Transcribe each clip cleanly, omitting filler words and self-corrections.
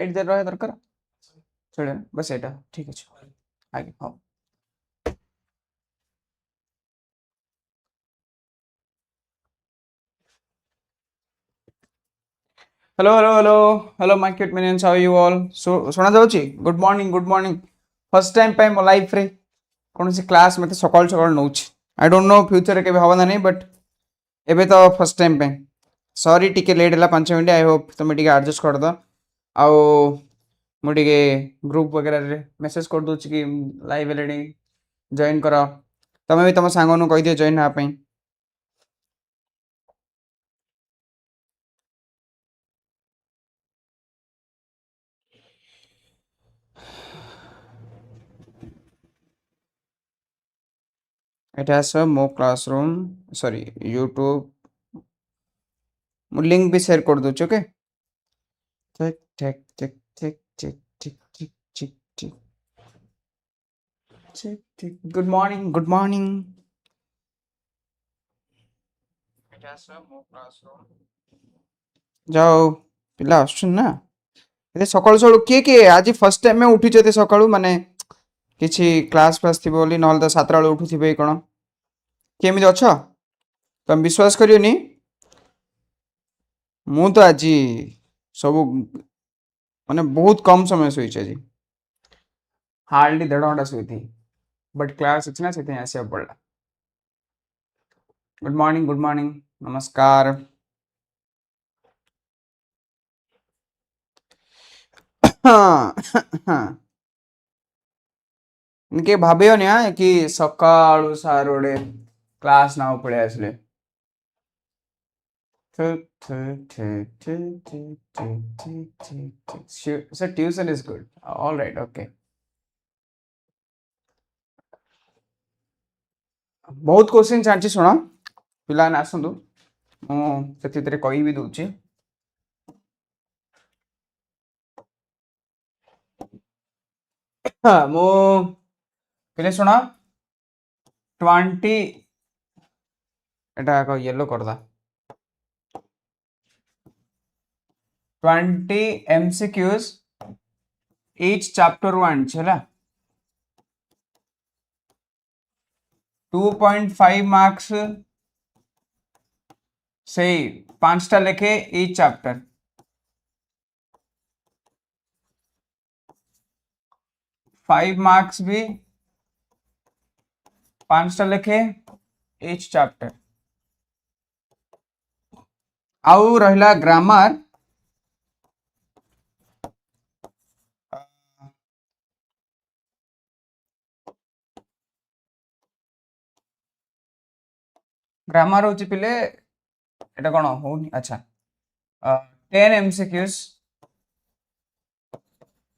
Eight देर रहा दरकार चले बस एटा ठीक अच्छे आगे हाँ hello hello hello hello my cute minions how you all सुना जाउची गुड मॉर्निंग फर्स्ट टाइम पे मो लाइफ रे कौन सी क्लास मते सकाल सकाल नउची आई डोंट नो फ्यूचर रे केबे हवा ना नहीं बट एबे तो फर्स्ट टाइम पे सॉरी टिके लेट हला 5 मिनिट आई होप तुम टिके एडजस्ट कर दो आउ मु टिके ग्रुप वगैरह रे मैसेज कर दूची कि लाइव एलडी जॉइन करो तमे भी तम सांगनु कहि दियो जॉइन हा पई इट हैज अ मो क्लासरूम सॉरी यूट्यूब मु लिंक भी शेयर कर दूची ओके ठीक ठीक ठीक ठीक ठीक ठीक ठीक ठीक ठीक ठीक ठीक गुड मॉर्निंग जाओ पिला आसुन ना ए सकाळु सकाळु किए आज फर्स्ट टाइम में उठी जते सकाळु माने किछि क्लास क्लास थी बोली नहल तो 7 टा उठु थिबे कोन केमिति अछ तुम विश्वास करियोनी मु तो आज सब माने बहुत कम समय सोई आज हार्डली 1.5 घंटा सोई थी बट क्लास अच्छी ना से आसिया पड़ला गुड मॉर्निंग नमस्कार हाँ हाँ इनके भाबियो नि कि सकाळु सारोडे क्लास ना पळे आसले so tuition is good all right okay बहुत क्वेश्चन चाहछि सुना पिला ने आसंतु मु सेति तरे कहि भी दोछि हाँ मु पिले सुना 20 एटा को येलो करदा 20 MCQs each chapter 1 चला 2.5 मार्क्स सही 5टा लेखे each chapter 5 मार्क्स भी 5टा लेखे each chapter आउ रहला ग्रामर ग्रामर होची पिले एटा कोन होनी अच्छा 10 MCQs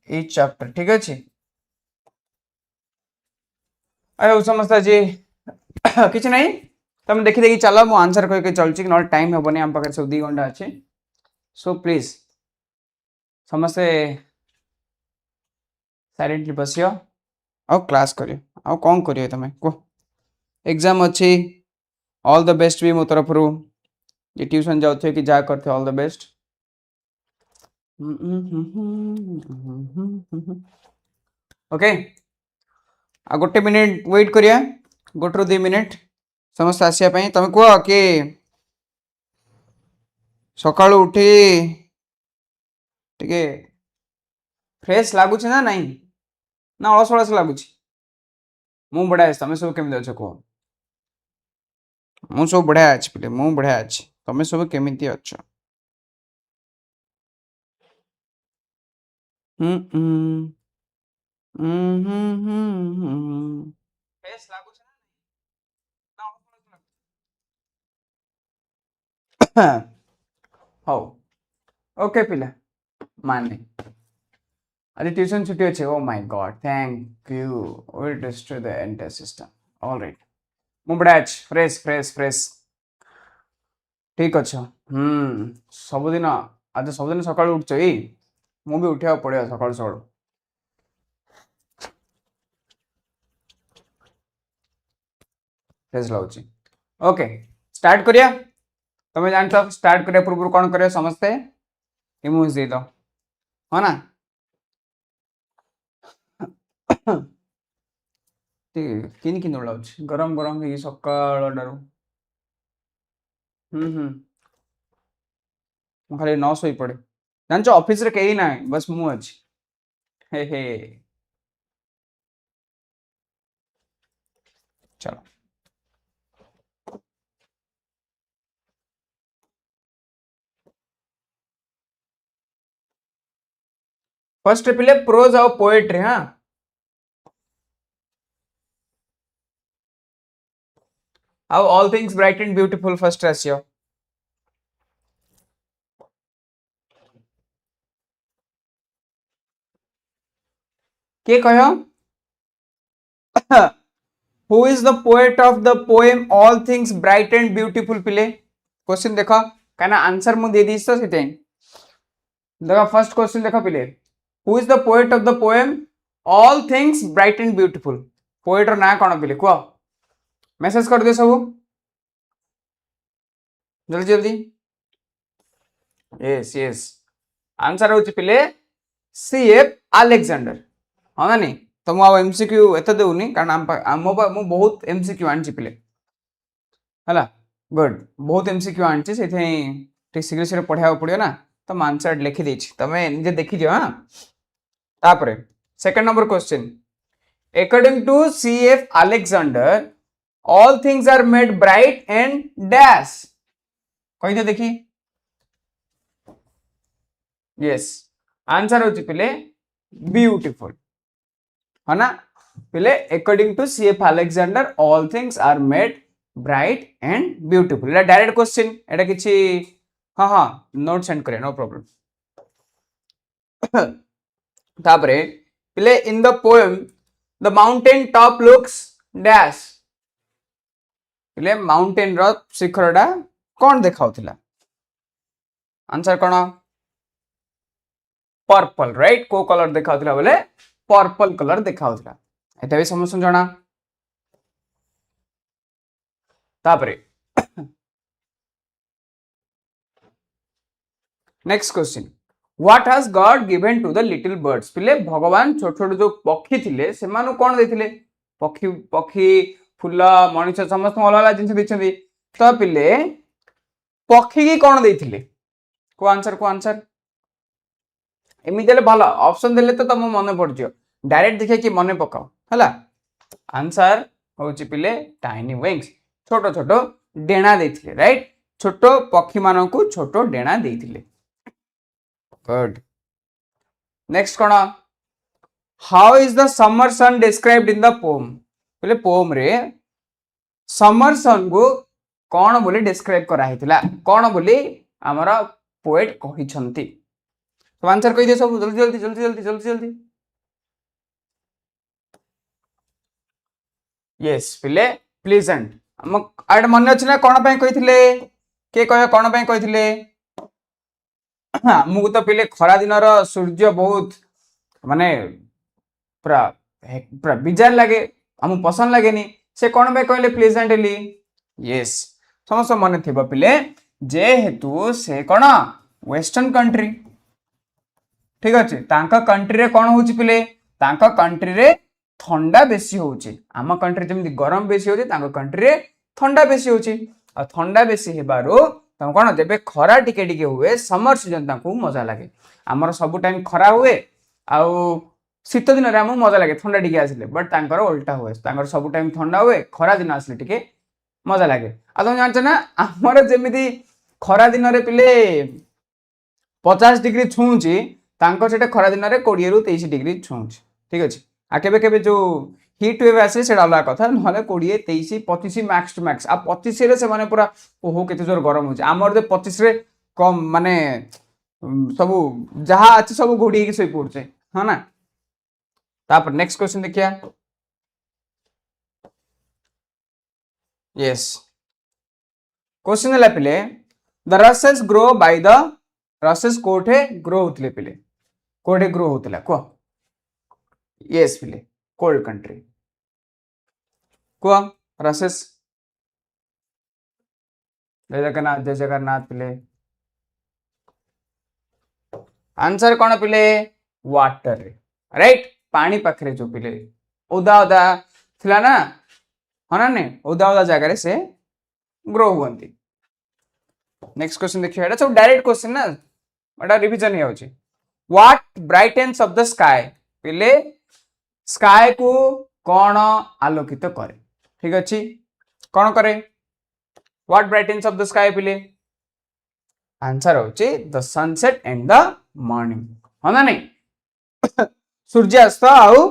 each chapter ठीक अछि आयो समझता जी किछ नहीं तुम देखि देखि चलो मु आंसर कहि के चलची न टाइम हेबोनी हम पाखे सब 2 घंटा अछि सो प्लीज समस्ते साइलेंटली बसियो आउ क्लास करियो आउ कोन करियो तमे को एग्जाम अछि ऑल द बेस्ट भी मो तरफ रु ये ट्यूशन जाउ थे कि जा करथे ऑल द बेस्ट ओके आ गोटे मिनिट वेट करिया गोटरू 2 मिनिट समस्त आसिया पई तमे को कि सकाळु उठी टिके फ्रेश लागु छ ना नहीं ना अलस अलस लागु छ मु बडा है तमे सब केमि अछ को मु सब बढ़िया अछि पिले मु बढ़िया अछि तमे सब केमिति अछ फ्रेश लागु छ ना ना हो ओके पिला माने अरे ट्यूशन छुट्टी अच्छे ओ my God thank you will destroy the entire system alright मु बडा अछि फ्रेश ठीक अच्छा सबुदिन आज सबुदिन सकाल उठछ ए मु भी उठिया पड़िया सकाल सकाल फ्रेश लाउची ओके स्टार्ट करिया तमे जानछ स्टार्ट करिया पूर्व कोन करिया समझते इमोज दे दो हो ना किन किन उड़ाऊँ गरम गरम ही सकाळ डारू खाली न सोई पड़े जान ऑफिस रे कहीं ना बस मु अच्छी हे हे चलो फर्स्ट पिले प्रोज और पोएट्री हाँ how all things bright and beautiful first आसियो के कहो who is the poet of the poem all things bright and beautiful पिले क्वेश्चन देखो कहना आंसर मु दे दीस तो सेते देखो फर्स्ट क्वेश्चन देखो पिले who is the poet of the poem all things bright and beautiful poet रो ना कोन पिले को मैसेज कर दियो सब जल्दी जल्दी यस यस आंसर होची पिले सीएफ अलेक्जेंडर हाँ ना नहीं तो मुझे एमसीक्यू एत देनी कारण मो बहुत एमसीक्यू आनी पिले है गुड बहुत एमसीक्यू आनी से शीघ्र शीघ्र पढ़ा पड़ो ना तो मैं आंसर लिखिदी तुम्हें निजे देखी हाँ तापर second number question according to C F Alexander all things are made bright and dash कही दे देखी यस आंसर होची पिले ब्यूटीफुल है ना पिले according to C F Alexander all things are made bright and beautiful एटा डायरेक्ट क्वेश्चन एटा किछि हाँ हाँ नोट सेंड करे नो प्रॉब्लम तापरे पिले in the poem the mountain top looks dash पिले माउंटेन रो शिखरडा कौन देखाउथिला आंसर कोन पर्पल राइट को कलर देखाउथिला बोले पर्पल कलर देखाउथिला एटा भी समस्त जणा तापरे next question what has God given to the little birds पिले भगवान छोट छोट जो पक्षी थिले से मानु कोन देथिले पक्षी पक्षी फूल मनुष्य समस्त अलग अलग जिनस दैछथि तो पिले पक्षी की कोन देथिले को आंसर एमिति भल ऑप्शन देले तो तुम मन पड़ जियो डायरेक्ट देखिए कि मन पकाओ है आंसर होची पिले टाइनी विंग्स छोट छोट डेणा देथिले राइट छोट पक्षी मान को छोट डेणा देथिले गुड नेक्स्ट कोन how is the summer sun described in the poem पिले पोएम रे समर सन को कौन बोली डिस्क्राइब करा हितला कौन बोली हमर पोएट कहि छंती तो आंसर कहि दे सब जल्दी जल्दी जल्दी जल्दी जल्दी जल्दी यस पिले प्लीजेंट हम आड मन अछि ना कोन पय कहिथिले के कह कोन पय कहिथिले हमको तो पिले खरा दिन रो सूर्य बहुत माने पूरा पूरा बिजार लगे हम पसंद लगेनी से कोन पय कहले प्लीजेंटली यस समस्त मन थिबा पिले जेहेतु से कोन वेस्टर्न कंट्री ठीक अच्छे तांका कंट्री रे कौन होची पिले तांका कंट्री रे ठंडा बेसी होची आम कंट्री जमी गरम बेसी होची तांका कंट्री रे ठंडा बेसी होची आ ठंडा बेसी हेबारो तम कोन जेबे खरा टिके टिके हुए समर सीजन तांको मजा लागे हमर सब टाइम खरा हुए आ शीत दिन रे हम मजा लागे ठंडा टिके आसले बट तांकर उल्टा हुए तांकर सब टाइम ठंडा हुए खरा दिन आसले टिके मजा लागे आ तुम जानछ ना हमर जेमिति खरा दिन रे पिले 50 डिग्री छुंची तांको सेटा खरा दिन रे 20 रु 23 डिग्री छुंची ठीक अछि आ केबे केबे जो हीट वेव आसे सेटा अलग कथा नहले 20 23 25 मैक्स टू मैक्स आ 25 रे से माने पूरा ओहो केते जोर गरम हो आमर जे 25 रे कम माने सब जहा अछि सब घोड़ी के सोई पड़छे हां ना तापर नेक्स्ट क्वेश्चन देखिया यस क्वेश्चन है पिले द रसेस ग्रो बाय द रसेस कोठे ग्रो होतले पिले कोठे ग्रो होतला को यस पिले कोल्ड कंट्री को रसेस जय जगन्नाथ पिले आंसर कौन पिले वाटर रे राइट पानी पाखरे जो पिले ओदा ओदा थिला ना हाँ ना नहीं ओदा ओदा जगह से ग्रो हुअन्ति नेक्स्ट क्वेश्चन देखिए एटा सब डायरेक्ट क्वेश्चन ना एटा रिवीजन हे होची व्हाट ब्राइटेन्स ऑफ द स्काई पिले स्काई को कौन आलोकित करे ठीक अच्छी कौन करे व्हाट ब्राइटेन्स ऑफ द स्काई पिले आंसर होची the sunset and the morning हाँ ना नहीं सूर्यास्त आउ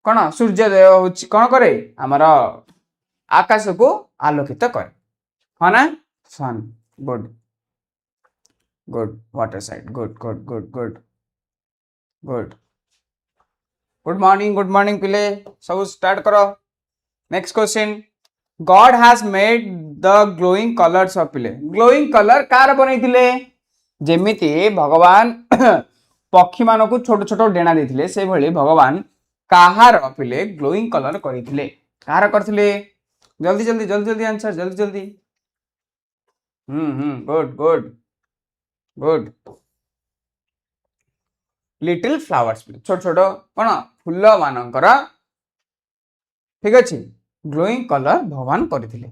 कौन सूर्योदय होची कौन करे आमर आकाश को आलोकित करे हाँ ना sun good good water side good good good good good good morning पिले सब स्टार्ट करो next question God has made the glowing colours of पिले ग्लोइंग कलर कार बनैथिले जेमिति भगवान पक्षी मान को छोट छोट डेणा देथिले से भली भगवान काहार पिले ग्लोइंग कलर करिथिले काहार करथिले जल्दी जल्दी जल्दी जल्दी आंसर जल्दी जल्दी good good good little flowers छोट छोट कौन फूल मानकर ठीक अच्छे ग्लोइंग कलर भगवान करथिले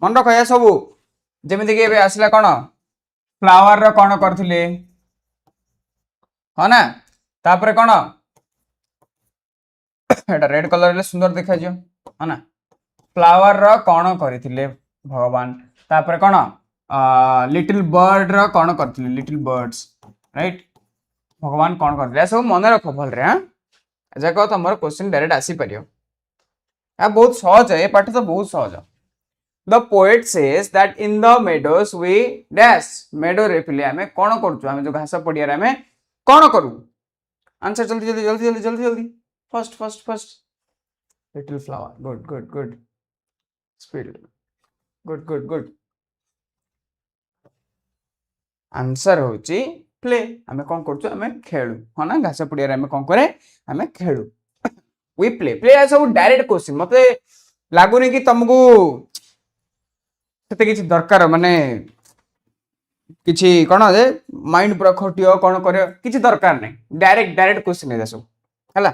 मन रख या सब जेमिति कि आसला कौन फ्लावर रो कौन करथिले हाँ ना तापर कौन एटा रेड कलर ले सुंदर देखा जो हाँ ना फ्लावर रो कौन करथिले भगवान तापर कौन लिटिल बर्ड रो कौन करथिले लिटिल बर्ड्स राइट भगवान कौन करथिले सब मन रख भल रे हां एजा को तमर क्वेश्चन डायरेक्ट आसी परियो आ बहुत सहज है पाठ तो बहुत सहज the poet says that in the meadows we dash meadow रे पिले हमें कौन करछु हमें जो घास पड़िया रे हमें कौन करू आंसर जल्दी जल्दी जल्दी जल्दी जल्दी जल्दी first first first little flower good good good speed good good good answer होची प्ले हमें कौन करछु हमें खेलु हाँ ना घास पड़िया रे हमें कौन करे हमें खेलु वी प्ले प्ले सब डायरेक्ट क्वेश्चन मते लागुनी कि तुमको सेते किछि दरकार माने किछि कोन जे माइंड पूरा खटियो कोन करे किछि दरकार नै डायरेक्ट डायरेक्ट क्वेश्चन है सब हला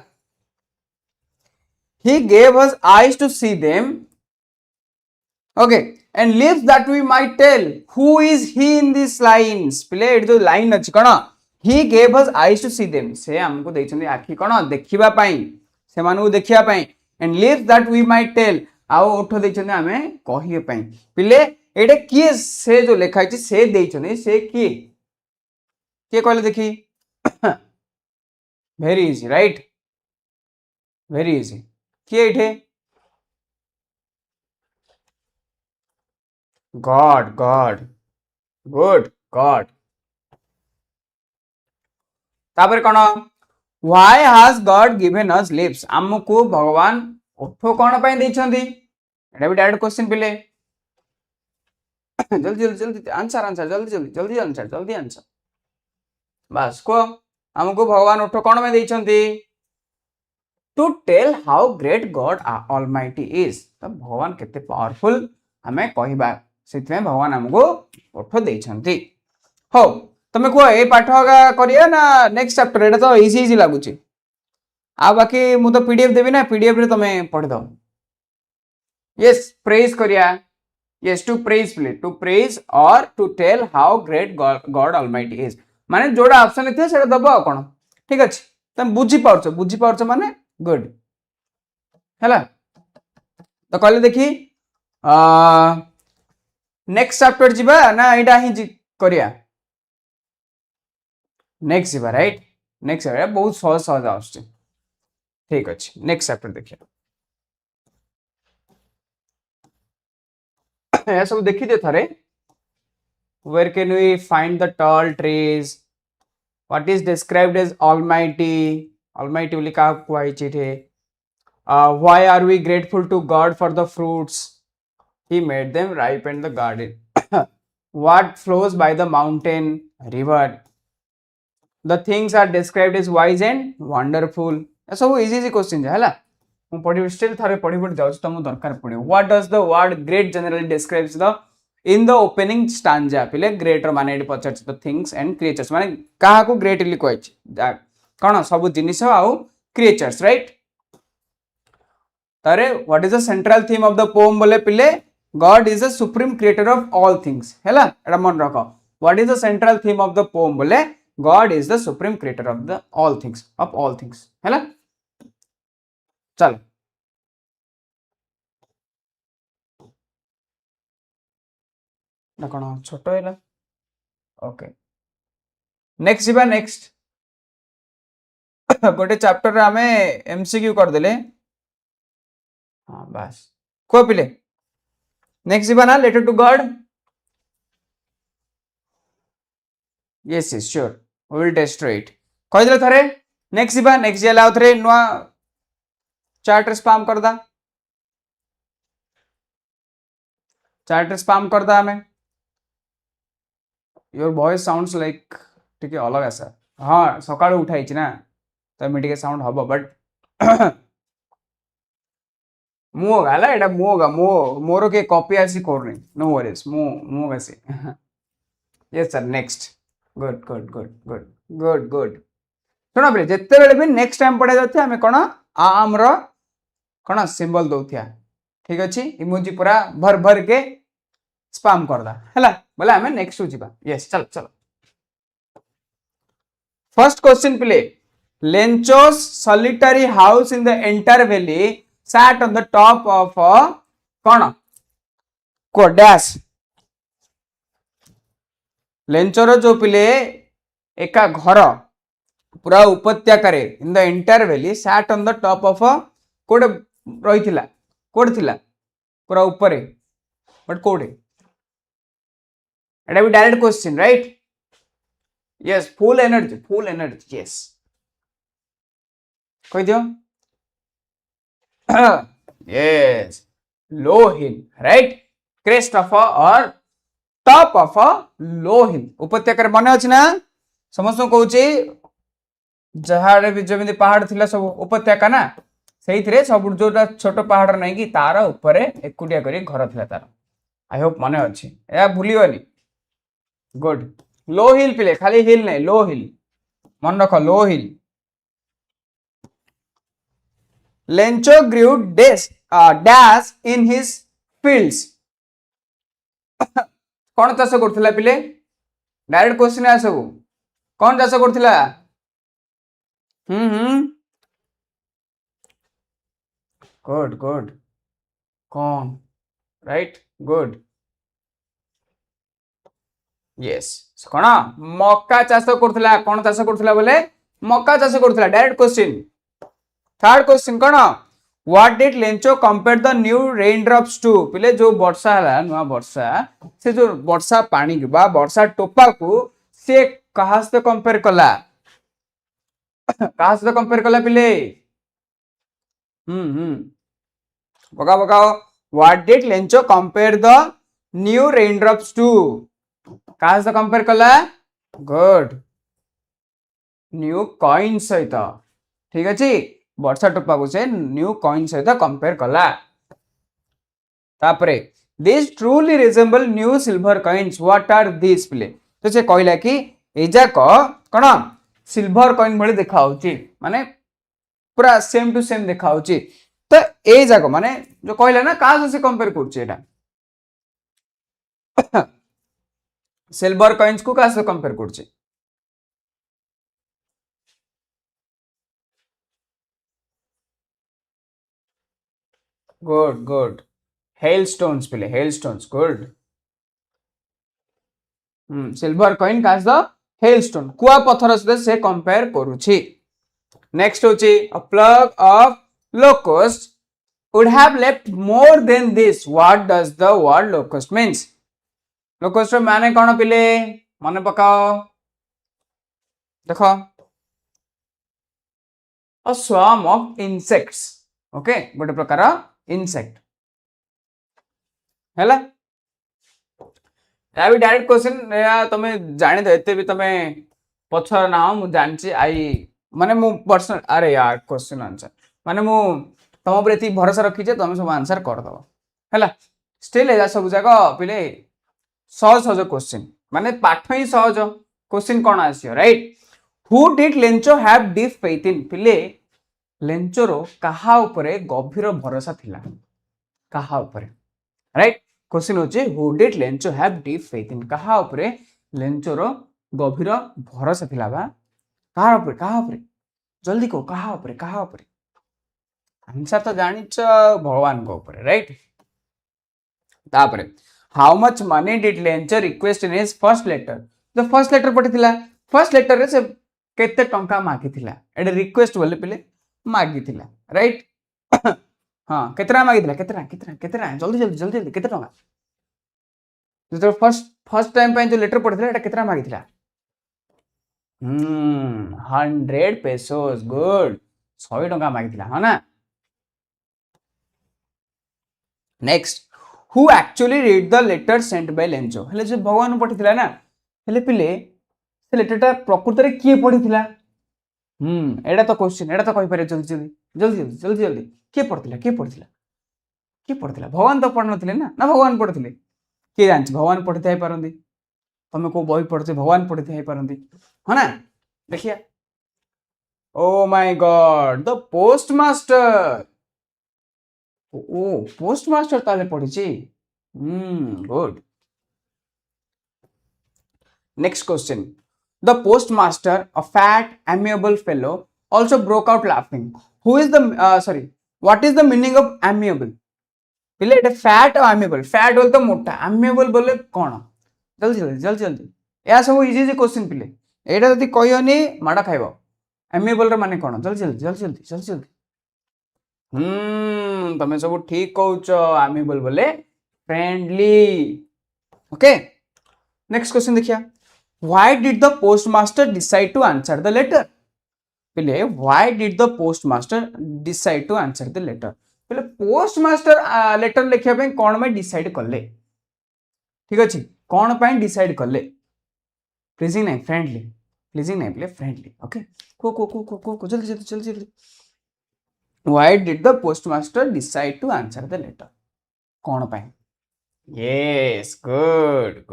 he gave us eyes to see them okay and lips that we might tell who is he in these lines play at जो लाइन अछि कोन he gave us eyes to see them से हमको दैछन आखि कोन देखिबा पई से मानु देखिबा पई and lips that we might tell आउ ओठ दैछन हमें कहिए पई पिले एटे किए से जो लिखा है से दैछन से किए के कहले देखी very easy right very easy किए एठे गॉड गॉड गुड गॉड तापर कोन why has God given us lips हमको भगवान ओठ कोन पई दैछंती एटा भी डायरेक्ट क्वेश्चन पिले जल्दी जल्दी जल्दी आंसर आंसर जल्दी जल्दी जल्दी आंसर जल्दी आंसर बस को हमको भगवान ओठ कोन में दैछंती to tell how great God almighty is तो भगवान केते पावरफुल हमें कहबा सेति भगवान हमको ओठ दैछंती हो तमे को ए पाठ करिया ना नेक्स्ट चैप्टर एटा तो इजी इजी लागु छी आ बाकी मु तो पीडीएफ देबी ना पीडीएफ रे तमे पढ़ दो यस प्रेज करिया yes to praise play to praise और to tell how great God almighty is माने जोड़ा ऑप्शन थे सेटा दबो कोन ठीक अछि तमे बुझी पाउछ माने गुड हैला तो कहले देखी नेक्स्ट चैप्टर जिबा ना एटा ही करिया नेक्स्ट जीवा राइट नेक्स्ट बहुत सहज सहज आछे ठीक अछि नेक्स्ट चैप्टर देखिया ये सब देखि दे थारे where can we find the tall trees what is described as almighty बोली का कुआई छिथे why are we grateful to God for the fruits he made them ripe in the garden what flows by the mountain river the things are described as wise and wonderful सब easy easy question है हला मु पढि still थारे पढि पढि जाउछ त मु दरकार पडियो what does the word great generally describes the in the opening stanza पिले ग्रेटर माने पचर्स द थिंग्स एंड क्रिएचर्स माने काहा को ग्रेटली कहै छी कोन सब जिनिस आउ क्रिएचर्स राइट तारे what is the central theme of the poem बोले पिले God is the supreme creator of all things हैला एटा मन रखो what is the central theme of the poem बोले God is the supreme creator of the all things हैला चलो ना कोन छोटो हैला ओके नेक्स्ट जीवा नेक्स्ट गोटे चैप्टर रे हमें एमसीक्यू कर देले हां बस को पिले नेक्स्ट जीवा ना letter to God yes sure we will destroy it कहि देले थरे नेक्स्ट जीवा नेक्स्ट जे लाउ थरे नुआ चार्ट स्पैम कर दा चार्ट स्पैम कर दा हमें योर वॉइस साउंड्स लाइक टिके अलग आसा हां सकाळ उठाई छी ना तो मी टिके साउंड हबो बट मु गाला एटा मु गा मो मोरो के कॉपी आसी कोरनी नो वरीज मु गासी yes sir next good good good good good good सुना बे जत्ते बेले भी नेक्स्ट टाइम पढ़ा जाथे हमें कोन आम रो कोन सिंबल दउथिया ठीक अछि इमोजी पूरा भर भर के स्पैम कर दा हला बोले हमें नेक्स्ट जीवा यस चल चल फर्स्ट क्वेश्चन प्ले Lencho's solitary house in the entire valley sat on the top of a कोन को डैश लेंचोर जो पिले एका घर पूरा उपत्यका रे in the entire valley sat on the top of कोड रहिथिला कोड थिला पूरा ऊपर बट कोड एटा भी direct question right yes full energy yes कहि दियो yes low hill right crest of और टॉप ऑफ लो हिल उपत्यका मन अच्छी ना समस्त कहूँ जहाँ भी जमी पहाड़ थिला सब उपत्यका ना से सब जो छोट पहाड़ नहीं कि तार ऊपर एकुटिया कर घर थिला तार आई होप मन अच्छी या भूलियोनी गुड लो हिल पिले खाली हिल नहीं लो हिल मन रख low hill Lencho grew dash in his fields कौन चाष करथिला पिले डायरेक्ट क्वेश्चन आ सब कौन चाष करथिला गुड गुड कौन राइट गुड यस कौन मक्का चाष करथिला कौन चाष करथिला बोले मक्का चाष करथिला डायरेक्ट क्वेश्चन थर्ड क्वेश्चन कौन What did Lencho compare the new raindrops to? पिले जो वर्षा है नुआ वर्षा से जो वर्षा पानी बा वर्षा टोपा को से कहा से कंपेयर कला कहा से कंपेयर कला पिले बगा बगाओ What did Lencho compare the new raindrops to? कहा से कंपेयर कला गुड न्यू कॉइन सहित ठीक अछि वर्षा टोपा को से न्यू कॉइन सहित कंपेयर कला तापरे this truly resemble new silver coins what are this play तो से कहला कि ए जाक कोन सिल्वर कॉइन भली देखा होची माने पूरा सेम टू सेम देखा होची तो ए जाक माने जो कहला ना का से कंपेयर करछ एटा सिल्वर कॉइन्स को का से कंपेयर करछ गुड गुड hailstones पिले hailstones good silver coin cause the hailstone कुआ पत्थर से कंपेयर करूची नेक्स्ट होची a plug of locust would have left more than this what does the word locust means locust माने कोन पिले माने पकाओ देखो a swarm of insects okay गोटे प्रकार इनसेक्ट हैला या भी डायरेक्ट क्वेश्चन या तमे जानि दे एते भी तमे पछर ना मु जानछि आई माने मु पर्सनल अरे यार क्वेश्चन आंसर माने मु तम ऊपर एती भरोसा रखी जे तमे सब आंसर कर दबो हैला स्टिल एजा सब जगह पिले सहज सहज क्वेश्चन माने पाठ ही सहज question cone आसियो right who did Lencho have deep faith in पिले लेंचोर कहा उपरे गभीर भरोसा थिला कहा उपरे राइट क्वेश्चन होचे who did Lencho have deep faith in कहा उपरे लेंचोर गभीर भरोसा थिला बा कहा उपरे जल्दी को कहा उपरे आंसर तो जानिच भगवान को ऊपर राइट तापरे हाउ मच मनी डिड लेंचर request in his first letter जो फर्स्ट लेटर पठिथिला फर्स्ट लेटर रे से केते टंका मागिथिला एडे रिक्वेस्ट बोले पिले मागिथिला राइट हां केतरा मागिथिला केतरा जल्दी केते टंका जो फर्स्ट टाइम पे जो लेटर पठिथिला एटा केतरा मागिथिला 100 पेसोस गुड 100 टंका मागिथिला हां ना next who actually read the letter sent by Lencho हेले जो भगवान पठिथिला ना हेले पिले से लेटरटा प्रकृति रे किए पढिथिला एडा तो क्वेश्चन एडा तो कहि पारे जल्दी के पढिथिला भगवान तो पढ नथिले ना भगवान पढिथिले के जानि भगवान पढिथाइ पारंदी तमे को बही पढते भगवान पढिथाइ पारंदी ह ना देखिया oh my God the post master oh post master ताले पढिछि good next question the postmaster a fat amiable fellow also broke out laughing who is the sorry what is the meaning of amiable पिले एटा fat और amiable fat बोल तो मोटा amiable बोले कौन जल्दी या सब इजी क्वेश्चन पिले एटा जदी कहयोनी माडा खाइबो amiable रे माने कौन जल्दी तमे सब ठीक कहउछ amiable बोले फ्रेंडली ओके नेक्स्ट क्वेश्चन देखिया why did the postmaster decide to answer the letter पहले why did the postmaster decide to answer the letter पहले postmaster letter लिखिया पे कोन में डिसाइड करले ठीक अछि कोन पे डिसाइड करले प्लीजिंग नहीं पहले फ्रेंडली ओके को जल्दी why did the postmaster decide to answer the letter कोन पे yes good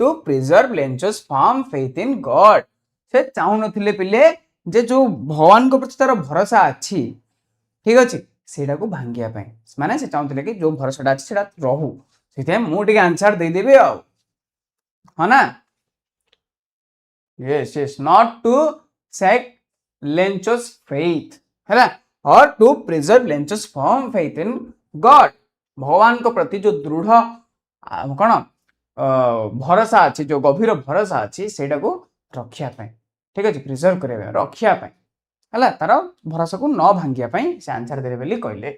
to preserve लेंचोस firm faith in God से चाहू नथिले पिले जे जो भगवान को प्रति तार भरोसा अछि ठीक अछि सेडा को भांगिया पय माने से चाहूतिले कि जो भरोसाडा अछि सेडा रहू सेते मु टिके आंसर दे देबे आ ह ना yes not to sack लेंचोस faith हैला और to preserve लेंचोस firm faith in God भगवान को प्रति जो दृढ़ कोन भरोसा अच्छी जो गभीर भरोसा अच्छी सेटा को रखिया पाए ठीक अछि प्रिजर्व करबे रखिया पाए हला तार भरोसा को न भांगिया पाए से आंसर देले बेली कहले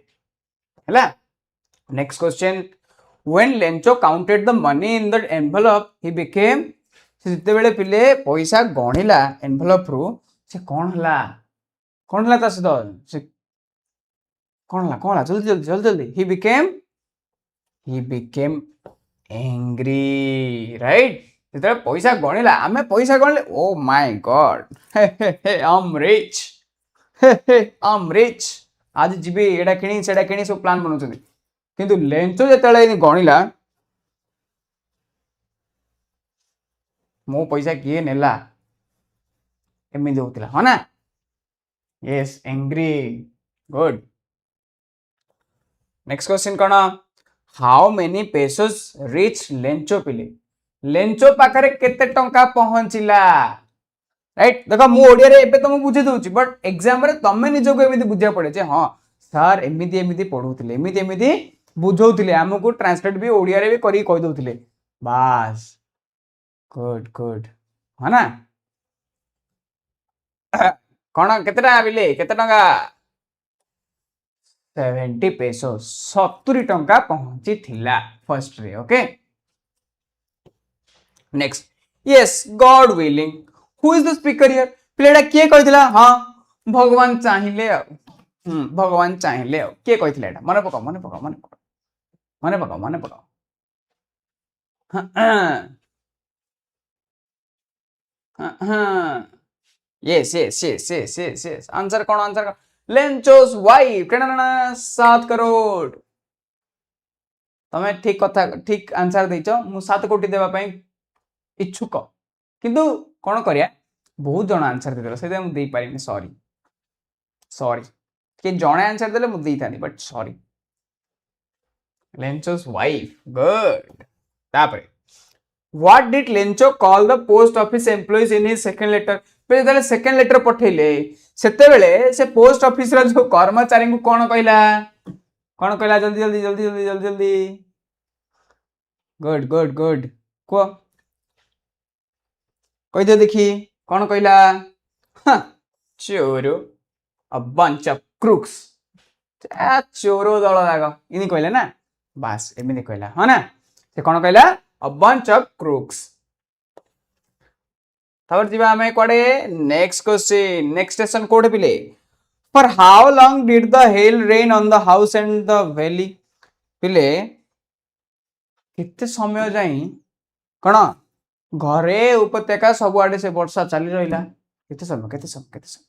हला next question when Lencho counted the money in the envelope he became से जते बेले पिले पैसा गणिला एनवेलप रु से कोन हला ता से कोन हला जल्दी ही बिकेम एंग्री राइट जेते पैसा गणिला आमे पैसा गणले oh my God I am rich आज जीबे एडा किणी सेडा किणी सब प्लान बनउछथि किंतु लेंचो जेतेले गणिला मो पैसा किए नेला एमि देउतिला ह ना yes angry good next question cone how many pesos rich Lencho पिले लेंचो पाखरे केते टंका पहुंचिला राइट देखो मु ओडिया रे एबे तुम बुझे दउची बट एग्जाम रे तमे निजो को एमिति बुझिया पड़े जे हां सर एमिति पढौतिले एमिति बुझौतिले हमकु ट्रांसलेट भी ओडिया रे भी करी कहि दउतिले बस गुड है ना कोन केतेटा बिले केते टंका 70 पेसोस 70 टंका पहुंची थिला फर्स्ट रे okay next yes God willing who is the speaker here प्लेडा के कहितला हां भगवान चाहिले के कहितला एटा मने पकाओ यस आंसर कोन लेंचोस वाइफ 7 करोड़ तमे ठीक आंसर देइचो मु 7 कोटी देबा पई इच्छुक किंतु कोन करिया बहुत जण आंसर देदेला से मु देई पारिनी सॉरी सॉरी कि जणे आंसर देले मु देई थानी but sorry Lencho's wife good तापर what did Lencho call the post office employees in his second letter पे जले सेकंड लेटर पठेले सेते बेले से पोस्ट ऑफिस रो जो कर्मचारी को कोन कहला जल्दी जल्दी जल्दी जल्दी जल्दी जल्दी गुड गुड गुड को कह दे देखी कौन कहला चोर अ बंच ऑफ क्रूक्स चोरो दल जाग इनी कहले ना बास एमिति कहला हाँ ना से कौन कहला अ बंच ऑफ क्रूक्स तापर जीवा हमें कोडे नेक्स्ट क्वेश्चन नेक्स्ट स्टेशन कोड पिले for how long did the hail rain on the house and the valley पिले कितने समय जाई कौन घरे उपत्यका सबुआडे से वर्षा चली रहा केते समय केते समय केते समय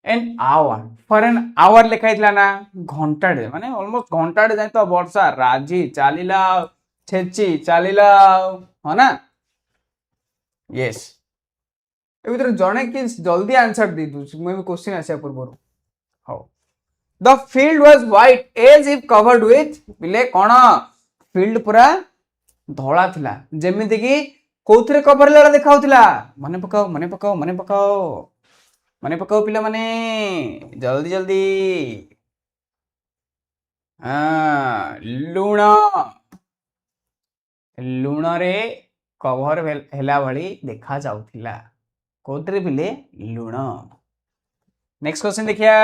an hour for an hour लिखा है ना घंटाडे माने ऑलमोस्ट घंटाडे जाए तो वर्षा राजी चलीला छेची चलीला हाँ ना यस ए भीतर जणे कि जल्दी आंसर दे दू मैं क्वेश्चन आसे पूर्व how the field was white as if covered with बिले कोन फील्ड पूरा धला थिला जेमिति कि कोथरे कवर लेला देखाउतिला मने पकाओ मने पकाओ मने पकाओ मने पकाओ पिला माने जल्दी जल्दी हाँ लुण लुण रे कवर हेला भली देखा जाउतिला कोथरे पिले लुण नेक्स्ट क्वेश्चन देखिया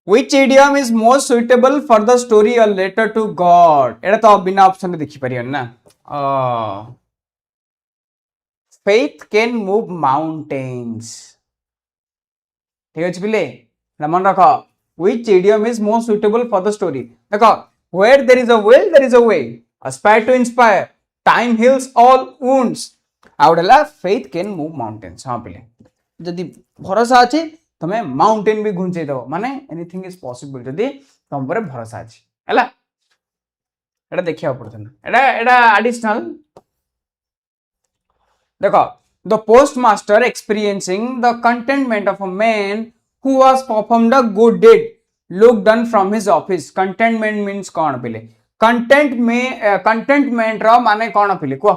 Which idiom is most suitable for the story a letter to God? एड़ा तो बिना ऑप्शन में देखी परियन ना faith can move mountains ठीक है पिले मन रख which idiom is most suitable for the story देखो where there is a will there is a way aspire to inspire time heals all wounds आउडला faith can move mountains हाँ पिले जदि भरोसा अछि तमे माउंटेन भी घुंचे दो माने एनीथिंग इज पॉसिबल जदि तुम पर भरोसा अछि हला एटा देखिया पड़तन एटा एडिशनल देखो the postmaster experiencing the contentment of a man who was performed a good deed look done from his office contentment means कोन पिले कंटेनमेंट रो माने कोन पिले को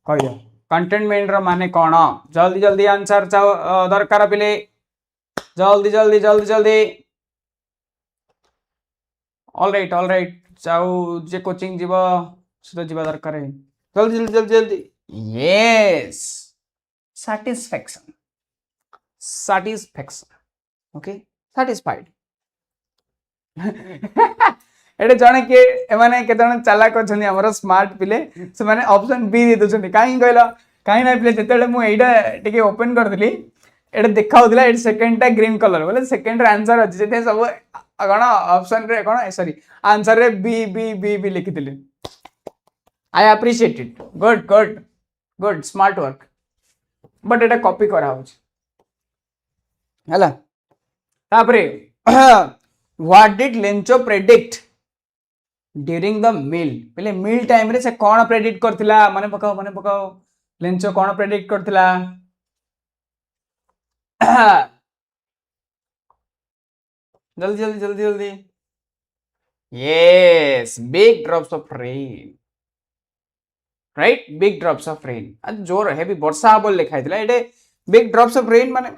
कहियो कंटेनमेंट रो माने कोन जल्दी जल्दी आंसर दरकार पिले जल्दी जल्दी जल्दी जल्दी ऑल राइट चाउ जे कोचिंग जीवा सुतो जीवा दरकार है जल्दी जल्दी जल्दी जल्दी yes satisfaction satisfaction okay satisfied एटे जने के माने केते जने चालाक अछनी हमर स्मार्ट पिले से माने ऑप्शन बी दे दोछनी काई कहला काई ना पिले जेतेले मु एइडा टिके ओपन कर देली एटा देखाउदिला एट सेकंड टा ग्रीन कलर बोले सेकंड रे आंसर अछि जेते सब कोन ऑप्शन रे कोन सॉरी आंसर रे बी बी बी बी लिखि दिले I appreciate it good good good smart work but एटा कॉपी करा होछ हला तापरे what did Lencho predict during the meal पहले मील टाइम रे से कौन प्रेडिक्ट करथिला माने पकाओ लेंचो कौन प्रेडिक्ट करथिला जल्दी जल्दी जल्दी जल्दी yes big drops of rain right big drops of rain जोर हेवी वर्षा बोल लिखाइथिला एटे बिग ड्रॉप्स ऑफ रेन माने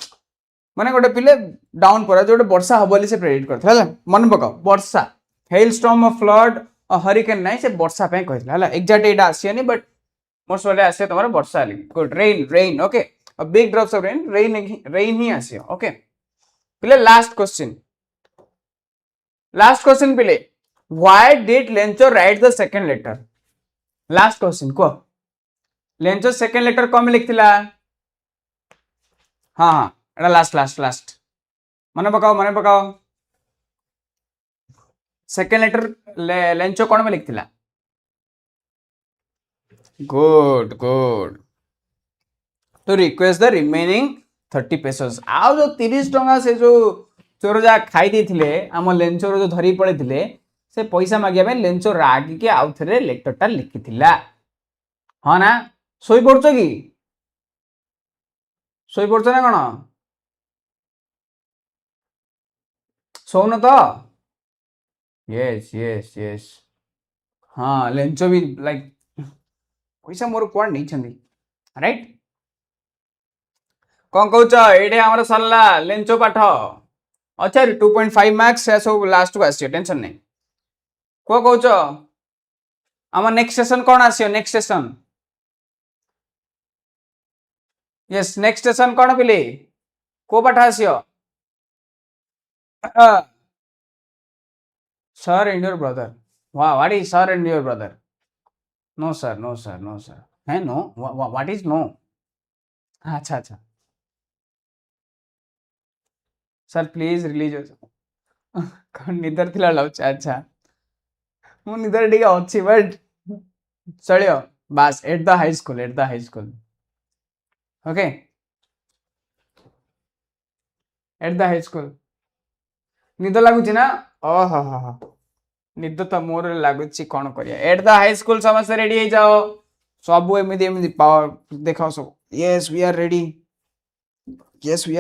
माने गोटे पिले डाउन पर जो वर्षा हबोली से प्रेडिक्ट करथिला मन पकाओ वर्षा हेल स्टॉर्म ऑफ फ्लड और हरिकेन नहीं से वर्षा पे कहथिला हला एग्जैक्ट एटा आसियानी बट मोस्ट वाले आसे तुम्हारा वर्षा लिखी गुड रेन ओके अब बिग ड्रॉप्स ऑफ रेन ही आसियो ओके पिले लास्ट क्वेश्चन पिले why did Lencho write the second letter last question को लेंचो सेकंड लेटर को में लिखथिला हां हां एटा लास्ट मने पकाओ सेकेंड लेटर लेंचो कौन में लिखथिला गुड तो रिक्वेस्ट द रिमेनिंग 30 पेसोस आ जो 30 टंका से जो चोर जा खाई देथिले आम लेंचो जो धरी पड़े थिले से पैसा मागिया में लेंचो रागी के आउ थरे लेटरटा लिखिथिला हां ना सोई पड़छो की ଶୋଇ ପଡୁଛ ନା କଣ? ଶୋଉନ ତ? yes ହଁ ଲେଞ୍ଚ ବି ଲାଇକ୍ ପଇସା ମୋର କୁଆଡେ ନେଇଛନ୍ତି ରାଇଟ୍। କଣ କହୁଛ? ଏଇଠି ଆମର ସରିଲା ଲେଞ୍ଚ ପାଠ। अच्छा 2.5 मार्क्स से सब लास्ट को आसी टेंशन नहीं। को कौच आम नेक्स्ट सेशन कौन आसी next session? Yes next session कौन पिले को पाठ आसी? Sir and your brother. वाह what is sir and your brother? No sir no sir no sir है नो व्हाट इज नो? अच्छा अच्छा सर प्लीज रिलीज कौन निदर थिला लाउच अच्छा मु निदर टिके अछि बट चलियो बस at the high school okay at the high school निद लागुची ना ओहो हो निद तो मोर लागुची कौन करिया एट द हाई स्कूल समस्त रेडी हो जाओ सब एमती एमती पावर देखो सब यस वी आर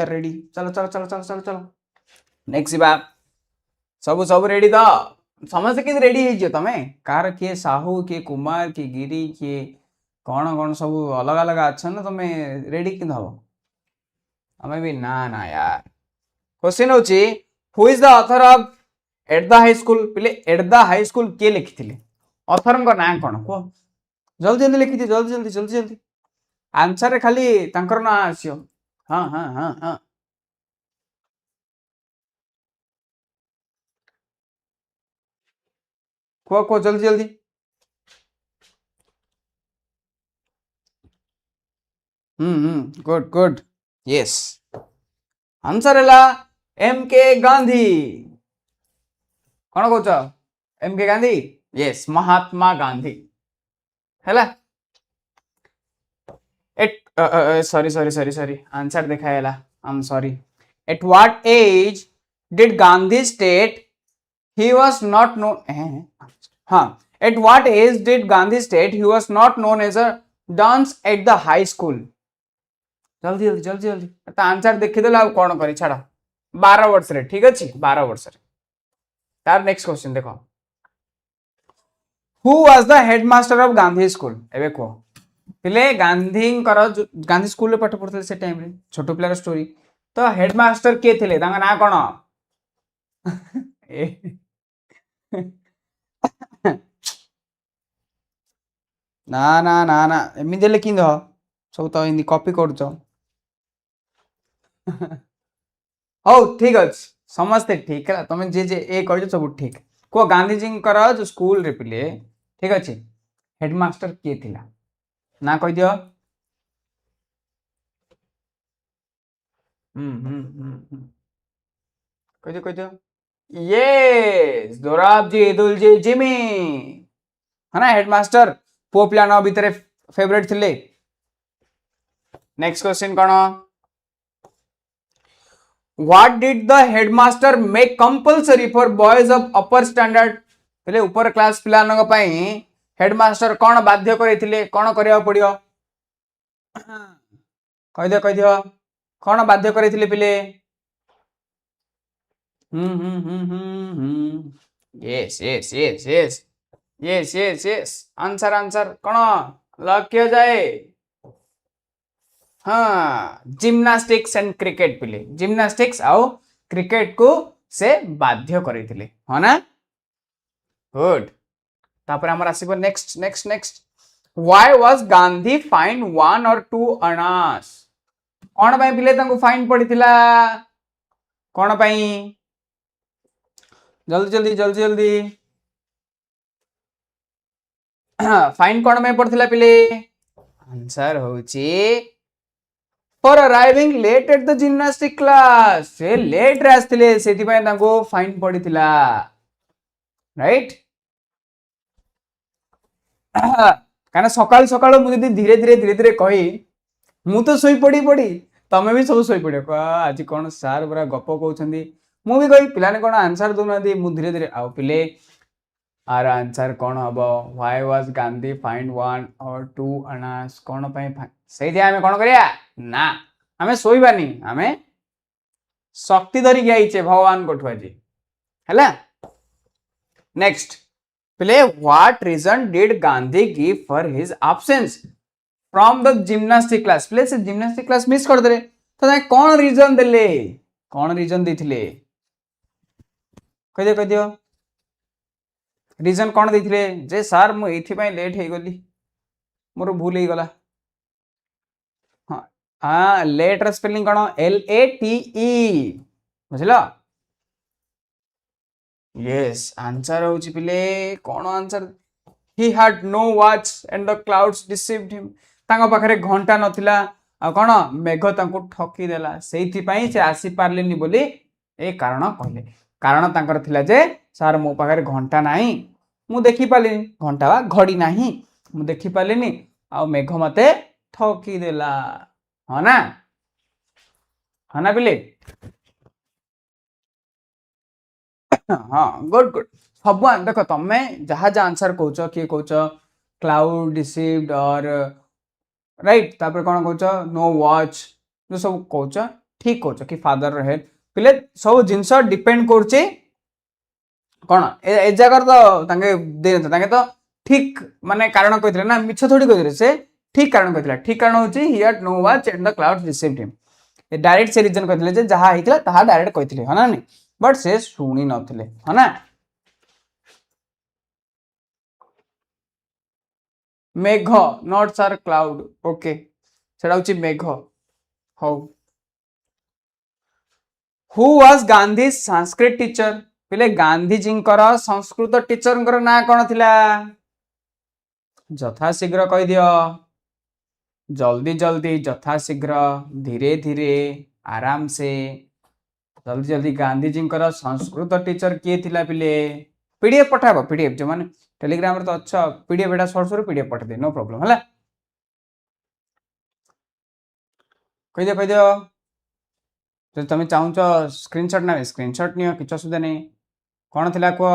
रेडी चलो चलो चलो चलो चलो चलो नेक्स्ट बात सब सब रेडी तो समस्त कि रेडी हो तमें कार किए साहू किए कुमार किए गिरी किए कौन कौन सब अलग अलग अच्छा ना तुम्हें रेडी कि हम हमें भी ना ना यार क्वेश्चन होची who is the author of eight the high school पिले एट द हाई स्कूल किए लिखिथिले ऑथर को ना कौन को जल्दी जल्दी लिखि जल्दी जल्दी जल्दी जल्दी आंसर रे खाली तांकर ना आसियो हाँ हाँ हाँ हाँ को जल्दी जल्दी गुड गुड यस आंसर है एम के गांधी कौन कौच एम के गांधी यस महात्मा गांधी है at sorry sorry sorry sorry answer दिखाएला I am sorry at what age did Gandhi state he was not known हाँ at what age did Gandhi state he was not known as a dance at the high school? जल्दी जल्दी जल्दी जल्दी तो answer देखीदेल आ कौन करी छाड़ 12 वर्ष रे ठीक अच्छे 12 वर्ष रे तार नेक्स्ट क्वेश्चन देखो who was the headmaster of Gandhi school एबे को पिले गांधी गांधी स्कूल पाठ पढ़ुते से टाइम रे छोट पिलार स्टोरी तो हेडमास्टर किए थिले तांका ना कौन ना ना ना ना एमती हेल्ले कि सब तो इं कॉपी कर हौ ठीक अच्छे समस्ते ठीक है तुम जे जे ए कह सब ठीक को गांधीजी जो स्कूल रे पिले ठीक अच्छे हेडमास्टर किए थिला ना कह दियो कह दियो कह दियो ये दोराबजी दुलजी जिमी है ना हेडमास्टर पो पिला भितर फेवरेट थिले नेक्स्ट क्वेश्चन कौन what did the headmaster make compulsory for boys of upper standard पहले ऊपर क्लास पिलानक पई हेडमास्टर कौन बाध्य करथिले कौन करिया पड़ियो कह दियो कौन बाध्य करथिले पिले yes yes yes yes yes yes yes answer answer कौन लक्ष्य जाए हाँ जिम्नास्टिक्स एंड क्रिकेट पिले जिम्नास्टिक्स आउ क्रिकेट को से बाध्य करथिले हो ना गुड तापर हमर आसीबो next next next why was Gandhi fine 1 और 2 अनास कौन पाई पिले तांको फाइन पड़िथिला कौन पाई जल्दी जल्दी जल्दी जल्दी फाइन कौन में पड़थिला पिले आंसर होची for arriving late at the gymnastic class से लेट रे आस्थिले सेति पय तांको फाइन पड़िथिला राइट काना सकाल सकाल मु जदी धीरे धीरे धीरे धीरे कही मु तो सोई पड़ी पड़ी तमे भी सब सोई पड़ियो आज कौन सार पूरा गप कहउछंदी मु भी कही पिलाने कौन आंसर दउ ना दी मु धीरे धीरे आउ पिले आर आंसर कौन हबो व्हाई वाज गांधी फाइंड 1 और 2 अनास कौन पय सेति हमें कौन करिया ना आमे सोइबानी आमे शक्ति धरिकी आइचे भगवान कोठु आज हैला। नेक्स्ट प्ले what reason did Gandhi give for his absence from the gymnastic class. प्ले से जिम्नास्टिक क्लास मिस कर देले तो ताई कोन रीजन देले, कोन रीजन देथिले कह दियो रीजन कोन देथिले जे सर मु एथि पई लेट हे गली मोर भूल हे गला। हां हां लेट र स्पेलिंग कोन LATE बुझला। यस आंसर होची पिले कोन answer he had no watch and the clouds deceived him। तांको पाखरे घंटा नथिला आ कोन मेघ तांको ठकी देला सेहिथि पई से आसी पारलेनी बोली ए कारण कहले। कारण तांकर थिला जे सर मो पाखरे घंटा नाही मु देखि पालिनी घंटा बा घड़ी नाही मु देखि पालिनी आ मेघ मते ठकी देला हना हना पिले। हाँ गुड गुड सब देख तमे जहाँ जहाँ आंसर कौच किए कौच क्लाउड डिसीव्ड और राइट तापर कौन कौच नो वॉच जो सब कौच ठीक कौच कि फादर हेड पिले सब जिनस डिपेंड करछे कौन ए जगह तो तांगे दे तांगे तो ठीक माने कारण कहितले ना मिछ थोड़ी कहितले से ठीक कारण कहितले। ठीक कारण होची he had no watch and the clouds deceived him. ए डायरेक्ट से रीजन कहितले जे जहाँ हितला ताहा डायरेक्ट कहितले हना नहीं बट से शुणी नथिले हना। मेघ नॉट सर क्लाउड ओके सेटा होची मेघ हो। Who was Gandhi Sanskrit teacher पिले गांधी जींकर संस्कृत टीचर ना कौन थिला यथाशीघ्र कह दियो जल्दी जल्दी यथाशीघ्र धीरे धीरे आराम से जल्दी जल्दी गांधी जींकर संस्कृत टीचर किए थिला पिले पीडीएफ पठाबो पीडीएफ जो माने टेलीग्राम रे तो अच्छा पीडीएफ एटा शॉर्ट शॉर्ट पीडीएफ पठा दे नो प्रॉब्लम हला कह दियो जो तुम चाहूच स्क्रीनशॉट ना स्क्रीनशॉट नियो किछ असुविधा नहीं कौन थिला को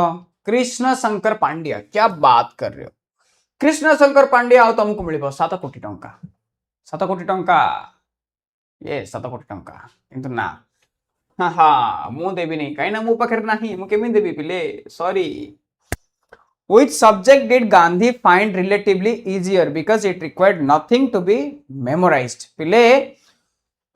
कृष्ण शंकर पांड्या। क्या बात कर रहे हो कृष्ण शंकर पांड्या आ तुमको मिलिबो 7 कोटी टंका 7 कोटी टंका ये 7 कोटी टंका किंतु ना हाँ हाँ मु देबी नहीं कहीं ना मो पाखे नहीं मु केमी देबी पिले sorry. Which subject did Gandhi find relatively easier because it required nothing to be memorized। पिले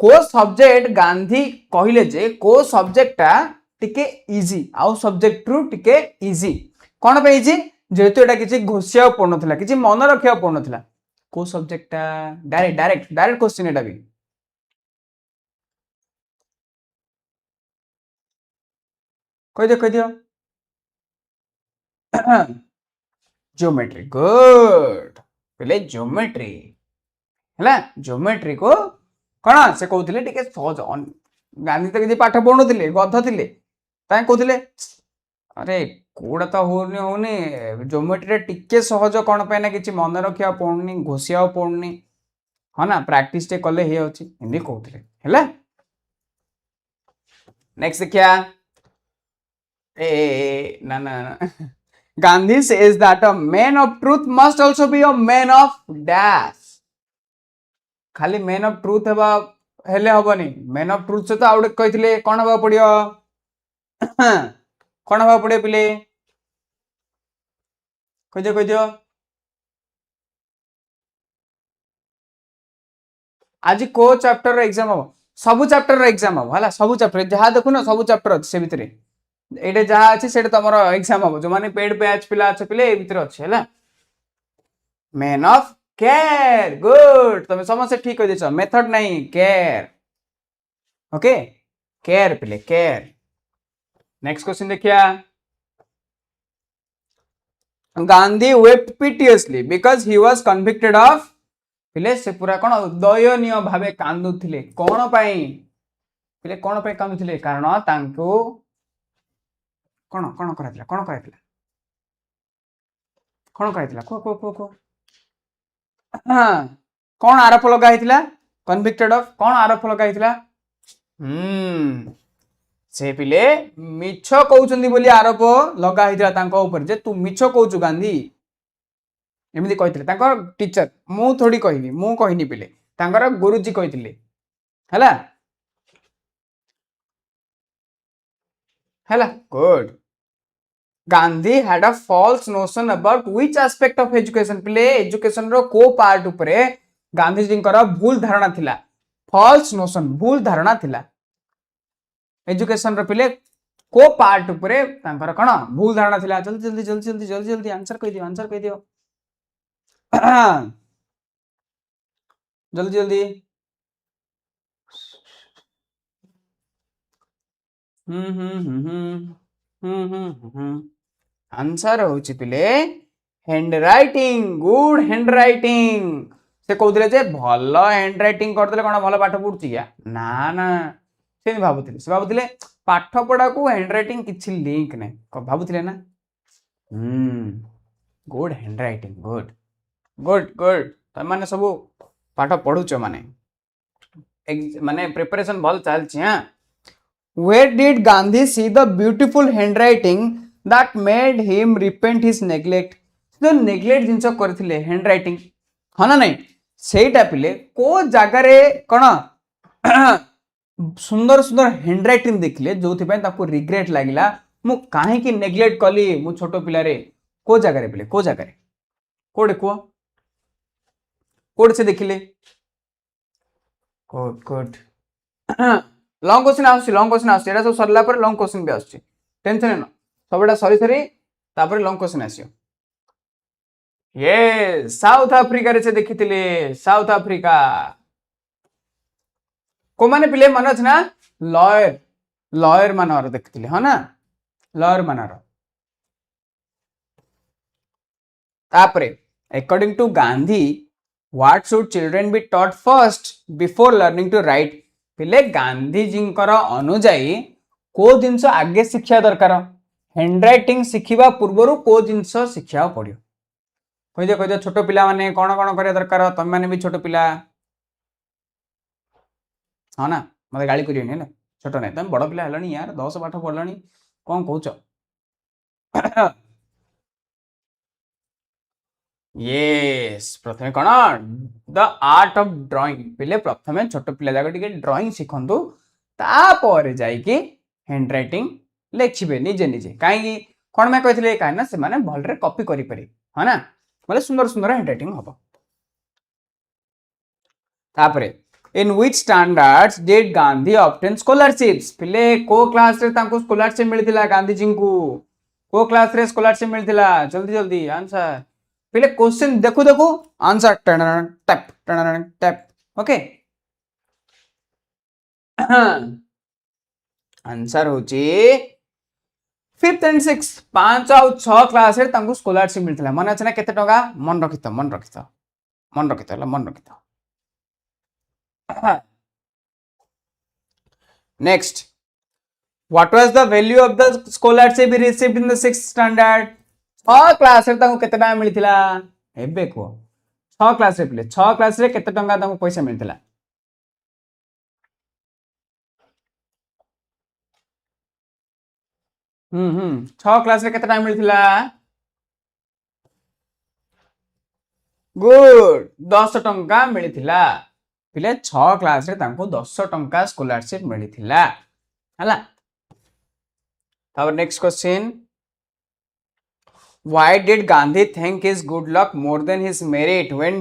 को सब्जेक्ट गांधी कहले जे को सब्जेक्टटा टिके इजी आउ सब्जेक्ट रु टिके इजी कोन पे इजी जेहेतु एटा किछि घोषिया पड़नथला किछि मन रखिया पड़नथला को सब्जेक्टटा डायरेक्ट डायरेक्ट डायरेक्ट क्वेश्चन एटा भी कह दियो ज्योमेट्री गुड पहले ज्योमेट्री हैला ज्योमेट्री को कौन से कहते टिके सहज गांधी तो किसी पाठ पढ़ुले गध थे कहते अरे कोड़ा तो होनी ज्योमेट्री टिके सहज कौन पे ना किसी मन रखा पड़ुनी घोषिया पड़ुनी हाँ ना प्रैक्टिस टे कले हे अछि हिंदी कहते हैला। नेक्स्ट देखिया ए ना ना Gandhi says that a man of truth must also be a man of dash। खाली मैन ऑफ ट्रूथ हेबा हेले हबनी मैन ऑफ ट्रूथ से तो आउट कहितले कोन हबा पड़ियो कोन हबा पड़े पिले कह दियो आज को चैप्टर रो एग्जाम हो सब चैप्टर रो एग्जाम हो हला सब चैप्टर जहा देखु ना सब चैप्टर से भितरे एटे जहा अछि सेटे तमरो एग्जाम हो जो माने पेड बैच पिला अछि पिले ए भितरे अछि हला। मैन ऑफ केयर गुड तुम समझ ठीक कह देछ मेथड नहीं केयर ओके केयर पिले केयर। नेक्स्ट क्वेश्चन देखिया Gandhi wept piteously because he was convicted of पिले से पूरा कोन दयनीय भावे कांदुथिले कोन पई पिले कोन पई कांदुथिले कारण तांको कोन कोन कराइतला कोन कराइतला कोन कराइतला को हाँ कौन आरोप लगा हितला कन्विक्टेड ऑफ कौन आरोप लगा हितला से पिले मिछ कहउचंदी बोली आरोप लगा हितला तांको ऊपर जे तू मिछ कहउचु गांधी एमिति कहितले तांकर टीचर मु थोड़ी कहबी मु कहिनी पिले तांकर गुरुजी कहितले हैला हैला good Gandhi had a false notion about which aspect of education पिले एजुकेशन रो को पार्ट उपरे गांधी जी कर भूल धारणा थिला फॉल्स नोशन भूल धारणा थिला एजुकेशन रो पिले को पार्ट उपरे तांकर कोन भूल धारणा थिला जल्दी जल्दी जल्दी जल्दी जल्दी जल्दी आंसर कह दियो जल्दी जल्दी आंसर होची पिले hand writing good hand writing से कहते जे भल हैंड राइटिंग करदे कौन भल पाठ पढ़ुची क्या ना ना से भावुले पाठ पढ़ा को हैंड राइटिंग किसी लिंक नहीं भावुले ना good hand writing good good good तुम मैंने सब पाठ पढ़ुच माने माने प्रिपरेशन भल चलची हां where did Gandhi see the beautiful handwriting that made him repent his neglect जो neglect जिनस करथिले handwriting हाँ ना नहीं सेटा पिले को जगह रे कौन सुंदर सुंदर handwriting देखले जो थी पाइन ताको regret लागिला मु काहे की neglect कली मु छोटो पिला रे को जगह रे पिले को जगह रे कोडे को कोड से देखिले कोड कोड लॉन्ग क्वेश्चन आछी एटा सब सरला पर लॉन्ग क्वेश्चन भी आछी टेंशन न सबटा सरी सरी तापर लॉन्ग क्वेश्चन आसियो ये साउथ अफ्रीका रे से देखिथिले साउथ अफ्रीका को माने पिले मन अछि ना लॉयर लॉयर मानर देखिथिले ह ना लॉयर मानर तापरे according to Gandhi what should children be taught first before learning to write पिले गांधी जी अनुजाई को जिनस आगे शिक्षा दरकार हैंड राइटिंग शिखिबा पूर्व को जिनस शिक्षा पड़ो कह छोट पिला माने कौन कौन करिया दरकार तुम माने भी छोट पिला हाँ ना मत गाड़ी कर छोट नहीं तुम बड़ पिला हेलानी यार 10 पाठ पढ़लानी कौन कहूच यस प्रथमे कौन द आर्ट ऑफ ड्राइंग पिले प्रथमे छोट पिला जाक टिके ड्राइंग शिखंतु तापर जाइकी हैंड राइटिंग लिखिबे निजे निजे काई कौन मैं कहथिले काई ना से माने भलरे कॉपी करि पारे है ना बोले सुंदर सुंदर हैंड राइटिंग हबो तापरे in which standards did Gandhi obtain scholarships पिले को क्लास रे तांको स्कॉलरशिप मिलथिला गांधी जी को क्लास रे स्कॉलरशिप मिलथिला जल्दी जल्दी आंसर पहले क्वेश्चन देखो देखो आंसर टैप ओके आंसर होची 5th and 6th 5 और 6 क्लास रे तांको स्कॉलरशिप मिलथिला मन अछि ना केते टका मन रखितो next what was the value of the scholarship received in the 6th standard 6 class रे तांको केते टका मिलथिला एबे को 6 क्लास रे पिले 6 क्लास रे केते टका तांको पैसा मिलथिला 6 क्लास रे केते टका मिलथिला गुड 10 टका मिलथिला पिले 6 क्लास रे तांको 10 टका स्कॉलरशिप मिलथिला हला तब next question Why did Gandhi think his good luck more than his merit when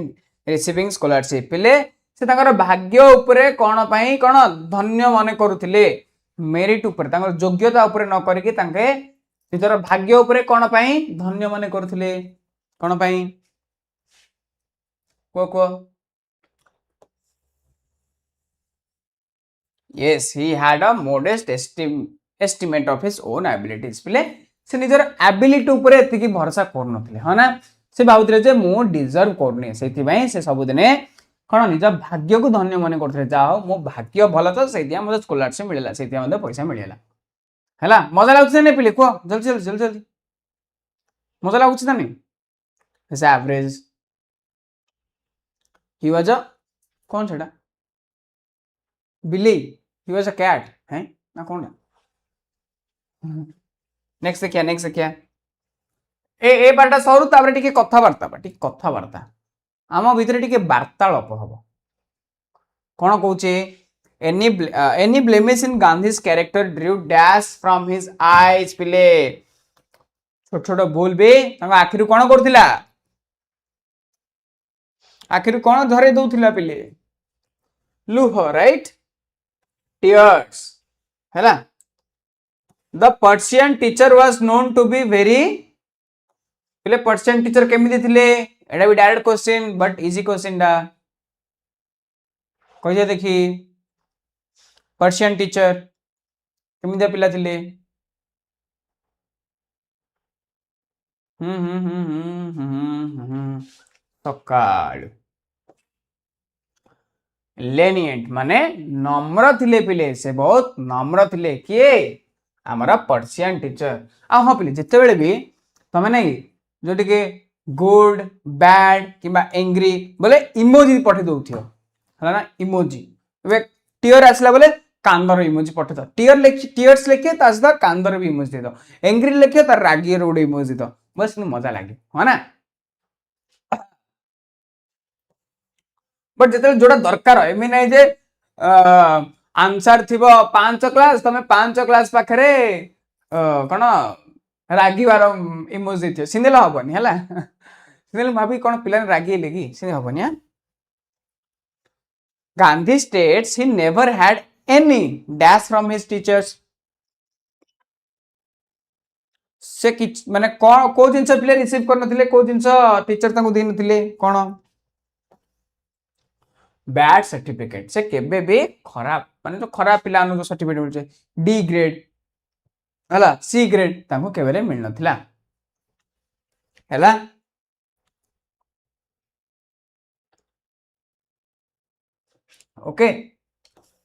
receiving scholarship? पिले से तांकर भाग्य उपरे कोन पई कोन धन्य माने करूथिले मेरिट उपरे तांकर योग्यता उपरे न करिके तांके निजर भाग्य उपरे कोन पई धन्य माने करूथिले कोन पई को yes he had a modest estimate of his own abilities पिले से निजर एबिलिटी ऊपर एतिकी भरोसा करनथिले है ना से भाबुथिले जे मु डिजर्व करनी सेति भाई से सब दिने कोन निज भाग्य को धन्य माने करथिले जाओ मो भाग्य भलो तो सेतिया मते स्कॉलरशिप मिलला सेतिया मते पैसा मिलला हैला मजा लागुछ ने पिले को जल्दी जल्दी जल्दी जल्दी मजा लागुछ त नहीं is average he was a कौन छडा बिल्ली ही वाज अ कैट है ना कौन नेक्स्ट देखिया ए बारटा सरू तापर टिके कथाबार्ता आम भितर टिके वार्तालाप हम कौन कहूचे any blemish in Gandhi's character drew dash from his eyes पिले छोट छोट भूल भी आखिर कौन करथिला आखिर कौन धरे दउथिला पिले लुह राइट टीयर्स हैला the Persian teacher was known to be very पिले Persian teacher केमिति थिले एटा भी direct question but easy question डा कहिए देखी Persian teacher केमिति पिला थिले सकाळ लेनिएंट माने नम्र थिले पिले से बहुत नम्र थिले किए हमारा पर्सियन टीचर आ हाँ पिले जिते बेले भी तमें नहीं जो टिके गुड बैड किंबा एंग्री बोले इमोजी पठे दउथियो हला ना इमोजी वे टीयर आसला बोले कांदर इमोजी पठे दो टीयर्स लिखे ता सदा कांदर भी इमोजी दे दो एंग्री लिखे ता रागी रो इमोजी दो बस मजा लागे हो ना बट जिते जोड़ा दरकार एमि नहीं जे आंसर थी 5 क्लास तमें 5 क्लास पाखरे कौन रागी बार इमोजी थी सिंदेल हबनी है सिंदेल भाभी कौन पिला रागी लेगी सिंदे हबनी हां Gandhi states he never had any dash from his teachers से माने को जिनस पिले रिसीव कर नथिले को जिनस टीचर तांको दे नथिले कोन बैड सर्टिफिकेट से केबे भी खराब माने तो खराब पिला जो सर्टिफिकेट मिलছে डी ग्रेड हला सी ग्रेड तांको केबे मिल नथिला हला okay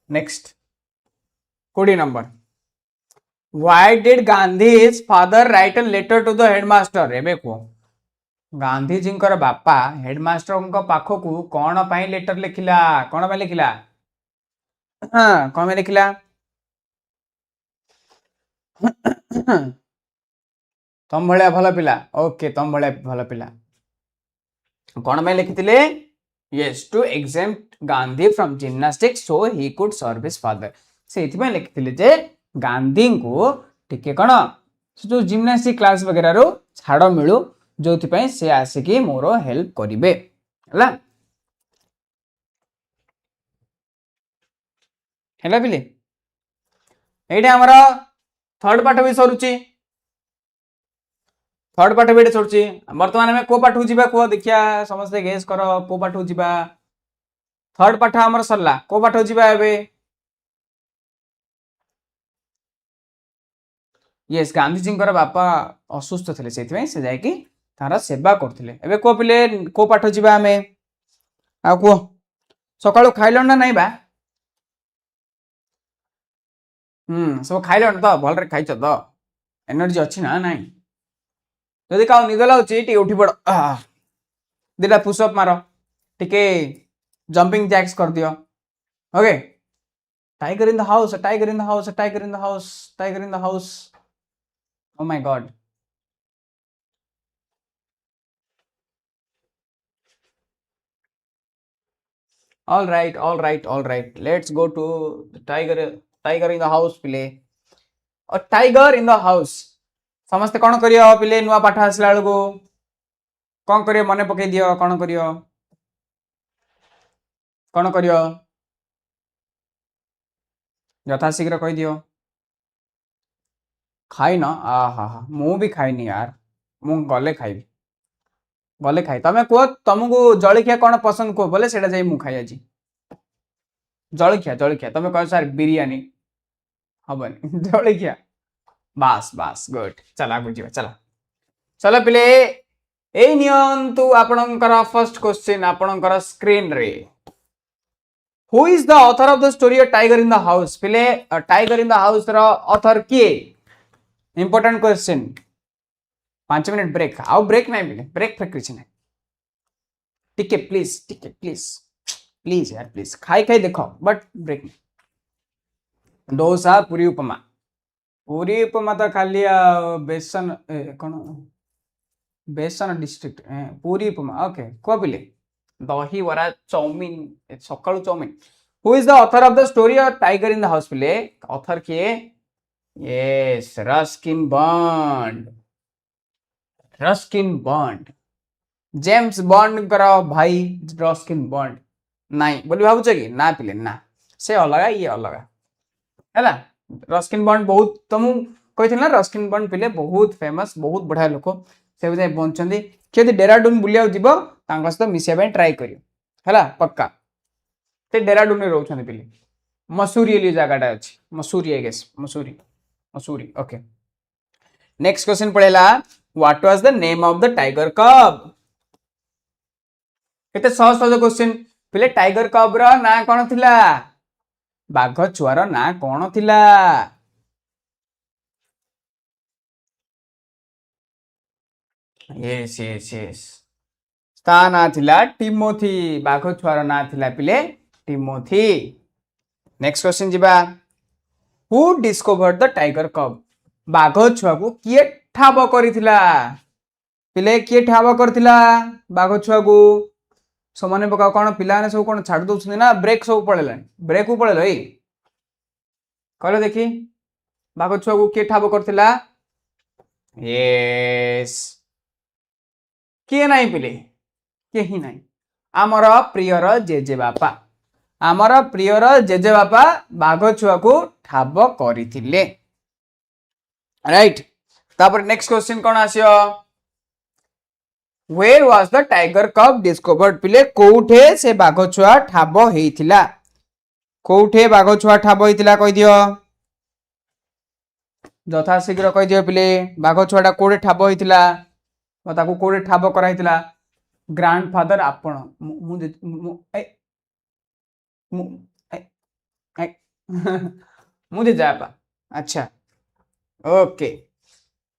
next 40 number why did Gandhi's father write a letter to the headmaster एबे को गांधी जी बापा हेडमास्टर पाखकू कौन पाई लेटर लिखिला कौन पाई लिखिला हाँ कौन पाई लिखिला तम भलिया भल पिला ओके तम भलिया भल पिला कौन पाई लिखिथिले yes to exempt Gandhi from gymnastics so he could serve his father से इथिबा लिखिथिले जे गांधी को टिके कौन जो जिम्नास्टिक क्लास वगैरह रो छाड़ मिलू जो से आसिकी मोर हेल्प करिवे हला हेला पिले एटा हमरा थर्ड पार्ट भी सरुची थर्ड पार्ट भी सरुची वर्तमान में को पार्ट जिबा को देखिया समस्त गेस करो को पार्ट जिबा थर्ड पार्ट हमर सरला को पार्ट जिबा एबे यस गांधी जी बापा असुस्थ थे से जाकि तार सेवा करते एबे को पिले को पाठ जीवा आमे आ को सकाळु खाइल ना नहीं बा सब खाइल तो भल रे खाइछ तो एनर्जी अच्छी ना नहीं जदि का निद लाउची टी उठी पड़ दिला पुशअप मारो टिके जंपिंग जैक्स कर दियो okay tiger in the house tiger in the house tiger in the house tiger in the house oh my god all right let's go to the tiger in the house पिले और tiger in the house समस्त कौन करियो पिले नुआ पाठ आसला को कौन करियो मने पकई दियो कौन करियो यथाशीघ्र कही दियो खाई ना हा मु भी खाइनी यार मु गले खाइबी गले खाई तमे को तुमको जलखिया कौन पसंद को बोले सेटा जाई मु खाई आज जलखिया तमे कह सर बिरयानी हबनी जलखिया बास बास गुड चला बुझिबा चला चलो पिले ए नियंतु आपणकर फर्स्ट क्वेश्चन आपणकर स्क्रीन रे who is the author of the story tiger in the house पिले टाइगर इन द हाउस रो ऑथर किए इंपोर्टेंट क्वेश्चन 5 मिनट ब्रेक आउ ब्रेक नहीं मिले ब्रेक फ्रेक किसी नहीं टिके प्लीज यार प्लीज खाई देखो बट ब्रेक नहीं डोसा पूरी उपमा तो खाली बेसन कौन बेसन डिस्ट्रिक्ट पूरी उपमा ओके को पिले दही बरा चाउमिन सकाळु chow mein who is the author of the story of tiger in the house पिले ऑथर किए yes Ruskin Bond Ruskin Bond James Bond कर भाई रस्किन बॉन्ड नाई बोली भावुच कि ना पिले ना से अलग ये अलग है रस्किन बॉन्ड बहुत तुम कही ना रस्किन बॉन्ड पिले बहुत फेमस बहुत बढ़िया लोक से जाए बंचती किए डेराडून बुलिया जीव सहित मिसाई ट्राए कर पक्का से डेराडून में रोचे पिले मसूरी जगटा अच्छी Mussoorie I guess Mussoorie Mussoorie okay next question पड़ेगा what was the name of the tiger cub केते सहज सहज क्वेश्चन पिले टाइगर कब रो ना कौन थिला बाघ छुआर ना कौन थिला यस यस यस ता ना थिला टिमोथी बाघ छुआर ना थिला पिले टिमोथी नेक्स्ट क्वेश्चन जीबा who discovered the tiger cub बाघ छुआ को किए ठाब करथिला पिले किए ठाब करथिला बाघ छुआ को समाने पका कौन पिला ने सब कौन छाड़ दउछनी ना ब्रेक सब पळेला ब्रेक को पळेलो ए कहले देखी बाघ छुआ को किए ठाब करथिला यस किए नहीं पिले केही नहीं आमर प्रियर जेजे बापा आमर प्रियर जेजे बापा बाघ छुआ को ठाब करथिले राइट तापर नेक्स्ट क्वेश्चन कौन आसियो वेयर वाज द टाइगर कब डिस्कवर्ड पिले कोठे से बाघ छुआ ठाब हेइथिला कोठे बाघ छुआ ठाब हेइथिला कहि दियो यथा शीघ्र कहि दियो पिले बाघ छुआटा कोठे ठाब हेइथिला ताको कोठे ठाब कराइथिला ग्रांडफादर आपण मुझे जापा अच्छा okay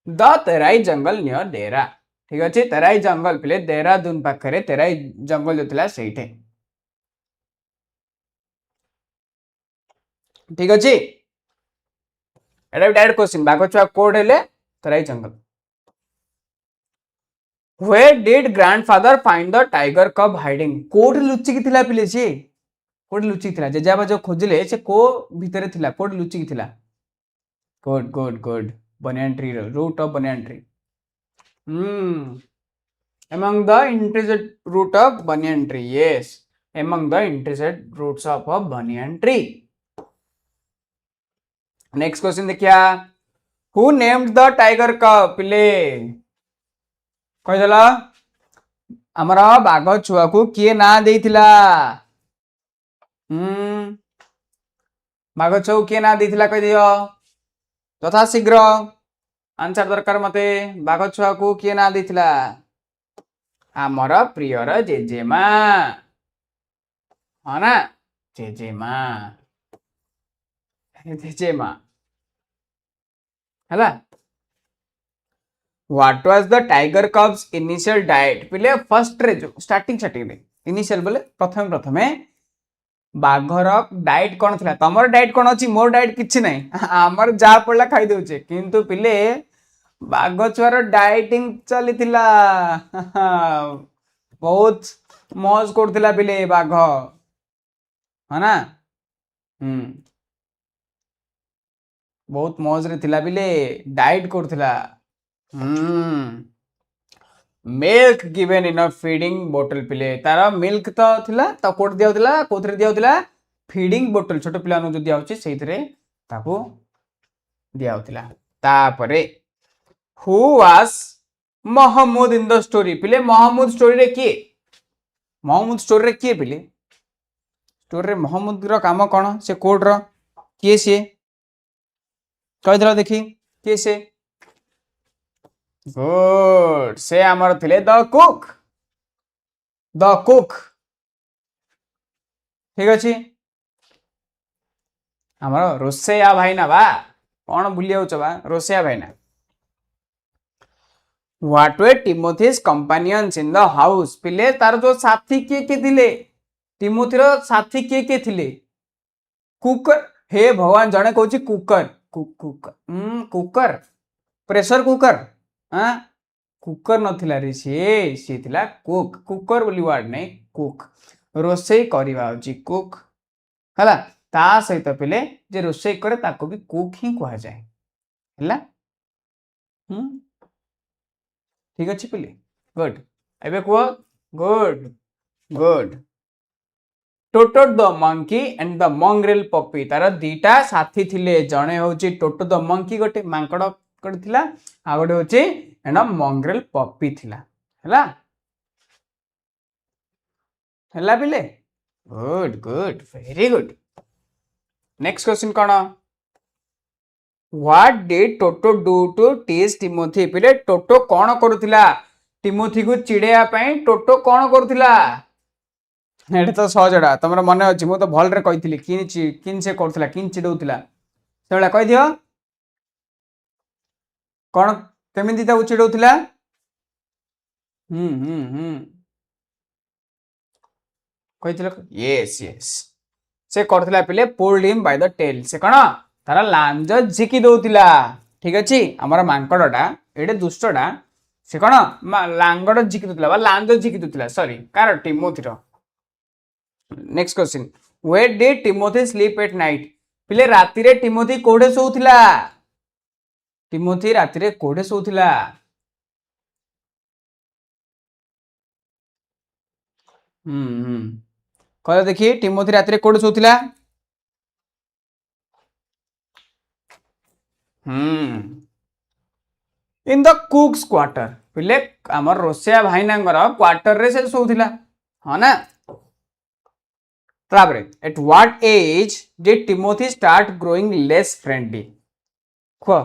the Terai jungle near Dehra ठीक अच्छे तेराई जंगल पिले देहरादून पाखे तेराई जंगल जो थिला सेठे ठीक अच्छे एटा डायरेक्ट क्वेश्चन बाघ छुआ कोड हेले Terai jungle Where did grandfather find the tiger cub hiding? कोड लुचिकी थिला पिले से कोड लुचिकी थिला जेजाबा जो खोजले से को भितरे थिला कोड लुचिकी थिला good good good banyan tree root of banyan tree among the intersect root of banyan tree yes among the intersect roots of a banyan tree next question देखिया who named the tiger cub पिले कहीदेला आमर बाघ छुआ को किए ना देथिला बाघ छुआ को किए ना देथिला कहि दियो तथा शीघ्र आंसर दरकार मते बाघ छुआ को किए ना देथिला आमर प्रियर जेजेमा हाँ ना जेजेमा जेजेमा हैला What was the tiger cub's initial diet पिले फर्स्ट रे जो स्टार्टिंग रे इनिशियल बोले प्रथम प्रथमे बाघर डाइट कौन थिला तमर डाइट कौन अछि मोर डाइट किछि नै हमर जा पड़ला खाई देउचे किंतु पिले बाघ छुआर डाइटिंग चलीथिला बहुत मौज करथिला पिले बाघ है ना बहुत मौज रे थिला पिले डाइट करथिला milk given in a feeding बोतल पिले तार मिल्क तो थिला तो कोट दिया होतिला कोथरे दिया होतिला फीडिंग बोतल छोट पिला नु जो दिया होची सेइथरे ताको दिया होतिला तापरे who was Mahmood in the story पिले महमूद स्टोरी रे की महमूद स्टोरी रे की पिले स्टोरी रे महमूद रो काम कोन से कोड रो के से कहि दला देखी के से गुड से आमर थिले द कुक ठीक अच्छे आमर रोसैया भाईना बा कौन भूली जाउछ बा रोसैया भाईना what were Timothy's companions in the house पिले तार जो साथी के थिले टिमोथी रो साथी के थिले कुकर हे भगवान जने कहूची कुकर कुकर प्रेशर कुकर हाँ कुकर नथिला रे से थिला कुक कुकर बोली वर्ड नहीं कुक रोसई करबा होची कुक है ता सहित पिले जे रोषे करे ताको भी कुक ही कहा जाए है ठीक अच्छे पिले गुड एबे कह good good Toto the monkey and the mongrel puppy तार दीटा साथी थिले जड़े हूँ टोटो द मंकी गोटे मांकड़ गोटे थिला आ गोटे हूँ एंड मंग्रेल पपी थिला है पिले good good very good next question कौन what did Toto do to tease Timothy पिले टोटो कौन करुथिला टिमोथी को चिड़ेया पई टोटो कौन करुथिला एटा तो सहजड़ा तुम मन अच्छी मुझे तो भलरे कही किन से करुला किन चिड़ौला से कह दियो कौन केमिति ताको चिड़ौला कही यस यस से करथिला पिले pulled him by the tail से कौन तार लांज झिकी दौला ठीक अच्छे आमर मांकड़ा एडे दुष्टटा से कौन लांगड़ झिकी दौला लांज झिकी दौला सॉरी कार टिमोथीर next question where did Timothy sleep at night पिले राति रे टिमोथी कोठे सोउथिला टिमोथी राति रे कोठे सोउथिला कह देखिए टिमोथी राति रे कोठे सोउथिला इन द कुक्स क्वार्टर पिले आमर रोसिया भाईनांगर क्वार्टर रे से सोउथिला हाँ ना at what age did Timothy start growing less friendly को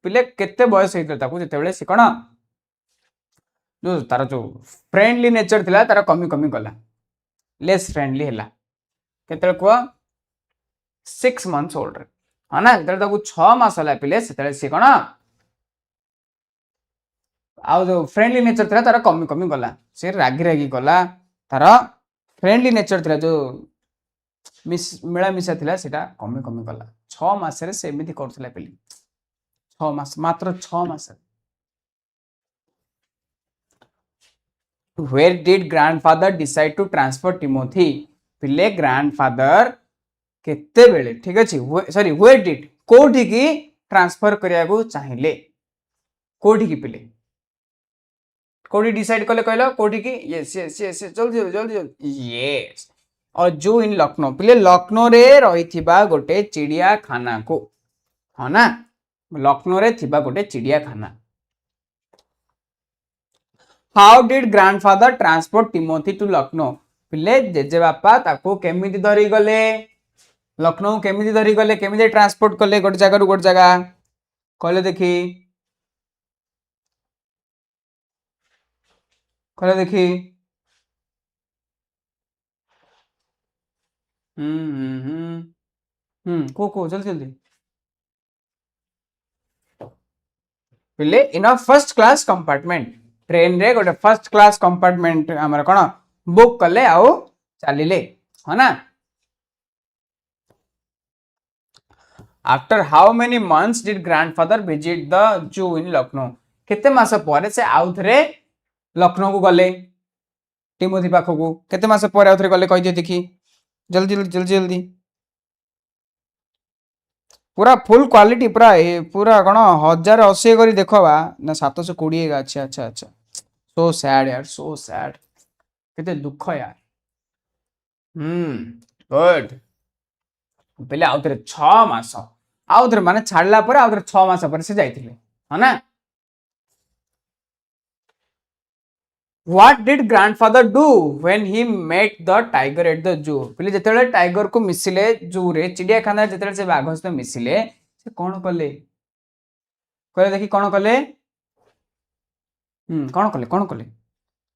पिले केते बयस होइतला ताकू जेतेबेले से कोन जो तार जो फ्रेंडली नेचर थिला तार कमी कमी गला लेस फ्रेंडली हैला केते को 6 मंथ्स ओल्ड रे हां ना जेतेबेले ताकू 6 मास होला पिले सेतेबेले से कोन आ जो फ्रेंडली नेचर थिला तार कमी कमी गला से रागी रागी गला तार फ्रेंडली नेचर थिला जो मिला मिसा थिला सेटा कमी कमी गला 6 मास रे से एमिति करथिला पिली 6 मास मात्र 6 मास Where did grandfather decide to transfer Timothy पिले ग्रैंडफादर केते बेले ठीक अछि सॉरी where did कोठी की ट्रांसफर करिया को चाहिले कोठी की पिले कोठी डिसाइड कले कहलो कोठी की यस यस यस जल्दी जल्दी यस और जो इन लखनऊ पिले लखनऊ रे रही गोटे चिड़िया खाना को हाँ ना लखनऊ रे थिबा गोटे चिड़िया खाना how did grandfather transport Timothy to Lucknow पिले जेजे बापा ताको केमिति धरी गले लखनऊ केमिति धरी गले केमिति ट्रांसपोर्ट कले गोटे जगह रु गोटे जगह कहले देखी कहले देखी को जल्दी जल्दी पिले in a first class compartment train रे गोटे फर्स्ट क्लास कंपार्टमेंट हमर कोन बुक कले आउ चलिले है ना after how many months did grandfather visit the zoo इन लखनऊ केते मास परे से आउ थरे लखनऊ को गले टिमोथी पाखो को केते मास परे आउ थरे गले कहि दे देखी जल्दी जल्दी जल्दी जल्दी पूरा फुल क्वालिटी पूरा पूरा कौन 1080 करी देखवा ना 720 अच्छा अच्छा अच्छा सो सैड यार सो सैड केते दुख यार गुड पहले आउ थे 6 मास आउ थे माने छाड़ला पर आउ थे 6 मास पर से जाइथिले है ना What did grandfather do when he met the tiger at the zoo? पहले जेतेले टाइगर को मिसिले जू रे चिड़िया खाना जेतेले से बाघ सहित मिसिले से कोन कले कहले देखि कोन कले कोन कले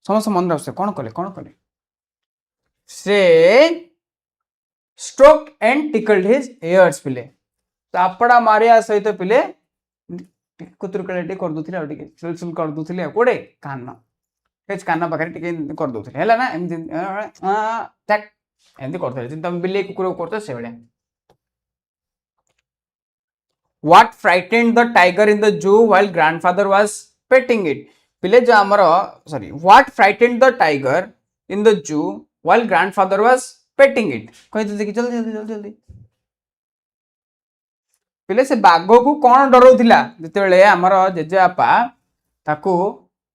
समस्त मन रखसे कोन कले से stroke and tickled his ears पिले तापड़ा मारिया सहित पिले कुतुरकलेटी कर दुथिले और टिके सुलसुल कर दुथिले कोडे कान कान पाखे टिके कर दउथिले हैला ना एमति टैक एमति करथले जे तुम बिल्ली कुकुर करतो से बडे What frightened the tiger in the zoo while grandfather was petting it पिले जो हमर sorry What frightened the tiger in the zoo while grandfather was painting it कहि तो देखि जल्दी जल्दी जल्दी जल्दी पिले से बाघ को कौन डराउथिला जेतेबेले हमर जेजेबापा ताकू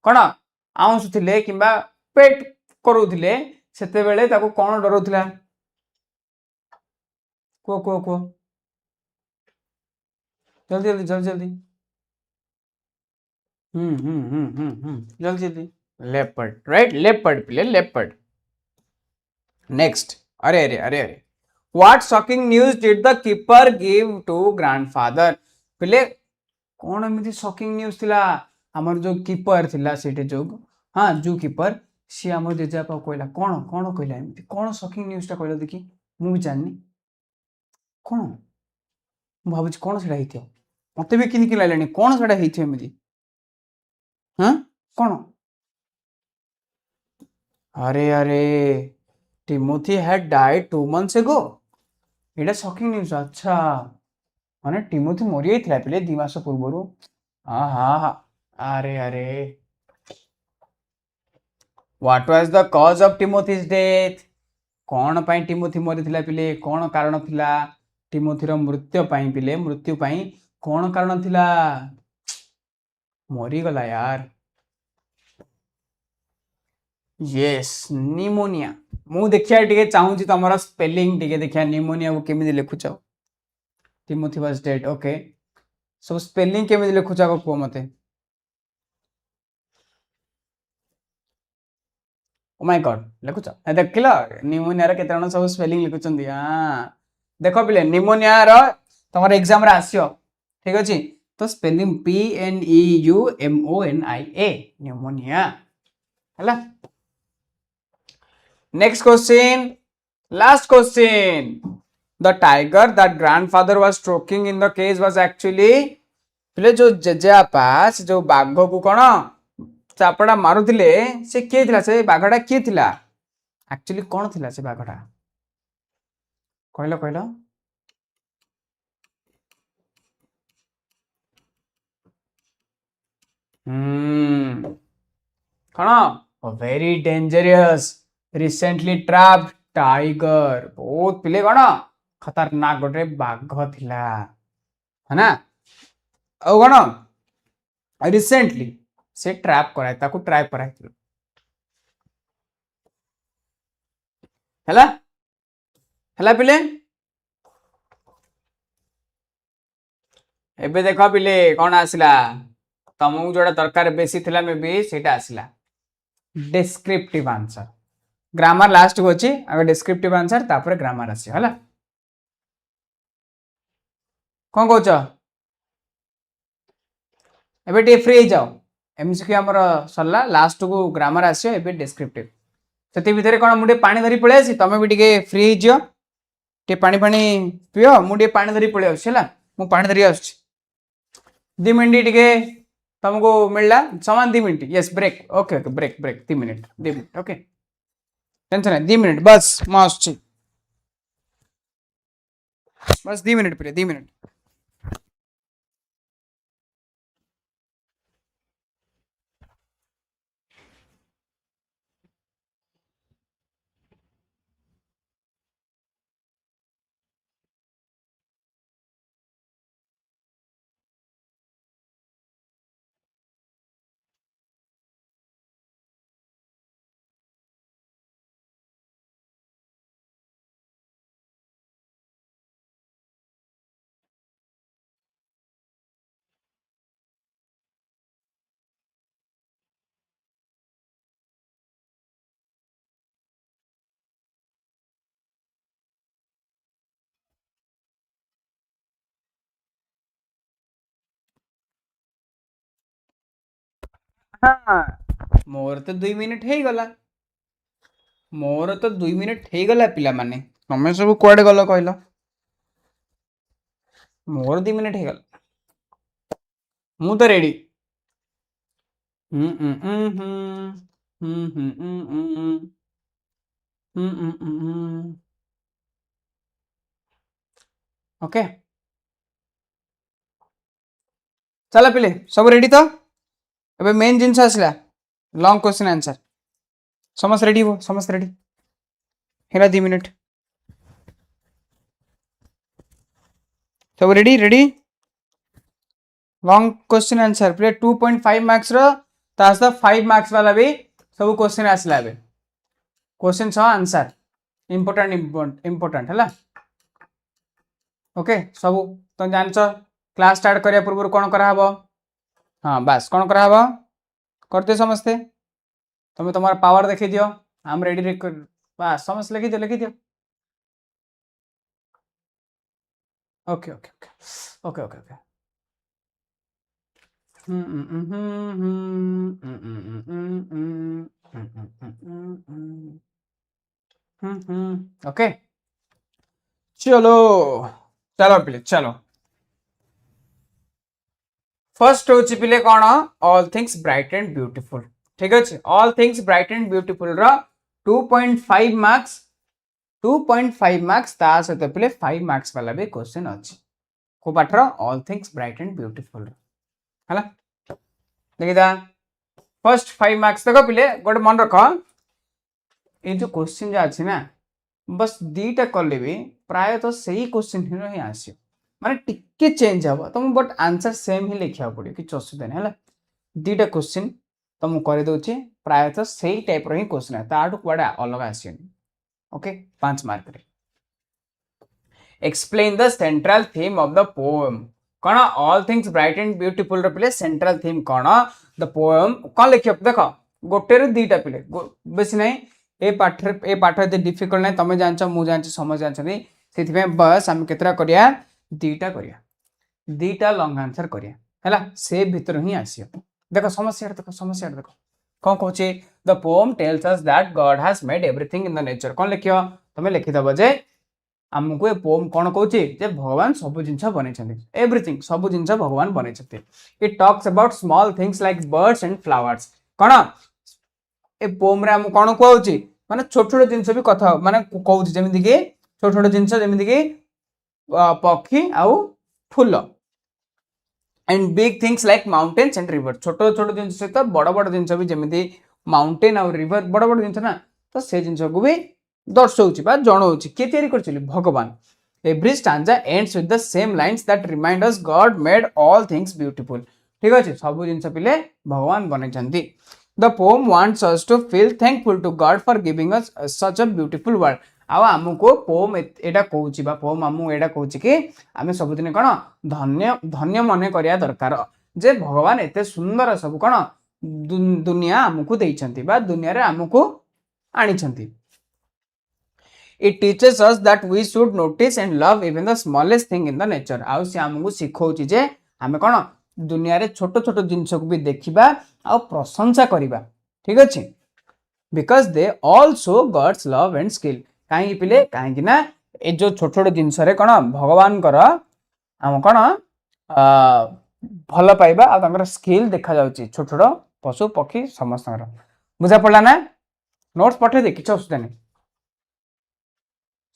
कौन आउंसुथिले किंबा पेट करूथिले सेतेबेले ताकू कौन डराउथिला को जल्दी जल्दी जल्दी जल्दी जल्दी जल्दी लेपर्ड राइट लेपर्ड पिले लेपर्ड नेक्स्ट अरे अरे अरे अरे what shocking news did the keeper give to grandfather पिले कौन एमती शॉकिंग न्यूज थिला हमर जो कीपर थिला सेटे जो हाँ जू कीपर सी आम जेजेबापा कहला कौन कौन कहला एमती कौन शॉकिंग न्यूज टा कहला देखी मु भी जाननी कौन मु भाबुची कौन सेटा हेथियो मते भी किन कि लागलानी कौन सेटा हेथियो एमती हाँ कौन अरे अरे Timothy had died 2 months ago Etah shocking news अच्छा माने टिमोथी मरी जाइथिला पिले 2 मास पूर्वरु हाँ हाँ हाँ अरे अरे what was the cause of Timothy's death कौन पाई टिमोथी मरी थिला पिले कौन कारण थिला टिमोथीर मृत्यु पाई पिले मृत्यु पाई कौन कारण थिला मरी गला यार यस निमोनिया मु देखिया टिके चाहूची तमरा स्पेलिंग टिके देखिया निमोनिया को केमिति लिखुछ Timothy was dead okay so spelling केमिति लिखुछ को मते ओ माय गॉड लिखुछ देखिला निमोनिया रे केते जण सब स्पेलिंग लिखुचंदी हां देखो पिले निमोनिया रो तमर एग्जाम रे आसियो ठीक अछि तो स्पेलिंग PNEUMONIA निमोनिया हला next question last question the tiger that grandfather was stroking in the cage was actually पिले जो जेजेबापा से जो बाघ को कोन चापड़ा मारुथिले से किए थिला से बाघटा किए थिला एक्चुअली कोन थिला से बाघटा कहलो कहलो कौन very dangerous recently trapped tiger बहुत पिले कौन खतरनाक गोटे बाघ थिला है ना और कौन रिसेंटली से ट्रैप कराए ताकू ट्रैप कराए हैला हैला पिले एबे देखो पिले कौन आसिला तमକୁ जोड़ा दरकार बेसी थिला मे भी सेटा आसिला डिस्क्रिप्टिव आंसर ग्रामर लास्ट को अछि आगे डिस्क्रिप्टिव आंसर तापर ग्रामर आसी हला कोन कहछ एबे टे फ्री जाओ एमसीक्यू हमर सरला लास्ट को ग्रामर आसी एबे डिस्क्रिप्टिव सेति भितरे कोन मुडे पानी धरी पळे आसी तमे भी टिके फ्री जियो टे पानी पानी पियो मुडे पानी धरी पळे आसी हला मु पानी धरी आसी 2 मिनिट टिके तुमको मिलला समान 2 minute yes break okay okay break break 2 minute okay tension है 2 मिनिट बस मस्त बस 2 मिनिट पे 2 मिनिट हाँ मोर तो 2 मिनिट हे गला मोर तो 2 मिनिट हे गला पिला माने तमे सब कुआडे गलो कहलो मोर 2 मिनिट हे गला मु तो रेडी ओके चला पिले सब रेडी तो एबे मेन जिंस आसला लॉन्ग क्वेश्चन आंसर समस्त रेडी हो समस्त रेडी हेला 2 मिनिट सब ready ready long question answer प्ले 2.5 मार्क्स रो ता 5 मार्क्स वाला भी सब क्वेश्चन आसला बे क्वेश्चन छ आंसर इंपोर्टेंट इंपोर्टेंट हैला ओके सब तुम जान क्लास स्टार्ट करिया पूर्व कौन करा हबो हाँ बस कौन करा हबो करते समस्ते तुम तुम्हारा पावर देखी दियो हम रेडी बस समझ लिखी दियो okay okay okay okay okay okay चलो चलो पिले चलो फर्स्ट होची पिले कौन all things bright and beautiful ठीक अच्छे all things bright and beautiful रा 2.5 मार्क्स 2.5 मार्क्स ता सहित पिले 5 मार्क्स वाला भी क्वेश्चन अच्छी को पाठर all things bright and beautiful है देखा फर्स्ट 5 मार्क्स तक पिले गोटे मन रख ये जो क्वेश्चन जो अच्छी ना बस दीटा कले भी प्रायतः सही क्वेश्चन ही आस माने टिके चेंज हम तुम बट आंसर सेम ही लिखा पड़ो कि असुविधा नहीं है दीटा क्वेश्चन तुमको करदे प्रायतः सही टाइप रि क्वेश्चन है ताठू कड़े अलग आसनी ओके 5 मार्क रे explain the central theme of the poem कौन all things bright and beautiful पिले सेंट्रल थीम कौन द पोएम कौन लिख देख गोटे दीटा पिले बेस ना ए पाठ एत डिफिकल्ट ना तुम जान मु जान समझ जानते से बस आम केतरा करिया दीटा करिया दीटा लॉन्ग आंसर करिया हैला से भीतर ही आसी देख समस्या देख कौन कहूँ the poem tells us that God has made everything in the nature कौन लिख तुम लिखिदब जे आमको ये पोएम कौन कहूँ भगवान सब जिन बन एवरीथिंग सब जिन भगवान बन it talks about small things like birds and flowers कौन ए पोएम रे हम कौन कहूँ माने छोट छोट जिनस भी कथा माने कहूँ जमीक छोट छोट जिनस जमीक पक्षी आउ फूल and big things like mountains and river छोट छोट जिन सहित बड़ बड़ जिनस भी जमी माउंटेन आउ रिवर बड़ बड़ जिन ना तो से जिनस को भी दर्शाऊँ जनाऊँ किए कर भगवान every stanza ends with the same lines that remind us God made all things beautiful ठीक अच्छे सब जिनस पिले भगवान बनई the poem wants us to feel thankful to God for giving us such a beautiful world आमको poem एटा कहूँ पोएम आमको एटा कहूँ कि आम सबुदिन कौन धन्य धन्य मन करिया दरकार जे भगवान एते सुंदर सब कौन दुनिया आमको देइछंती बा दुनिया रे आमको आनिछंती it teaches us that we should notice and love even the smallest thing in the nature आउ से आमको सिखौची जे आमे कौन दुनिया रे छोट छोट जिनस को भी देखिबा आ प्रशंसा करिबा ठीक अछि because they all show God's love and skill कहीं पिले कहीं ना ए जो छोट छोट जिनस कौन भगवान आम कौन भल पाइबा आ स्किल देखा जाउची छोट छोट पशु पक्षी समस्त बुझा पड़ा ना नोट्स पठे दे किछ असुविधा नहीं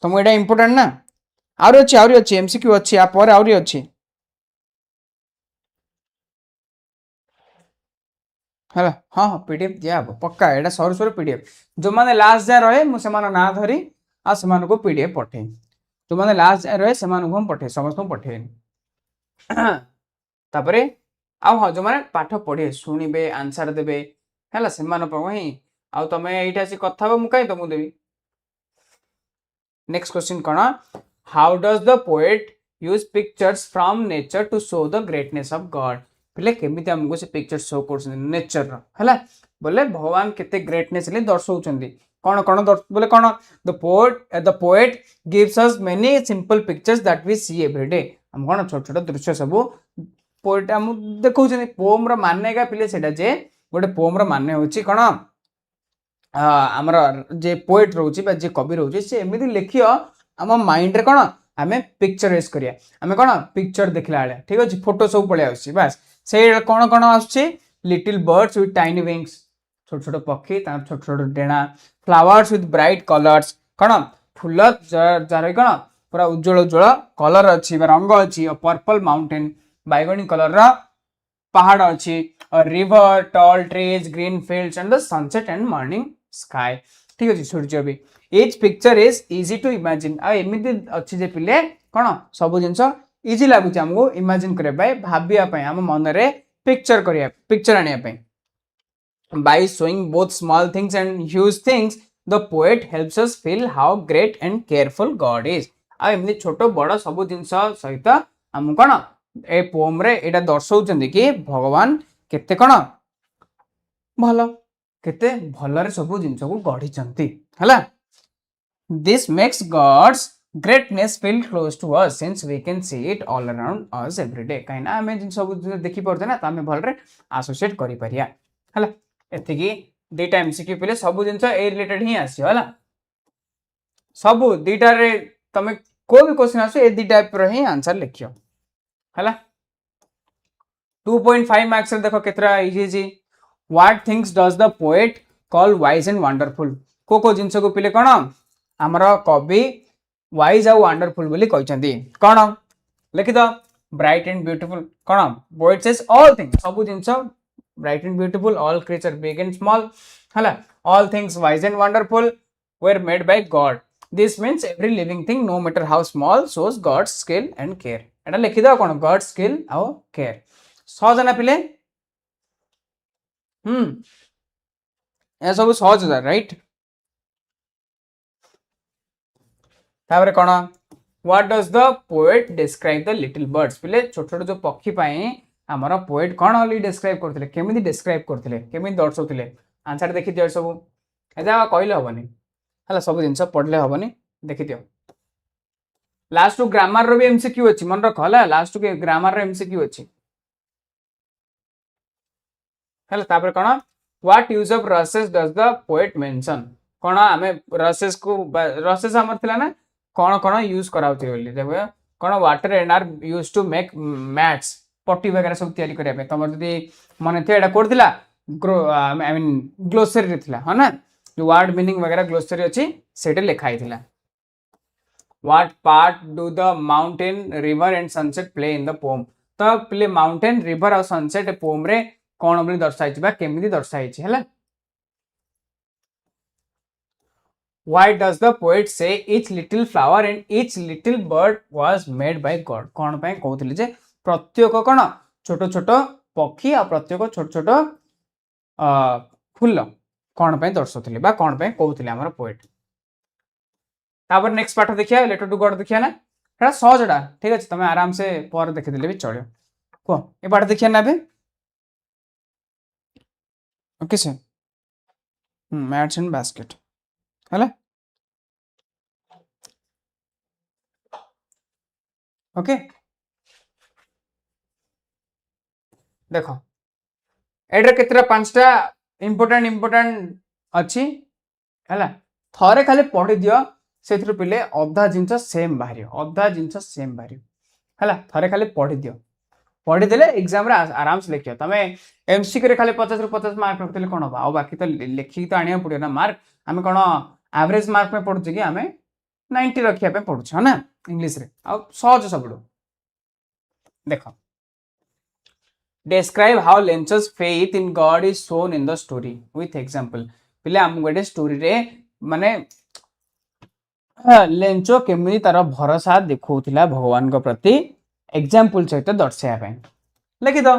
तुमको ये इंपोर्टेंट ना आहरी अच्छी एमसीक्यू अच्छी आप आहरी अच्छी है हाँ हाँ पीडीएफ दिया पक्का यहाँ सर सर पीडीएफ जो मैंने लास्ट जाए रहे मुझे ना धरी आ को पीडीएफ पठे जो मैंने लास्ट जाए रहे से हम पठे समस्त पठे तापर आ हाँ जो मैंने पाठ पढ़े शुणे आंसर देवे है से ही आ तुम ये आसी कथा मुझे तुमको देवी नेक्स्ट क्वेश्चन कौन how does the poet use pictures from nature to show the greatness of God पिले केमिति हमको से पिक्चर शो कर नेचर है बोले भगवान केते ग्रेटनेस दर्शाउछंदी कौन कौन बोले कौन the poet gives us many simple pictures that we see every day हम कौन छोट छोट दृश्य सब पोएट हम देखौ पोएम रो माने का पिले सेटा जे गोटे पोएम रो माने होची कौन आमर जे पोएट रोचे जे कवि रोचे से एमती लिखियो आम माइंड रे कौन आम पिक्चराइज करिया आम कौन पिक्चर देखला बेले ठीक अच्छे फोटो सब पलि आसुची बस से कौन कौन आसुची little birds with tiny wings छोट छोट पक्षी छोट छोट डेणा फ्लावर्स विथ ब्राइट कलर्स कौन फूल जार कौन पूरा उज्जवल उज्जवल कलर अच्छी रंग अच्छी पर्पल माउंटेन बैगनी कलर पहाड़ अच्छी river tall trees green fields and the sunset and morning sky ठीक अच्छे सूर्य भी each picture is easy to imagine आ एमती अच्छी जे पिले कौन सब जिन इजी लगुच आमको इमेजिन करने भाविया आम मन में पिक्चर आने by showing both small things and huge things the poet helps us feel how great and careful God is आ एमती छोट बड़ सब जिन सहित आम कौन ए पोम रे एटा दर्शाउछन्ती कि भगवान केते कौन भल केते भलरे सब जिनस को गढ़ी हला this makes God's greatness feel close to us since we can see it all around us every day कहीं ना आम जिन सब देखी पड़ते ना तो आम भलरे एसोसिएट करि परिया हला एतिकी दुईटा एमसीक्यू पिले सब जिन ए रिलेटेड ही आसी है सब दुईटा रे तमे को भी क्वेश्चन आसो ए दी टाइप रो ही आंसर लिखियो हला 2.5 मार्क्स रे देखो केतरा इजी जी what things does the poet call wise and wonderful को जिनस को पिले कोन हमर कवि वाइज आ वंडरफुल बोली कहचंदी कोन लिखि दो bright and beautiful cone poet says all things सब जिनस bright and beautiful all creature big and small hala all things wise and wonderful were made by God this means every living thing no matter how small shows God's skill and care eta likhi da kon God's skill au care सहज ना पिले ए सब सहज जा right ताबरे कोन what does the poet describe the little birds पिले छोट छोट जो पक्षी पाए आमर पोएट कौन ओनली डिस्क्राइब करथिले केमिति डिस्क्राइब करथिले केमिति दर्शाउथिले आंसर देखि दियो सब एजा कहले हबनी हला सब जिंस पढले हबनी देखि दियो लास्ट टू ग्रामर रो भी एमसीक्यू अछि मन रख हला लास्ट टू ग्रामर रो एमसीक्यू अछि हला तापर कोन what use of rushes does the poet mention कोन हमें रसेस को रसेस हमर थिला ना कोन कोन यूज कराउथि बोली देखो कोन water and are used to make mats पट्टी वगैरह सब तैयारी करिया पे तमर जदी माने थे एटा कोथिला आई मीन ग्लोसरी रे थिला ह ना जो वर्ड मीनिंग वगैरह ग्लोसरी अछि सेटे लिखाई थिला what part do the mountain river and sunset play in the pome तो प्ले माउंटेन रिवर और सनसेट पोम रे कोन बोली दर्शाई बा केमिति दर्शाई छै हला why does the poet say each little flower and each little bird was made by God कोन पय कहउथिले जे प्रत्येक कौन छोट छोट पक्षी आ प्रत्येक छोट छोट फूल कौन पे दर्शाउथिले बा कौन पे कहउथिले हमर पोएट तापर नेक्स्ट पाठ देखिया लेटर टू गॉड देखिया ना एटा सहजडा ठीक अछि तमे आराम से पर देखि देले भी चलियो को ए पाठ देखिया ना बे okay sir mats and basket हला ओके देखो एड्रे केतरा पांचटा इंपोर्टेंट अच्छी हैला थरे खाली पढ़ी दियो सेथुर पिले अधा जिंस सेम बाहरी हैला थरे खाली पढ़ी दियो पढ़ी देले एग्जाम रे आराम से लिखियो तमे एमसीक्यू रे खाली 50 रु 50 मार्क रखतले कोन बा आ बाकी तो लिखि तो आनिया पड़ियो ना मार्क हमें कोन एवरेज मार्क में पढु कि हमें 90 रखिया पे पढु छ ना इंग्लिश रे आ सहज सबडो देखो describe how Lencho's faith in God is shown in the story with example पिले हम गोटे स्टोरी रे माने लेंचो केमिति तार भरोसा देखौथिला भगवान को प्रति एग्जांपल सहित दर्शाया पे लिखि दो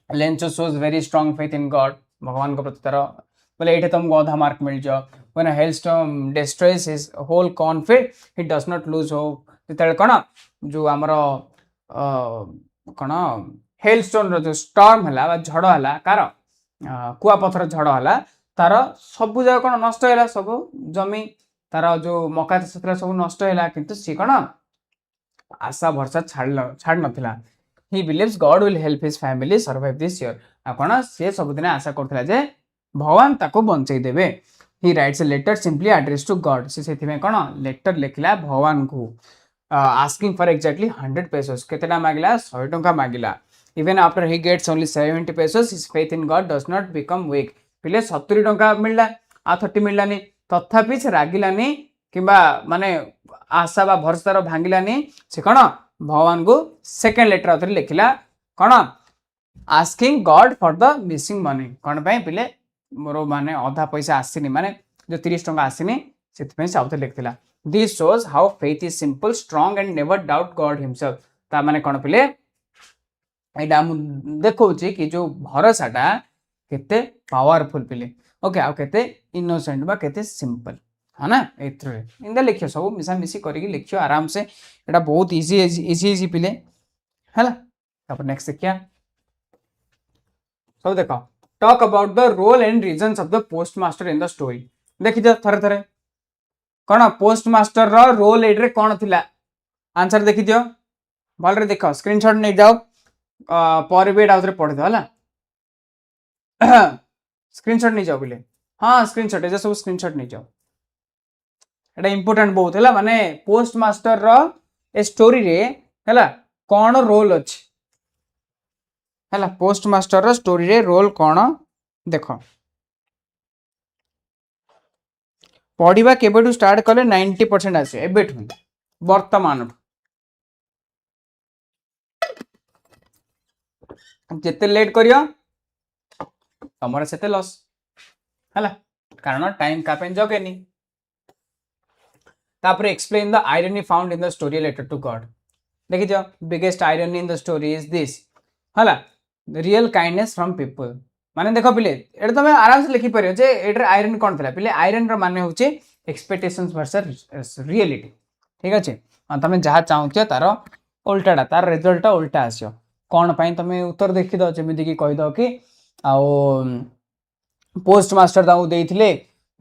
Lencho shows very strong faith in God भगवान को प्रति तार बोले एठे तुमको आधा मार्क मिल जाओ when a hailstorm destroys his whole cornfield he does not lose hope तेतले कोन जो हमरो कोन हेलस्टोन जो स्टॉर्म हला बा झड़ हला कार कुआ पत्थर झड़ हला तार सब जगह कोन नष्ट हैला सब जमी तार जो मका चाष सब नष्ट हैला किंतु सी कोन आशा भरसा छाड़ नथिला he believes God will help his family survive this year आ कोन से सब दिन आशा करथिला जे भगवान ताको बंचै देबे he writes a letter simply address to God से सेथि में कोन लेटर लिखला भगवान को आस्किंग फॉर एक्जेक्टली 100 pesos केतेला मागिला 100 टंका मागिला even after he gets only 70 pesos his faith in God does not become weak पिले 70 टंका मिलला आ 30 मिललानी तथापि से रागिलानी किबा माने आशा बा भरोसा रो भांगिलानी से कोन भगवान को सेकंड लेटर अथर लिखिला कोन asking God for the missing money कोन पय पिले मोरो माने आधा पैसा आसीनी माने जो 30 टंका आसीनी सेत पय से आउथे लिखथिला this shows how faith is simple strong and never doubt God himself ता माने कौन पिले एटा देखो कि जो भरोसाटा केते पावरफुल पिले ओके आ केते इनोसेंट बा केते सिंपल है ना एथरे इंदा लिखियो सब मिसा मिसी करके लिखियो आराम से एटा बहुत इजी इजी इजी पिले है ना नेक्स्ट देखिया सब देखो talk about the role and reasons of the postmaster in the story देखि दियो थरे थरे कौन पोस्टमास्टर रो रोल एड्रे कौन थिला आंसर देखि दियो भलरे देखो स्क्रीनशॉट नहीं जाओ पर भी आउथरे पढ़ दो हला स्क्रीनशॉट नहीं जाओ बिले हाँ स्क्रीनशॉट एजा सब स्क्रीनशॉट नहीं जाओ एटा इंपोर्टेंट बहुत है माने पोस्टमास्टर रो ए स्टोरी रे हैला कौन रोल अछि हैला पोस्टमास्टर रो स्टोरी रे रोल कौन देखो पढ़ा केबेठू स्टार्ट कले 90% आसे एबेठू वर्तमान जिते लेट करियो तमरा सेते लॉस हैला कारण टाइम का पेन जगेनी तापर explain the irony found in the story related to God देखि जो biggest irony in the story is this हैला रियल काइंडनेस फ्रॉम पीपल माने देखो पिले एटा तमे आराम से लिखि परियो जे एटर आयरन कोन थला पिले आयरन रो माने होचे एक्सपेक्टेशंस वर्सेस रियलिटी ठीक अछि तमे जहा चाहू तार उल्टाटा तार रिजल्ट उल्टा आसियो कौन पाई तमे उत्तर देखि दो जेमिति कि कहि दो कि आओ पोस्टमास्टर ताऊ देइथिले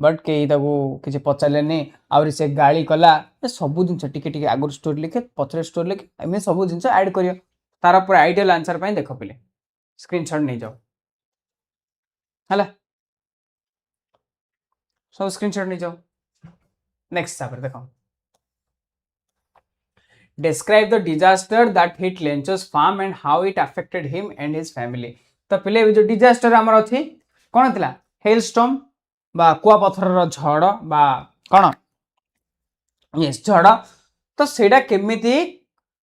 बट कई ताको किसी पचारेनि आउरी से गाली कला सब जिन टिके टिके आगुर स्टोरी लिखे पचरे स्टोरी लिखे एमे सब जिन ऐड करियो तार पर आइडियल आंसर पाई देखो पिले स्क्रीनशॉट नहीं जाओ हला सब स्क्रीनशॉट नहीं जाओ नेक्स्ट तापर देखो describe the disaster that hit Lencho's farm and how it affected him and his family तो पिले जो डिजास्टर आमर अछि कोन थिला हेलस्टॉर्म बा कुआ पत्थर रो झड़ बा कोन यस झड़ तो सेडा केमिति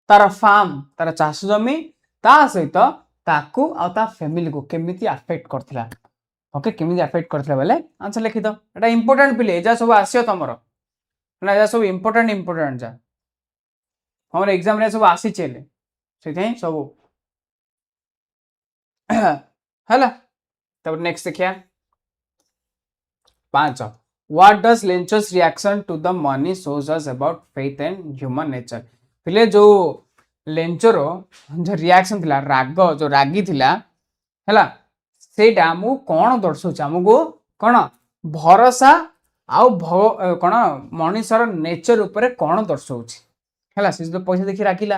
तार फार्म तार चाष जमी ता सहित ताकू आ ता फैमिली को केमिति अफेक्ट करथिला ओके केमिति अफेक्ट करथिला बेले आंसर लिखि दो एटा इंपोर्टेंट पिले एजा सब आसियो तमरो ना एजा सब इंपोर्टेंट जा हमर एग्जाम रे सब आसी चले से सब हला तब नेक्स्ट देखिया 5 what does Lencho's reaction to the money shows us about faith and human nature पिले जो लेंचोरो जो रिएक्शन थिला राग जो रागी थिला हला सेटा हमु कोन दर्शौछ हमगो कोन भरोसा आउ कोन मनुष्यर नेचर ऊपर कोन दर्शौछ हला से जो पैसा देखि राखिला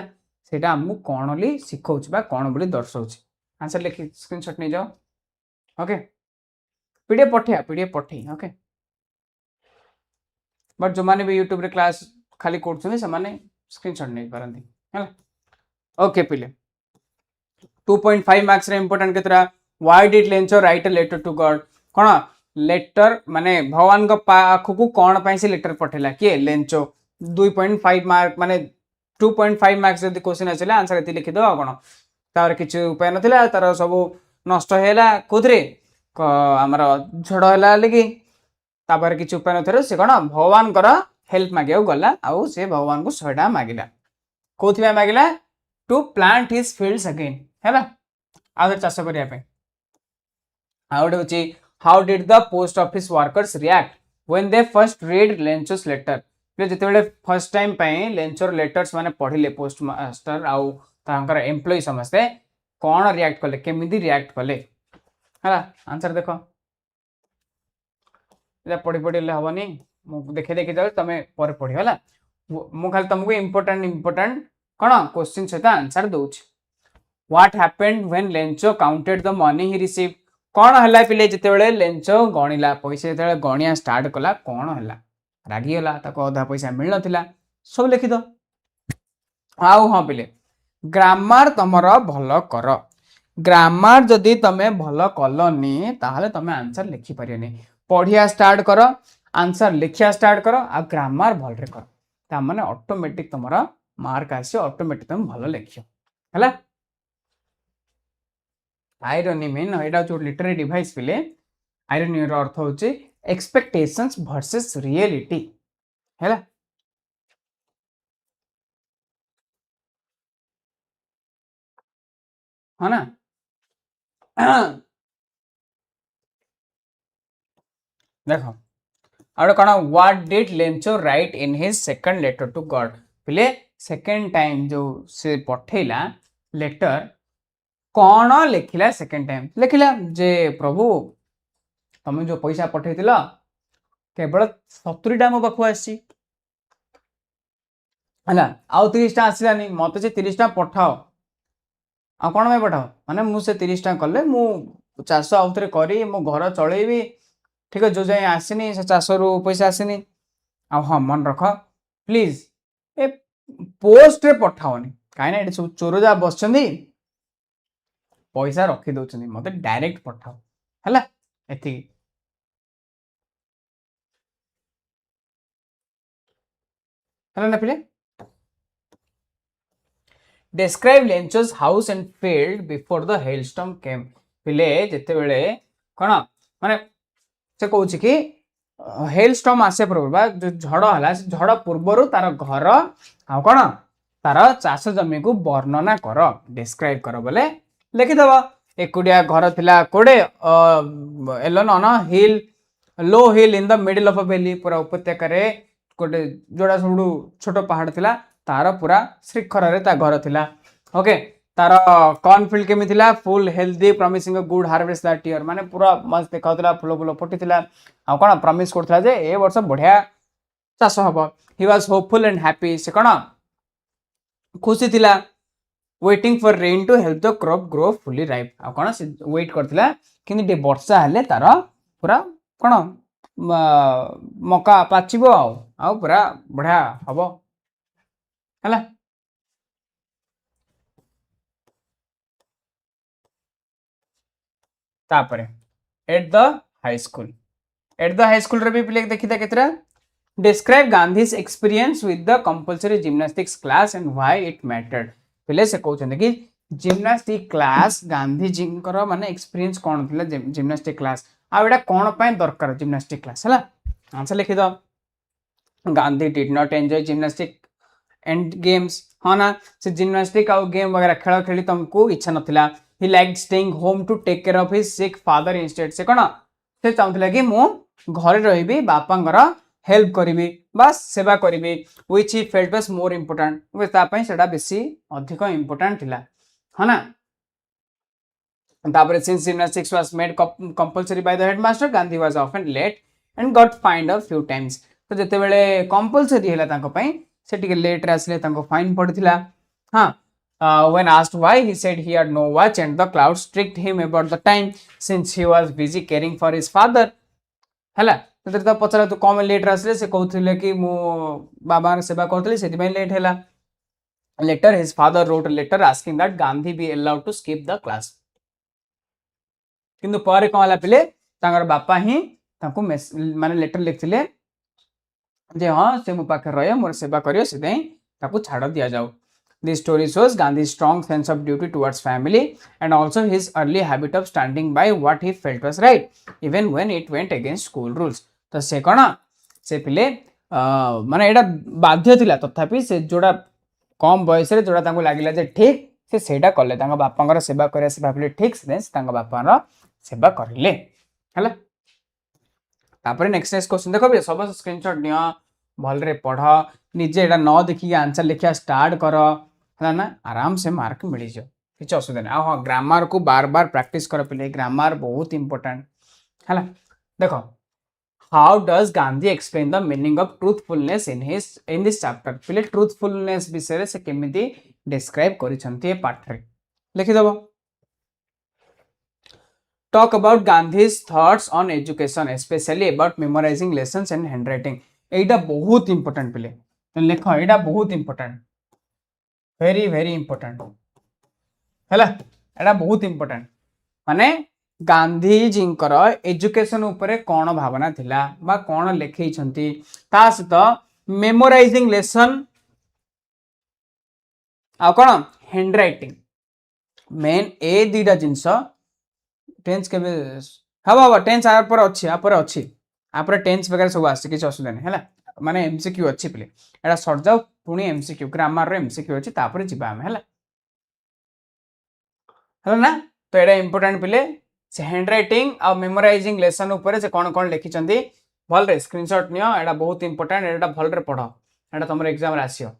सेटा हमु कोनली सिखौछ बा कोन बोली दर्शौछ आंसर लिखि स्क्रीनशॉट नहीं जाओ ओके पीडीएफ पठे ओके बट जो माने भी यूट्यूब रे क्लास खाली करछन से माने स्क्रीनशॉट नहीं पारंती हला ओके पिले 2.5 मार्क्स रे इंपोर्टेंट केतरा why did Lencho write a letter to God कोन लेटर माने भगवान को पाखु को कोन पई से लेटर पठेला के लेंचो 2.5 मार्क माने 2.5 मार्क्स यदि क्वेश्चन आछला आंसर एति लिखि दो कोन तार किछ उपाय नथिला तार सब नष्ट हेला कोथरे हमर झड़ हेला लगी तापर किछ उपाय नथरे से कोन भगवान कर हेल्प मागियो गला आउ से भगवान को 100 टा मागिला कोथि मागिला to plant his fields again हैला आउ चाष करिया पे आउट होची how did the post office workers react when they first read Lencho's letter जेते बेले फर्स्ट टाइम पई लेंचोर लेटर्स माने पढिले पोस्ट मास्टर आउ तांकर एम्प्लॉय समस्ते कोन रिएक्ट कले केमिति रिएक्ट कले हला आंसर देखो एला पढि ले हबनी मु देखे जाउ तमे पर पढि हला मु खाली तुमको इंपोर्टेंट कोन क्वेश्चन से आंसर दोछ what happened when Lencho counted the money he receive कोन हला पिले जेते बेले लेंचो गणिला पैसा जेते बेले गणिया स्टार्ट कला कोन हला रागी हला ताको आधा पैसा मिल नथिला सब लिखि दो आउ हां पिले ग्रामर तमर भलो कर ग्रामर जदि तमे भलो कलनी ताहले तमे आंसर लिखि परियनी पढ़िया स्टार्ट करो आंसर लिखिया स्टार्ट करो आ ग्रामर भल रे कर ता माने ऑटोमेटिक तमर मार्क आसी ऑटोमेटिक तम भलो लिखियो हला आयरनी मीन एडा जो लिटरेरी डिवाइस पिले आयरनी रो अर्थ होचे एक्सपेक्टेशंस वर्सेस रियलिटी हैला है ना। देखो और कौन what did Lencho write in his second letter to God बोले सेकंड टाइम जो से पठेला लेटर कौन लिखिला सेकंड टाइम लिखिला जे प्रभु तुम जो पैसा पठेइथिल केवल 70 मो पाखु आसी है आउ 30 आसलानी मत से 30 पठाओ आ कौन मैं पठाओ माने मुझे 30 कले मु चाष आउ थे करी मो घर चलैबी ठीक है जो जाए आसनी से चाष रु पैसा आसनी आ हाँ मन रख प्लीज ए पोस्ट रे पठाओनी कहीं सब चोर जहाँ बस पैसा रखी दौरान मत डायरेक्ट पठाओ है एति ना पिले describe Lencho's house and field before the hailstorm came पिले जेते बेले कौन माने से कहूँ कि हेलस्टॉर्म आसे पूर्व जो झड़ है झड़ पूर्वर तार घर आ कौन तार चाष जमी को वर्णना कर डिस्क्राइब कर बोले लिखिदब एकुटिया घर थिला कोडे alone on hill low hill in the middle of a valley पूरा उपत्यका रे गोटे जोड़ा सब छोट पहाड़ थिला तार पूरा श्रीखर रे ता घर थिला ओके तार कॉर्नफील्ड केमी थिला फुल healthy promising a good harvest that year माने पूरा मस्त देखाउतला फुल फुल फुटिथिला आ कोन प्रॉमिस करथला जे ए वर्ष बढ़िया चाष हबो he was hopeful and happy से कोन खुशी थिला waiting for rain to help the crop grow fully ripe आ कोन से वेट करथिला किंतु डे वर्षा हेले तार पूरा कोन मका पाचिबो आ पूरा बढ़िया हबो हला तापरे एट द हाई स्कूल रे भी पिले देखिता केतरा describe Gandhi's experience with the compulsory gymnastics class and why it mattered पिले से कहउछन कि जिम्नास्टिक क्लास गांधी जी कर माने एक्सपीरियंस कोन थिला जिम्नास्टिक क्लास आ एटा कोन पय दरकार जिम्नास्टिक क्लास हला आंसर लिखि दो Gandhi did not enjoy gymnastic and games हाँ ना से जिम्नास्टिक आउ गेम वगैरह खेल खेली तुमको इच्छा नथिला he like staying home to take care of his sick father instead से कोन से चाहूला कि मु घरे रहिबी बापांगर हेल्प करिबी बस सेवा करिबी which he felt was more important वे ता पय सेडा बेसी अधिक इंपोर्टेंट थिला हाँ ना तापर since gymnastics was made compulsory by the headmaster Gandhi was often late and got fined a few times तो जेते बेले कंपल्सरी हैला तांको पय से टिके लेट रे आसले तांको फाइन पड़थिला हां when asked why he said he had no watch and the clouds tricked him about the time since he was busy caring for his father हैला तो पचरा तो कम लेट रे आसले से कहउथिले कि मो बाबा सेवा करथले सेति पय लेट हैला later his father wrote a letter asking that Gandhi be allowed to skip the class किंतु पर कौन हला पिले तांगर बापा ही तांको माने लेटर लिखथिले जे हाँ से मो पाखे रहे मोर सेवा करियो से देई ताको छाड़ दिया जाओ this story shows Gandhi's strong sense of duty towards family and also his early habit of standing by what he felt was right even when it went against school rules तो से कोन से पिले माने एडा बाध्य थिला तथापि से जोड़ा कम बयस रे जोड़ा तांको लागिला जे ठीक से सेटा करले तांगा बापांगर सेवा करे से भाबिले ठीक से तांगा बापार सेवा करले हला तापर नेक्स्ट क्वेश्चन देखो बे सब स्क्रीनशॉट नियो भल रे पढ़ निजे एडा न देखि आंसर लिखिया स्टार्ट कर है ना आराम से मार्क मिल जाओ किछ असुविधा नहीं हाँ ग्रामर को बार बार प्रैक्टिस कर पिले ग्रामर बहुत इंपोर्टेंट है देखो how does Gandhi explain the meaning of truthfulness in this chapter पिले ट्रूथफुलनेस विषय से केमिति डिस्क्राइब करिसंती ए पाठ रे लिखि दबो talk about Gandhi's thoughts on education especially about memorizing lessons and handwriting एटा बहुत इंपोर्टेंट पिले लिख एटा बहुत इंपोर्टेंट वेरी वेरी इंपोर्टेंट हैला एटा बहुत इंपोर्टेंट माने गांधी जींकर एजुकेशन उपरे कौन भावना थिला बा कौन लिखई छंती ता सहित मेमोराइजिंग लेसन आ कौन हैंडराइटिंग मेन ए दीटा जिंस टेंस के हवा टेंस आ पर अच्छी आ पर अच्छी आ पर टेंस वगैरह सब आसी किछ असुविधा नहीं हैला माने एमसीक्यू अच्छी पिले एटा सर जाऊ पुणी एमसीक्यू ग्रामर रे एमसीक्यू अच्छी तापर जिबा हम हैला है ना। तो एटा इंपोर्टेंट पिले से हैंड राइटिंग आ मेमोराइजिंग लेसन ऊपर से कौन कौन लिखिचंदी भल रे स्क्रीनशॉट नियो एटा बहुत इंपोर्टेंट एटा भल रे पढ़ो एटा तुम एग्जाम रे आसियो।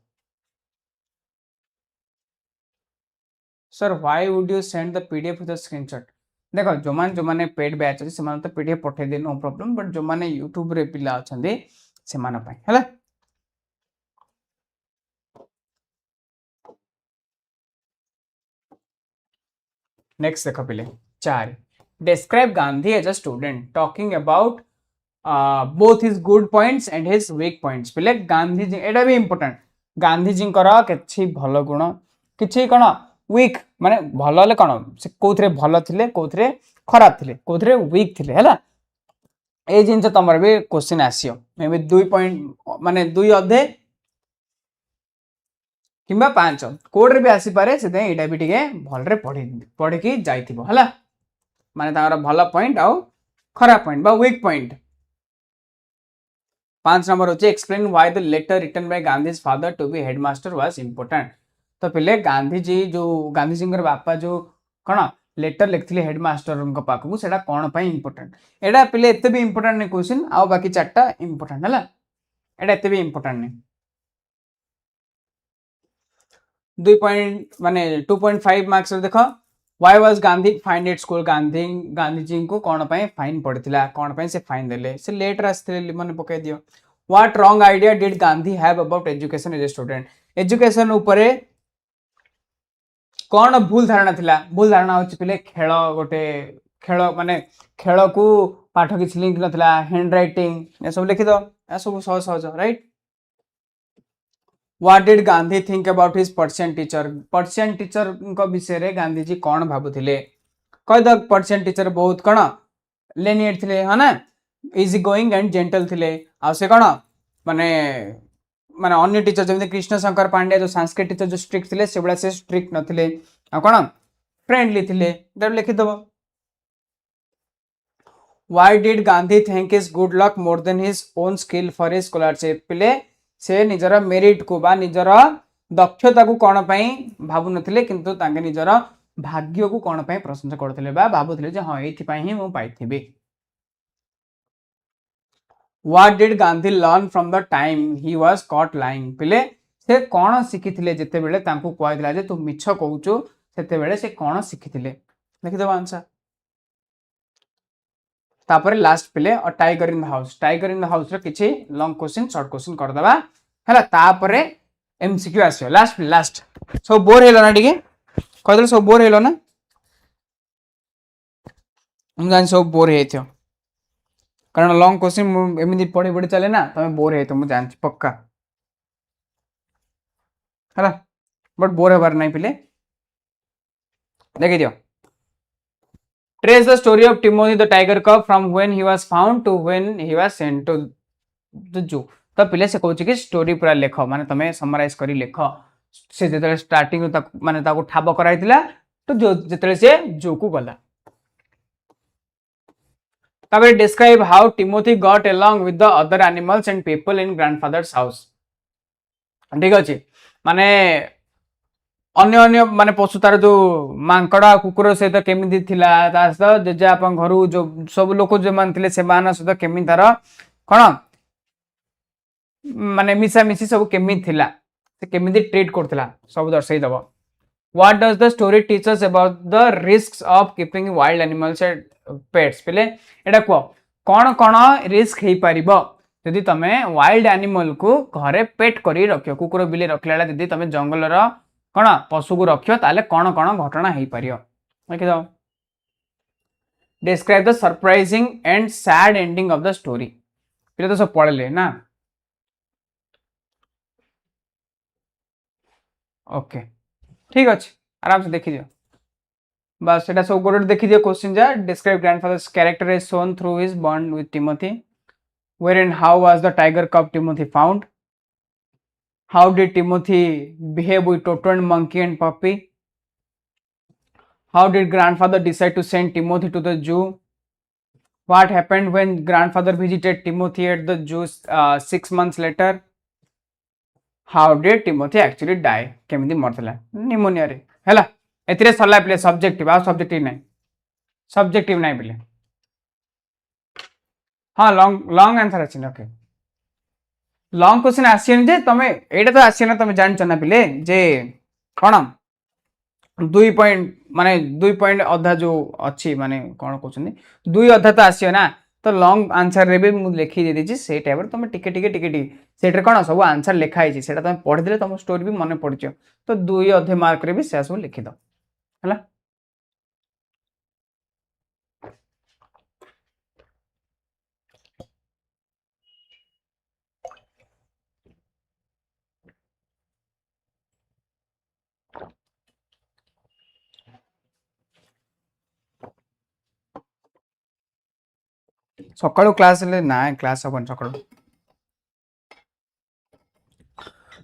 Sir why would you send the PDF with screenshot देखो जो माने पेड बैच अछि से माने तो पीडीएफ पठे दे नो प्रॉब्लम बट जो माने यूट्यूब रे पिला अछंदी से माने पय हैला। नेक्स्ट देखो पिले 4 describe Gandhi as a student talking about both his good points and his weak points पिले गांधी जी एटा भी इंपोर्टेंट गांधी जी कर किछि भलो गुण किछि कोन वीक माने भलो ले कोन से कोथरे भलो थिले कोथरे खराब थिले कोथरे वीक थिले हैला। ए जिनस तमर भी क्वेश्चन आसियो मे बी 2 पॉइंट माने 2 अधे किंबा 5 कोड रे भी आसी पारे से दे एटा भी ठीक भल रे पढ़ी की जाइथिबो हैला माने तार भलो पॉइंट आउ खराब पॉइंट बा वीक पॉइंट। 5 नंबर होचे explain why the letter written by Gandhi's father to be headmaster was important तो पहले गांधी जी जो गांधी जी बापा जो कौन लेटर लिखते हेडमास्टर पाखक से कौन इंपोर्टेंट एटा पहले एत भी इंपोर्टेंट नहीं क्वेश्चन आउ बाकी 4टा इंपोर्टेंट है एटा एत भी इंपोर्टेंट नहीं 2 पॉइंट माने 2.5 मार्क्स देख why was Gandhi fine at school Gandhi Gandhi ji को कौन फाइन पड़ता कौन से फाइन देले से लेटर आसते मन पकई दियो। What wrong idea did Gandhi have about education as a student education ऊपर कौन भूल धारणा थिला भूल धारणा होची पिले खेल गोटे खेल माने खेल को पाठ किसी लिंक नथिला हैंड राइटिंग ए सब लिखि दो ए सब सहज सहज right. What did Gandhi think about his Persian teacher को विषय रे गांधी जी कौन भाबुथिले कह द पर्शियन टीचर बहुत कौन लेनिएट थिले है ना इजी गोइंग एंड जेंटल थिले आ से कौन माने माने अन्य टीचर जमी कृष्ण शंकर पांड्या जो संस्कृत टीचर जो स्ट्रिक्ट थे से बड़ा से स्ट्रिक्ट नथिले आ कौन फ्रेंडली थिले दर लिखि दबो। Why did Gandhi think his good luck more than his own skill for his scholarship पिले से निजर मेरिट को बा निजर दक्षता को कौन पई भाबु नथिले किंतु तांगे निजर भाग्य को कौन पई प्रशंसा करथिले बा भाबुथिले जे हां एथि पई ही मु पाइथिबे। What did Gandhi learn from the time he was caught lying पिले से कौन शिखिथिले जेते बेले तांको कहला जे तू मिछ कहउचो सेते बेले से कौन शिखिथिले लिखि दबा आंसर। तापर लास्ट पिले a tiger in the house रे किछि लॉन्ग क्वेश्चन शॉर्ट क्वेश्चन कर दबा हैला तापर एमसीक्यू आसियो लास्ट सब बोर हेलो ना ठीक कहदल सब बोर हेलो ना हम जान सब बोर हेथियो कारण लॉन्ग क्वेश्चन एमती पढ़ी पढ़ी चले ना तुम बोर है तो मुझे जानछि पक्का है बट बोर हेबार नहीं पिले देखि दियो। Trace the story of Timothy the tiger cub from when he was found to when he was sent to the zoo तो पिले से कहूँ कि स्टोरी पूरा लेख माने तमे समराइज करी लेख से जेतले स्टार्टिंग माने ताको ठाब कराइतिला तो जो जेतले से जू को गला तबे describe how Timothy got along with the other animals and people in grandfather's house ठीक अछि माने अन्य अन्य माने पशु तार जो मांकड़ा कुकुर सहित केमिति थिला ता सहित जेजे आपन घरु जो सब लोक जे मानथिले से मान सहित केमिति तार कोन माने मिसा मिसी सब केमिति थिला से केमिति ट्रीट करथिला सब दर्शाई दबो। What does the story teach us about the risks of keeping wild animals and pets पिले एटा को कौन रिस्क हे परिबो यदि तमे वाइल्ड एनिमल को घरे पेट करी रखियो कुकुर बिले रखला यदि तमे जंगल रो कोन पशु को रखियो ताले कौन घटना हे परियो लिखि दो। Describe the surprising and sad ending of the story पिले तो सब पढ़ले ना ओके ठीक अच्छे आराम से देखी दियो बस एटा सब गोटे देखी दियो क्वेश्चन जा describe grandfather's character is shown through his bond with Timothy where and how was the tiger cub Timothy found how did Timothy behave with Toto and monkey and puppy how did grandfather decide to send Timothy to the zoo what happened when grandfather visited Timothy at the zoo 6 months later how did Timothy actually die केमिति मरथला pneumonia रे हैला एथिरे सरला पिले subjective आ subjective नहीं subjective नहीं पिले हाँ लॉन्ग लॉन्ग आंसर अच्छे ओके लॉन्ग क्वेश्चन आसीन जे तमे एटा तो आसीन तमे जान ना पिले जे कोन 2 पॉइंट माने 2 पॉइंट अधा जो अच्छी माने कोन कहउछनी 2 अधा तो आसीयो ना तो लॉन्ग आंसर रे भी मु लिखि दे दिछि से टाइप तमे टिके सेटर कोन सब आंसर लिखा हिछि सेटा तमे पढि देले तम स्टोरी भी मने पड़ियो तो 2 अधे मार्क रे भी से सब लिखि दो हला सकाळु क्लास ले ना क्लास अपन सकाळु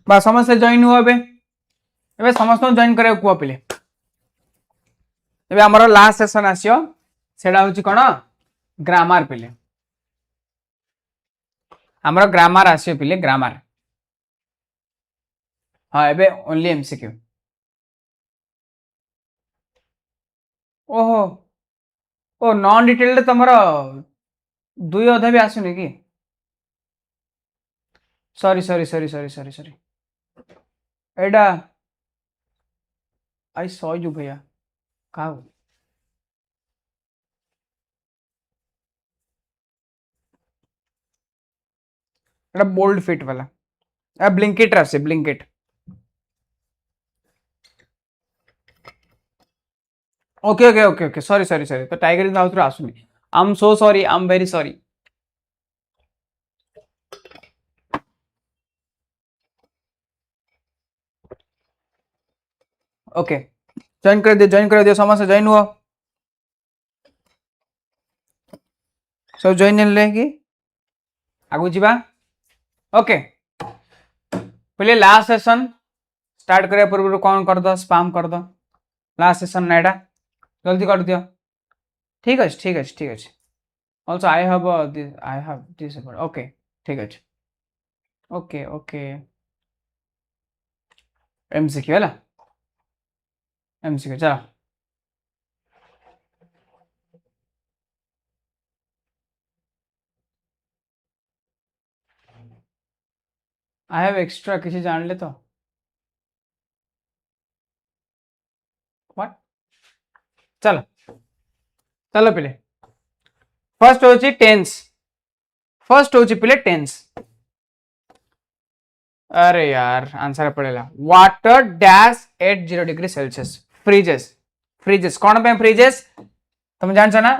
बा समस्त जॉइन हुआ एबे समस्त जॉइन करे कुआ पिले एबे हमर लास्ट सेशन आसियो सेडा होची कोन ग्रामर पिले हमर ग्रामर आसियो पिले ग्रामर हाँ एबे ओनली एमसीक्यू ओहो ओ नॉन डिटेल्ड तमरो 2 अधा भी आसुनी कि सॉरी एडा आई सॉ यू भैया का एडा बोल्ड फिट वाला ए ब्लिंकिट रा से ब्लिंकिट ओके सॉरी तो टाइगर इन आउट आसुनी I am so sorry I am very sorry okay join कर दियो समस्त जॉइन हुआ सब जॉइन ले कि आगु जीवा ओके पहले लास्ट सेशन स्टार्ट करिया पूर्व कौन कर दो स्पैम कर दो लास्ट सेशन ना एटा जल्दी कर दियो ठीक अछि also I have this okay ठीक अछि ओके एमसीक्यू है एमसीक्यू चलो आई हैव एक्स्ट्रा किसी जान ले तो व्हाट चलो चलो पहले फर्स्ट होची पहले टेंस अरे यार आंसर पड़ेगा water dash at 0 degree Celsius freezes कौन पे फ्रीजेस तुम जान ना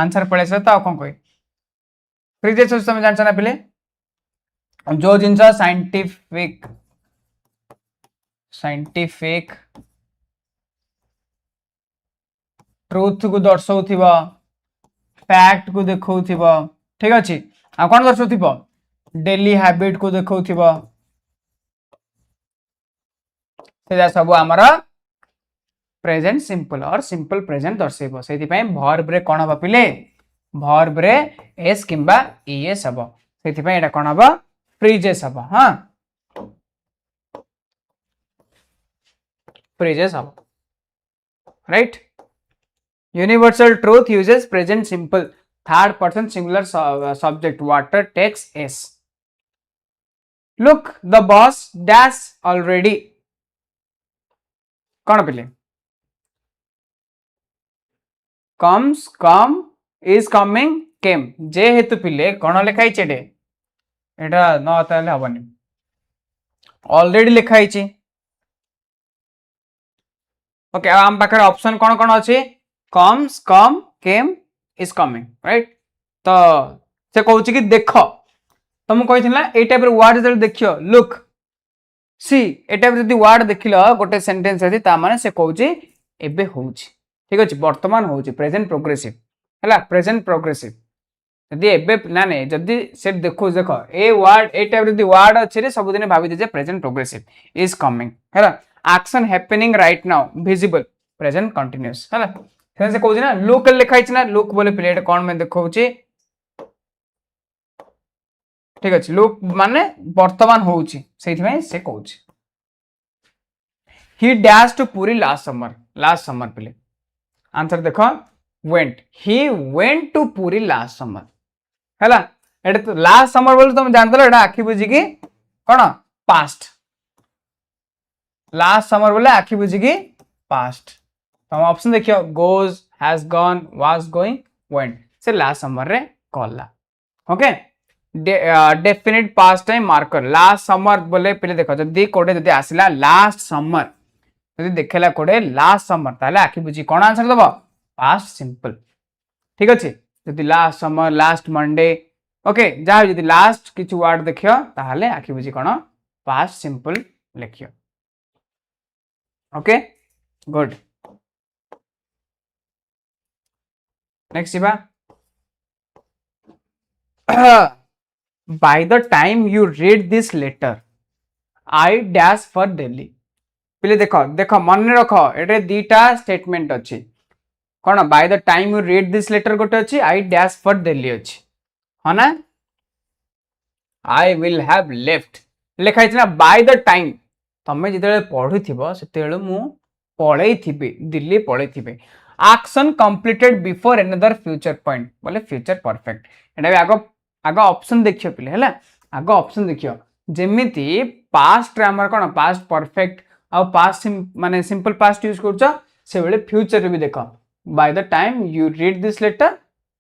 आंसर पड़े तो कौन कोई फ्रीजेस तुम जान ना पहले जो जिनस साइंटिफिक ट्रुथ को दर्शाउथिबा फैक्ट को देखौथिबा ठीक अछि आ कोन दर्शाउथिबा डेली हैबिट को देखौथिबा सेजा सब हमरा प्रेजेंट सिंपल और सिंपल प्रेजेंट दर्शेबो सेति पय वर्ब रे कोन हबा पिले वर्ब रे एस किंबा ईएस हबो सेति पय एटा कोन हबा फ्रीजेस हबो हां फ्रीजेस हबो right Universal truth uses present simple third person singular subject water takes s look the boss dash already कौन पिले comes come is coming came जे हेतु पिले कौन लिखाई चेडे एटा न ताले हबनी ऑलरेडी लिखाई छि ओके आम पाखर ऑप्शन कौन कौन अछि comes come came is coming right तो से कहूँ कि देख तुम कही ए टाइप वर्ड जो देखियो लुक सी ए टाइप जब वर्ड देख गोटे सेंटेंस अच्छी ताने से कहूँ एबे हो ठीक अच्छे वर्तमान हो प्रेजेंट प्रोग्रेसिव है प्रेजेंट प्रोग्रेसिव जदि एबे ना नहीं जदि से देखो देख ए वर्ड ए टाइप जब वर्ड अच्छे सबुदिन भावी दे प्रेजेंट प्रोग्रेसिव इज कमिंग है action happening right now visible present continuous है से कहूँ ना लुक लिखाई ना लुक बोले प्लेट कौन में देखा ठीक अच्छे लुक माने वर्तमान हो से कहूँ he dash to Puri last summer last summer पिले आंसर देखो went he went to Puri last summer हैला एटा तो लास्ट समर बोल तुम जान दलो एटा आखि बुझी की कोन पास्ट लास्ट समर बोले आखि बुझी की पास्ट तुम ऑप्शन देखियो goes has gone was going went से लास्ट समर रे कहला okay definite past time marker last summer बोले पहले देखो जदी कोडे जदी आसिला लास्ट समर जदी देखेला कोडे लास्ट समर ताले आखि बुझी कोन आंसर दबो पास्ट सिंपल ठीक अछि जदी last summer last Monday okay जहा जदी लास्ट किछु वर्ड देखियो ताले आखि बुझी कोन पास्ट सिंपल लिखियो ओके गुड नेक्स्ट इबा by the time you read this letter I dash for Delhi पहले देखो देखो मन रखो एटे दीटा स्टेटमेंट अच्छी कौन by the time you read this letter गोटे अच्छी आई डैश फॉर दिल्ली अच्छी हाँ ना आई विल हैव लेफ्ट लिखाई ना बाय द टाइम तमें जिते पढ़ुव से मु पलई दिल्ली पलई action completed before another future point बोले फ्यूचर परफेक्ट एटा भी आगो आग ऑप्शन देखियो पिले हैला आग ऑप्शन देखियो जेमिति पास्ट रे हमर कोन पास्ट परफेक्ट आ पास्ट माने सिंपल पास्ट यूज करछ से बेले फ्यूचर रे भी देखो by the time you read this letter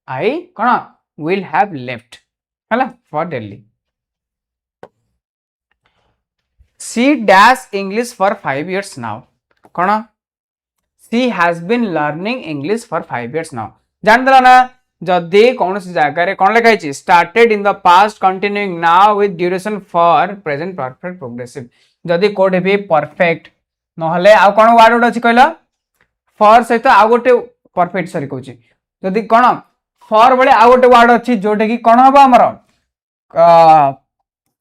I कोन विल हैव लेफ्ट हैला for Delhi she dash English for 5 years now कोन she has been learning English for 5 years now जान दला ना जदि कौन सी जगह कौन लिखाई started in the past continuing now with duration for present perfect progressive जदि कोड भी परफेक्ट नहले आ कौन वर्ड गोटे अच्छी कहला फॉर सहित आ गोटे परफेक्ट सॉरी कहूँ जदि कौन फॉर बेले आ गोटे वर्ड अच्छी जोटे कि कौन हम आमर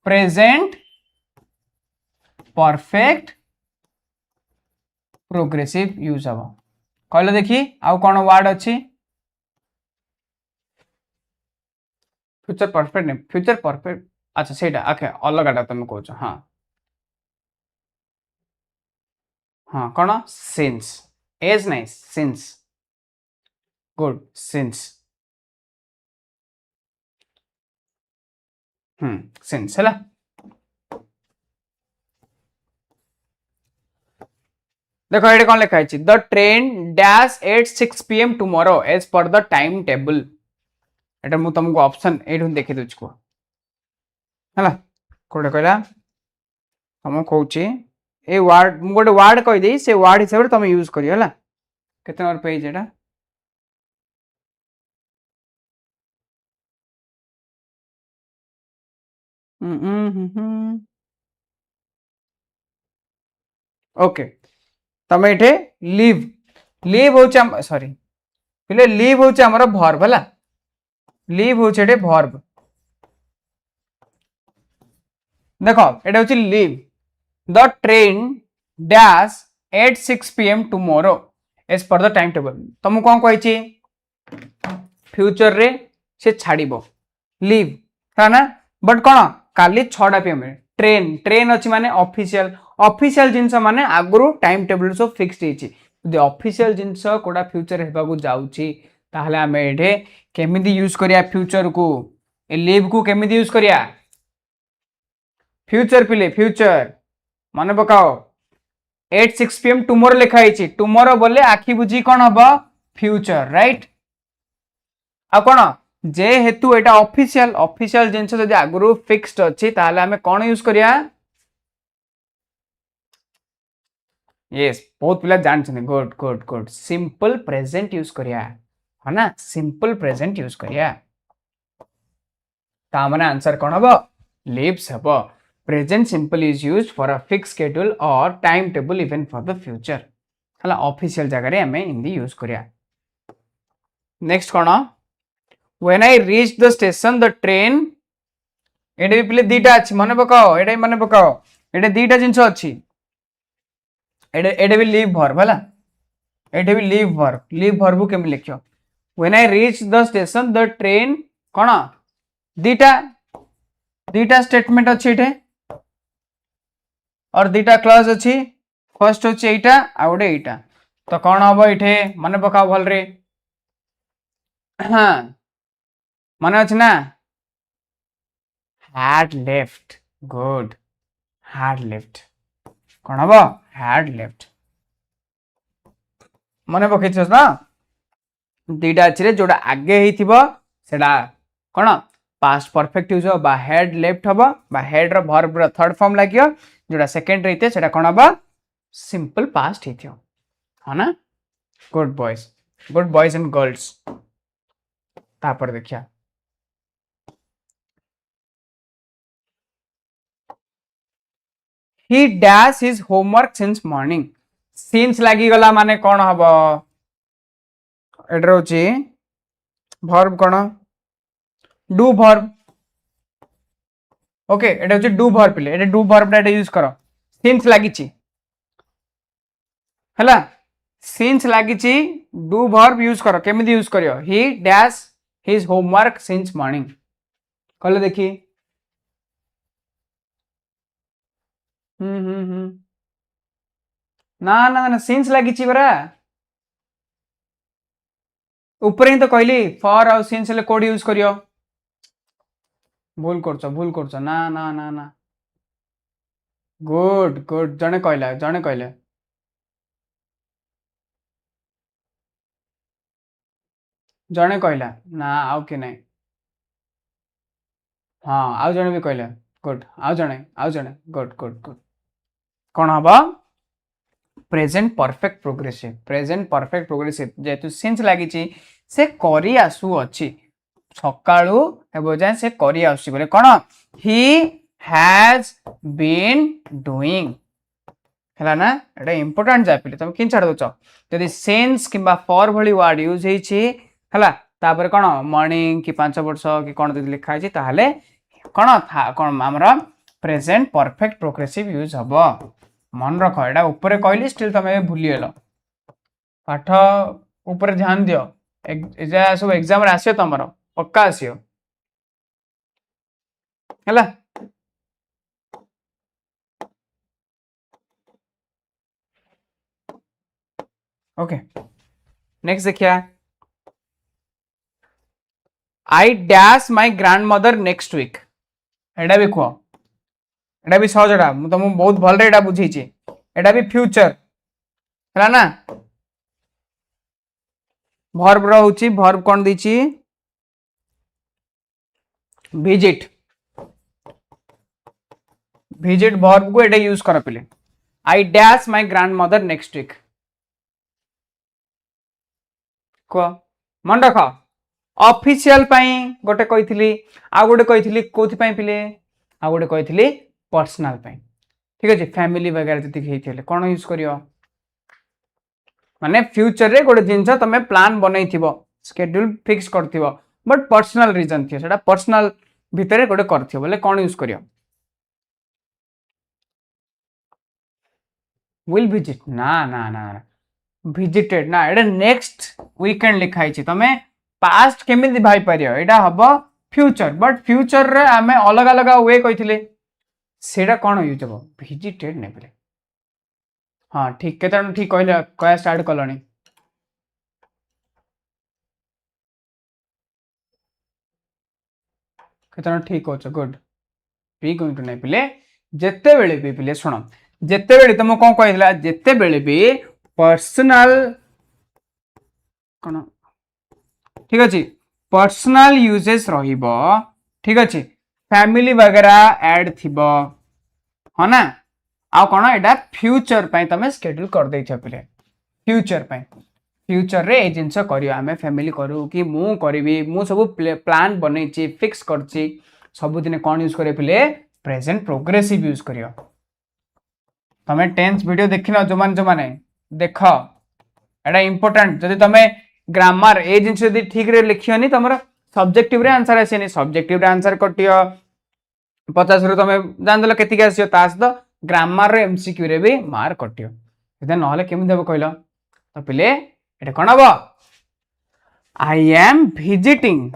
प्रेजेंट परफेक्ट प्रोग्रेसिव यूज हम कहले देखी आ कौन वर्ड अच्छी फ्यूचर परफेक्ट नहीं फ्यूचर परफेक्ट अच्छा सेटा ओके अलगाटा तुम कहूछ हाँ हाँ कौन सिंस एज नहीं सिंस गुड सिंस सिंस है देखो ये कौन लिखा है the train dash at 6 PM tomorrow as पर द टाइम टेबल एटा मु तुमको ऑप्शन एठु देखि दउछ को हला कोडे कहला हम कहूची ए वर्ड मु गोटे वर्ड कहि देई से वर्ड हिसाब तुम यूज करियो हला केते नंबर पेज एटा ओके तमे एठे लीव लीव होचा सॉरी पहिले लीव होचा हमर वर्ब हला लीव होचे एठे वर्ब देखो एटा होची leave the train dash at 6 PM tomorrow as पर द टाइम टेबल तुम कौन कही फ्यूचर रे से छाड़िबो लीव है ना बट कौन काली 6टा PM ट्रेन ट्रेन अच्छी माने ऑफिशियल ऑफिशियल जिनस माने आगुरु टाइम टेबल सब फिक्स्ड हेची यदि ऑफिशियल जिनस कोडा फ्यूचर हेबाकू जाउची ताहले हमें एठे केमिति यूज करिया फ्यूचर को ए लीव को केमिति यूज करिया फ्यूचर पिले फ्यूचर माने पकाओ 8 6 PM टुमारो लिखा हेची टुमारो बोले आखि बुझी कोन हबो फ्यूचर राइट आ कोन जे हेतु एटा ऑफिशियल ऑफिशियल जिनस जदि आगुरु फिक्स्ड अछि ताहले हमें कोन यूज करिया यस बहुत पिला जान छने good good good simple present use करिया है ना सिंपल प्रेजेंट यूज करिया ता माने आंसर कोन हबो लीव्स हबो present simple is used for a fix schedule और time table even for the future हला ऑफिशियल जगह रे हमें हिंदी यूज करिया नेक्स्ट कोन when I reach the station the train एडे भी पले दीटा अछि मने पकाओ एडे मने पकाओ एडे दीटा जिंस अछि एडे एडे भी लीव वर्ब हला एडे भी लीव वर्ब केम लिखियो when I reach the station the train कोन दीटा दीटा स्टेटमेंट अछि एठे और दीटा क्लॉज अछि फर्स्ट होछि एटा आ ओडे एटा तो कौन हम ये मन पकाओ भल रे हाँ मन अच्छे ना had left good had left कौन हम had left मन पकई ना दीटा अच्छे जोड़ा आगे ही सेटा कौन पास्ट परफेक्ट यूज हो हेड लेफ्ट हम हेड रो वर्ब रो थर्ड फॉर्म लगे जोड़ा सेकंड रही सेटा कौन हम सिंपल पास्ट ही हाँ ना गुड बॉयज एंड गर्ल्स तापर देखिया he dash his homework since morning since लगी गला माने कौन हम एड्रो ची verb कौन do verb ओके एटा होची do verb पिले एटा do verb टा यूज करो since लगी ची हला since लगी ची do verb यूज करो केमिति यूज करियो he dash his homework since morning कहले देखी ना ना ना since लगी ची बरा ऊपर ही तो कहली for और since ले कोड यूज करियो भूल करछ ना ना ना ना गुड गुड जने कहले जने कहला ना आउ कि नहीं हाँ आउ जने भी कहले गुड आउ जने गुड गुड गुड कौन हम प्रेजेंट परफेक्ट प्रोग्रेसिव जेतु सिंस लगी से करी आसु अच्छी सकाळू हेबो जाय से करी आसु बोले कौन ही हैज बीन डूइंग है ना एटा इंपोर्टेंट जा पिले तुम किन छाड़ दोच जदि सेंस किंबा फॉर भली वर्ड यूज हेछि हला तापर कौन मॉर्निंग कि 5 वर्ष कि कौन दि लिखा हेछि ताहले कौन कौन हमरा प्रेजेंट परफेक्ट प्रोग्रेसिव यूज हबो मन रख एटा ऊपर कहली स्टिल तमे भूली गेलो पाठ ऊपर ध्यान दियो एजा सब एग्जाम रे आसियो तमरो पक्का आसियो हला ओके नेक्स्ट देखिया I dash my grandmother next week एटा भी कहो एटा भी सहजटा मु तुमको बहुत भल रे एटा बुझेछि एटा भी फ्यूचर है ना वर्ब रहउछि वर्ब कोन दिछि विजिट वर्ब को एटा यूज कर पिले I dash my grandmother next week को मन रख ऑफिशियल पाई गोटे कहिथिली आ गोटे कहिथिली कोथि पाई पिले आ गोटे कहिथिली पर्सनल पाई ठीक अछि फैमिली वगैरह जति हेथिले कोन यूज करियो माने फ्यूचर रे गोटे जिंस तमे प्लान बनई थिबो शेड्यूल फिक्स करथिबो बट पर्सनल रीजन थियो सेटा पर्सनल भितरे गोटे करथिबो बोले कोन यूज करियो विल विजिट ना ना ना विजिटेड ना एटा नेक्स्ट वीकेंड लिखाई छी तमे पास्ट केमिति भाई परियो एटा हबो फ्यूचर बट फ्यूचर रे आमे अलग अलग वे कहिथिले सेटा कोन यूज हबो विजिटेड ने बोले हाँ ठीक केते ठीक कहले कया स्टार्ट कलनी केते ठीक होछ गुड पी गोइंग टू नै पिले जेते बेले भी पिले सुनो जेते बेले तुम कोन कहिला जेते बेले भी पर्सनल कोन ठीक अछि पर्सनल यूजेस रहिबो ठीक अछि फैमिली वगैरह ऐड थिबो हाँ ना आ कोन एटा फ्यूचर पई तमे शेड्यूल कर दे छ पिले फ्यूचर रे ए जिंस करियो आमे फैमिली करू कि मु करबी मु सब प्लान बनै छी फिक्स करछि सब दिन कोन यूज करे पिले प्रेजेंट प्रोग्रेसिव यूज करियो तमे टेंस वीडियो देखिनो जो माने देख एटा इंपोर्टेंट जदि तमे ग्रामर ए जिंस जदि ठीक रे लिखियोनी तमरो सब्जेक्टिव रे आंसर आसेनी सब्जेक्टिव रे आंसर कटियो 50 रे तमे जान देलो केति के आसियो तास द ग्रामर रे एमसीक्यू रे भी मार्क कटियो इदे नहले केमि देबो कहलो तो पिले एटा कोन हबो I am visiting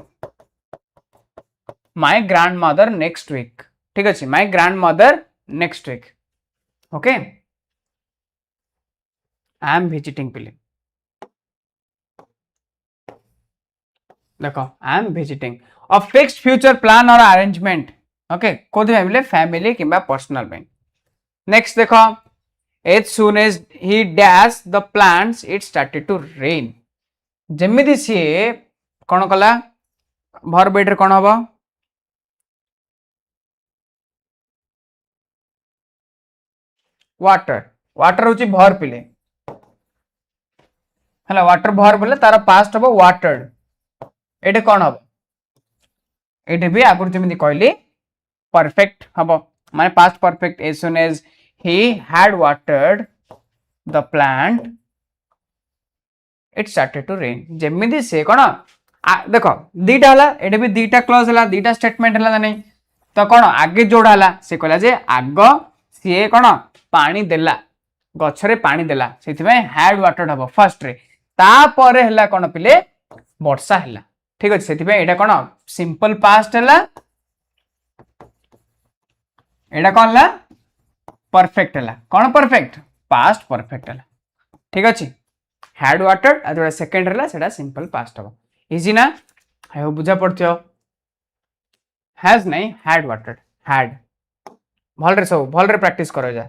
my grandmother next week ठीक अछि my grandmother next week okay I am visiting पिले देखो I am visiting a fixed future plan और अरेंजमेंट ओके कोथि भाबिले फैमिली किंबा पर्सनल बैंक नेक्स्ट देखो as soon as he dash the plants it started to rain जेमिति सी कौन कला भर बेड रे कौन हबो वाटर वाटर होची भर पिले हला वाटर भर बोले तार पास्ट हबो वाटर्ड एटे कौन हबो एटे भी आगुर जेमिति कहली परफेक्ट हबो माने past perfect as soon as he had watered the plant it started to rain जेमिति से कौन देखो दीटा हला एटे भी दीटा क्लॉज हला दीटा स्टेटमेंट हला ना नहीं तो कौन आगे जोड़ा हला से कहला जे आग सी कौन पानी देला गछरे पानी देला सेथिबे हैड वाटर्ड हबो फर्स्ट रे तापरे हला कौन पिले वर्षा हला ठीक अछि सेथिबे एटा कौन सिंपल पास्ट हला एटा कौन हला परफेक्ट हला कौन परफेक्ट पास्ट परफेक्ट हला ठीक अछि हैड वाटर्ड आ जोड़ा सेकंड हला सेटा सिंपल पास्ट हबो इजी ना आई होप बुझा पड़थियो हैज नहीं हैड वाटर्ड हैड भलरे सब भलरे प्रैक्टिस करो जा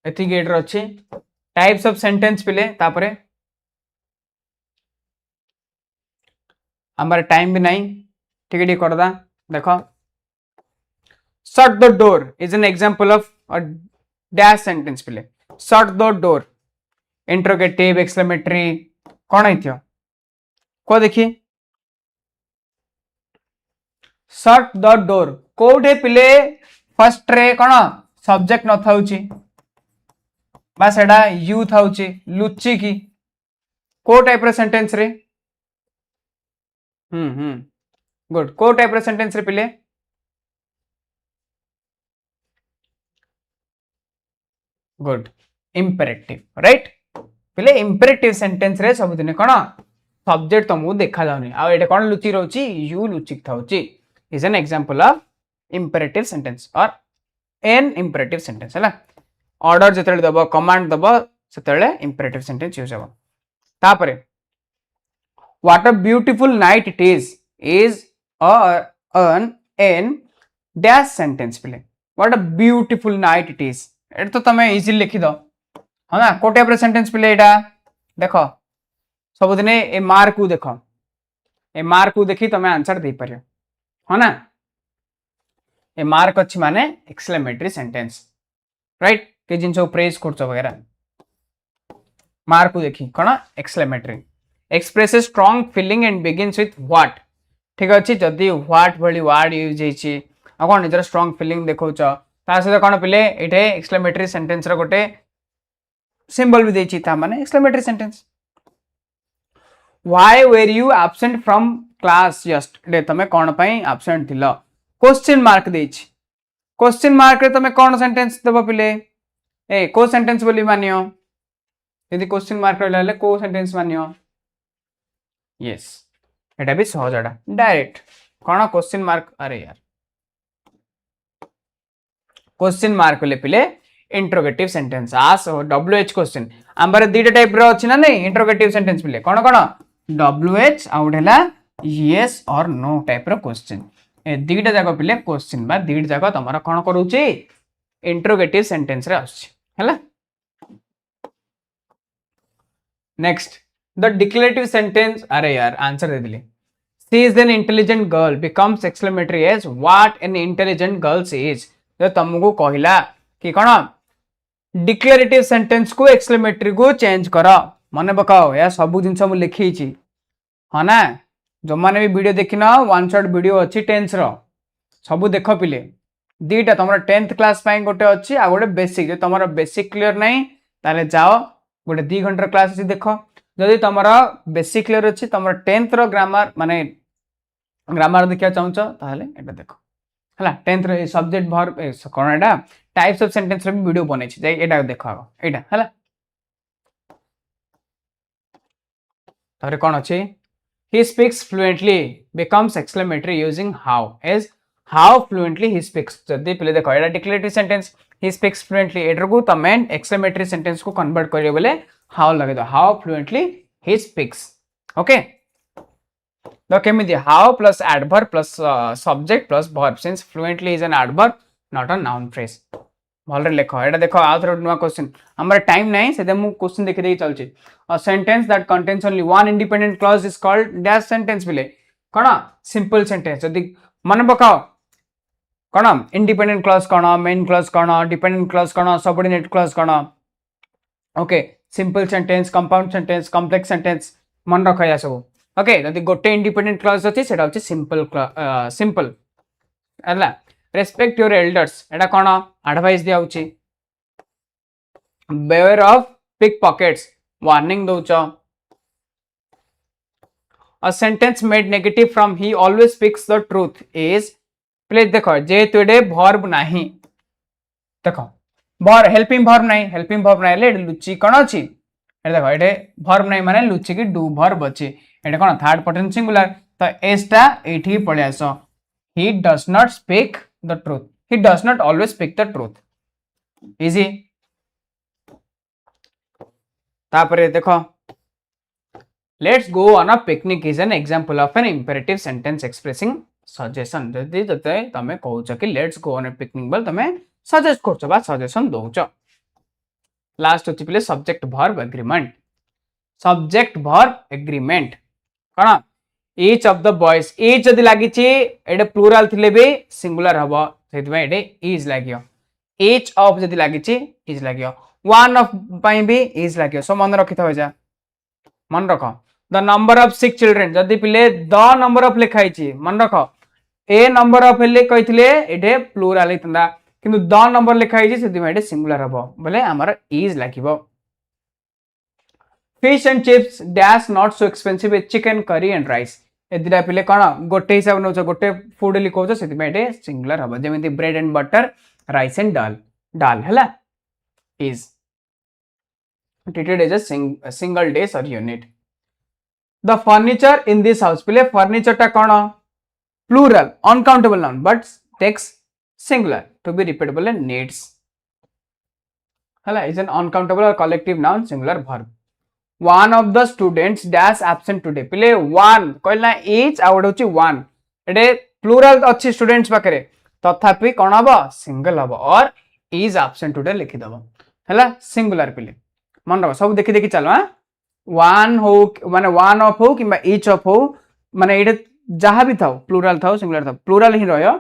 एथि गेट रो अछि टाइप्स ऑफ सेंटेंस पिले तापरे हमारे टाइम भी नहीं ठीक है कर दा देखो shut the door is an example of a dash sentence पिले shut the door interrogative exclamatory कौन है को देखिए शट द डोर कोठे पिले फर्स्ट रे कौन सब्जेक्ट न थाउची बा सेडा यू थाउची लुच्ची की को टाइप रे सेंटेंस रे गुड को टाइप रे सेंटेंस रे पिले गुड इंपेरेटिव राइट पिले इंपेरेटिव सेंटेंस रे सब दिन कौन सब्जेक्ट तुमको देखा जाउनी आ एटा कौन लुचि रहउची यू लुचि थाउची is an example of imperative sentence और एन इंपेरेटिव सेंटेंस हला ऑर्डर जतले दबो कमांड दबो सेतले इंपेरेटिव सेंटेंस यूज हबो तापरे what a beautiful night it is an an dash sentence पिले what a beautiful night it is एटा तो तमे इजीली लिखि दो हां ना को टाइप रे सेंटेंस पिले एटा देखो सब दिन ए मार्क को देखो ए मार्क को देखी तमे आंसर दे परियो हां ना ए मार्क अछि माने एक्सक्लेमेटरी सेंटेंस राइट के जिनसो प्रेज करछो वगैरह मार्क को देखी कोन exclamatory express strong feeling and begins with what ठीक अछि जदी व्हाट भली वर्ड यूज हेछि आ कोन निजर स्ट्रांग फीलिंग देखौछ ता से कोन पिले एठे एक्सक्लेमेटरी सेंटेंस रो गोटे सिंबल भी देछि ता माने exclamatory sentence why were you absent from class yesterday तमे कोन पई एब्सेंट थिलो क्वेश्चन मार्क देछि क्वेश्चन मार्क रे तमे कोन सेंटेंस देबो पिले ए को सेंटेंस बोली मानियो यदि क्वेश्चन मार्क रहले को सेंटेंस मानियो यस एटा भी सहजडा डायरेक्ट कोन क्वेश्चन मार्क अरे यार क्वेश्चन मार्क ले पिले इंट्रोगेटिव सेंटेंस आस डब्ल्यूएच क्वेश्चन आंबर दीटा टाइप रो अछि ना नहीं इंट्रोगेटिव सेंटेंस पिले कोन कोन डब्ल्यूएच आउट हैला यस और नो टाइप रो क्वेश्चन ए दीटा जाको पिले क्वेश्चन बा दीटा जाको तमरा कोन करूची इंट्रोगेटिव सेंटेंस रे आछि हैला नेक्स्ट द डिक्लेरेटिव सेंटेंस अरे यार आंसर दे दिले she is an intelligent girl becomes exclamatory as what an intelligent girl is जो तुमको कहला कि कौन डिक्लेरेटिव सेंटेंस को एक्सक्लेमेटरी को चेंज कर मन पकाओ या सब जिन मुझे लिखी हाँ ना जो मैंने भी वीडियो देखी ना वन शॉट वीडियो अच्छी टेंस रो सब देख पिले दीटा तुम 10th क्लास गोटे अच्छी आ गोटे बेसिक जो तुम बेसिक क्लियर नहीं ताले जाओ गोटे 2 घंटा क्लास अच्छी देख जदि तुम बेसिक क्लियर अच्छी तुम 10th रो ग्रामर माने ग्रामर देखा चाहूच ताले एटा देखो हला 10th रो सब्जेक्ट भर कोन एटा टाइप्स ऑफ सेंटेंस रो भी वीडियो बनै छी जाई एटा देखो एटा हला तारे कोन अछि he speaks fluently becomes exclamatory using how as how fluently he speaks जदी पिले देखो एटा declarative sentence he speaks fluently एटर को तमे एक्सक्लेमेटरी सेंटेंस को कन्वर्ट करियो बोले हाउ लगे दो how fluently he speaks okay तो केमिति how plus adverb plus subject plus verb since fluently is an adverb not a noun phrase भलरे लेख एटा देखो आउथर नुआ क्वेश्चन हमर टाइम नै सेदे मु क्वेश्चन देखि देई चलछि a sentence that contains only one independent clause is called dash sentence बिले कोन सिंपल सेंटेंस जदी मन पकाओ कोन इंडिपेंडेंट क्लॉज कोन मेन क्लॉज कोन डिपेंडेंट क्लॉज कोन सबऑर्डिनेट क्लॉज कोन okay simple sentence compound sentence complex sentence मन रख या सब ओके जदी गोटे इंडिपेंडेंट क्लॉज अछि सेटा होछि सिंपल सिंपल हला रेस्पेक्ट योर एल्डर्स एटा कोन एडवाइस दिया होछि beware of pickpockets warning दोच a sentence made negative from he always speaks the truth is please देखो जेहेतु एडे verb नाही देखो भर हेल्पिंग verb नाही हेल्पिंग verb नाही ले लुची कोन अछि एडे देखो एडे verb नाही माने लुची की डू verb अछि एडे कोन थर्ड पर्सन सिंगुलर तो एस टा एठी पळे आसो he does not speak the truth he does not always speak the truth easy तापरे देखो let's go on a picnic is an example of an imperative sentence expressing suggestion जदी तते तमे कहउछ कि let's go on a picnic बल तमे suggest करछ बा सजेशन दोउछ लास्ट होछि पले subject verb agreement cone each of the boys each जदी लागि छि एडे प्लुरल थिले बे सिंगुलर हबो सेति एडे is लागियो each of जदी लागि छि is लागियो one of पई भी is लागियो सो मन रखि थवे जा मन रख द नंबर ऑफ 6 चिल्ड्रन जदी पिले द नंबर ऑफ लिखाई छि मन रख ए नंबर ऑफ ले कहितले एडे प्लुरल हितंदा किंतु द नंबर लिखाई छि सेति एडे सिंगुलर हबो बोले हमर is लागिबो fish and chips dash not so expensive as chicken curry and rice ए दिरा पिले कोन गोटे हिसाब नउछ गोटे फूड लिखौछ सेति एडे सिंगुलर हबो जेमिति bread and butter rice and dal हला is treated as a single days or unit the furniture in this house pile furniture ta kono plural uncountable noun but takes singular to be repeatable and needs hala is an uncountable or collective noun singular verb one of the students dash absent today pile one कहला each out होची one एडे plural अछि students पाखरे तथापि कोन हबो single हबो और is absent today लिखि दबो हला सिंगुलर पिले मन रख सब देखि देखि चल हां वन हो माने वन ऑफ हो किबा ईच ऑफ हो माने एडे जहां भी थाओ प्लुरल थाओ सिंगुलर थाओ प्लुरल ही रहयो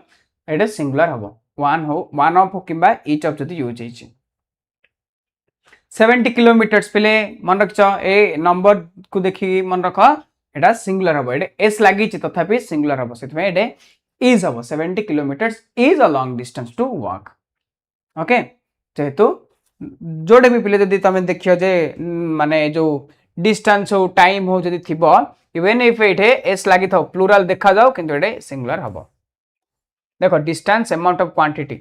एडे सिंगुलर हबो वन ऑफ हो किबा ईच ऑफ जदी यूज होइछि 70 किलोमीटर्स पिले मन रख ए नंबर को देखि मन रख एडा सिंगुलर हबो एडे एस लागि छि तथापि सिंगुलर हबो सेतमे एडे इज हबो 70 kilometres is a long distance to walk okay जेहेतु जोडे भी पिले जदी तमे देखियो जे माने जो डिस्टेंस हो टाइम हो जदी थिबो इवन इफ एठे एस लागि थाओ प्लुरल देखा जाओ किंतु एडे सिंगुलर हबो देखो distance amount of quantity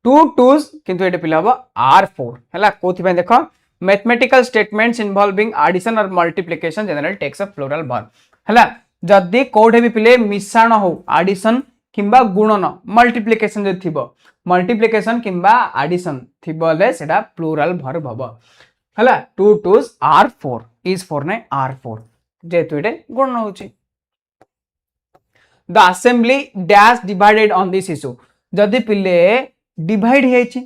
to टूज किंतु एडे पिले हबो r4 हला कोथि पे देखो मैथमेटिकल स्टेटमेंट्स इन्वॉल्विंग एडिशन और multiplication generally takes a plural verb हला जदी कोठे भी पिले मिश्रण हो एडिशन किंबा गुणन मल्टीप्लिकेशन जे थिबो मल्टीप्लिकेशन किंबा एडिशन थिबो ले सेटा प्लुरल वर्ब हबो हला टू टूज r4 is 4 नै r4 जेतु एटे गुणन होची the assembly dash divided on this issue जदी पिले डिवाइड हेछि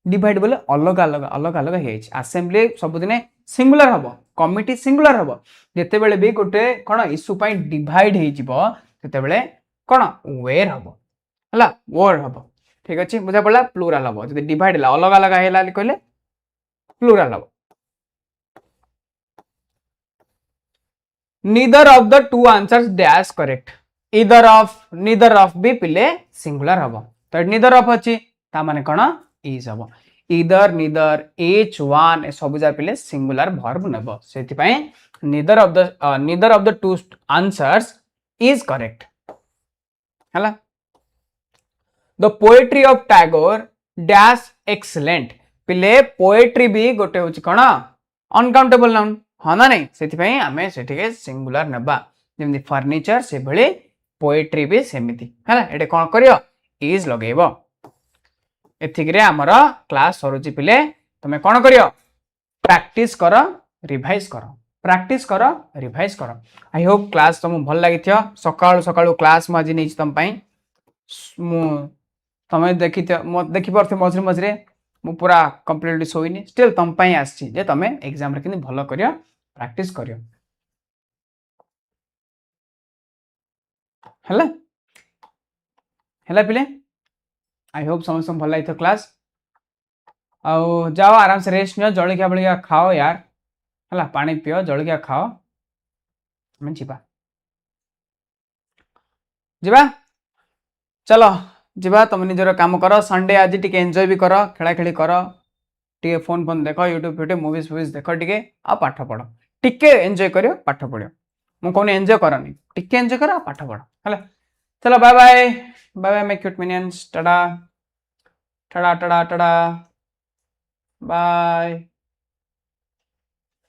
डिवाइड बोले अलग अलग हेछि असेंबली सब दिने सिंगुलर हबो कमिटी सिंगुलर हबो जेते बेले भी गोटे कोन इशू पई डिवाइड हे जिवो तेते बेले कोन वेयर हबो हला वर्ड हबो ठीक अछि बुझा पड़ला प्लुरल हबो जदी डिवाइड ला अलग अलग हेला कहले प्लुरल हबो neither of the two answers dash correct neither of भी पिले सिंगुलर हबो तो neither of अछि ता माने कोन is हबो either neither each one ए सब जा पिले सिंगुलर वर्ब नेबो सेति पई neither of the two answers is correct हला the poetry of Tagore dash excellent पिले poetry भी गोटे होची कोन uncountable noun हां ना नहीं सेति पई हमें सेठी के सिंगुलर नेबा जेमि फर्नीचर से भले पोएट्री भी सेमिति है एटे कौन करियो इज लगेबो एथिकरे हमर क्लास सरुची पिले तमे कौन करियो प्रैक्टिस कर रिवाइज कर प्रैक्टिस कर रिवाइज कर आई होप क्लास तुम भल लगी सकाळु सकाळु क्लास मजी नहीं तुम पई मु तमे देखि देखि परथे मझरे मझरे मु पूरा कंप्लीटली सोइनी स्टिल तुम पई आछि जे तमे एग्जाम रे किनि भलो करियो प्रैक्टिस करियो हला हला पिले आई होप समस्त भल लगी क्लास आउ जाओ आराम से रेस्ट नियो जळिया बळिया खाओ यार हला पानी पियो जळिया खाओ हम जीवा जीवा चलो जीवा तुम निजर काम कर संडे आज टिके एंजॉय भी कर खेला खेली कर टिके फोन फोन देख यूट्यूब यूट्यूब मूवीज फूवीज देख टिके आ पाठ पढ़ टिके एंजॉय करियो पाठ पढ़ियो मु कोनी एंजॉय करनी टिके एंजॉय कर पाठ पढ़ हला चलो bye bye bye bye my cute minions टाटा टाटा टाटा टाटा बाय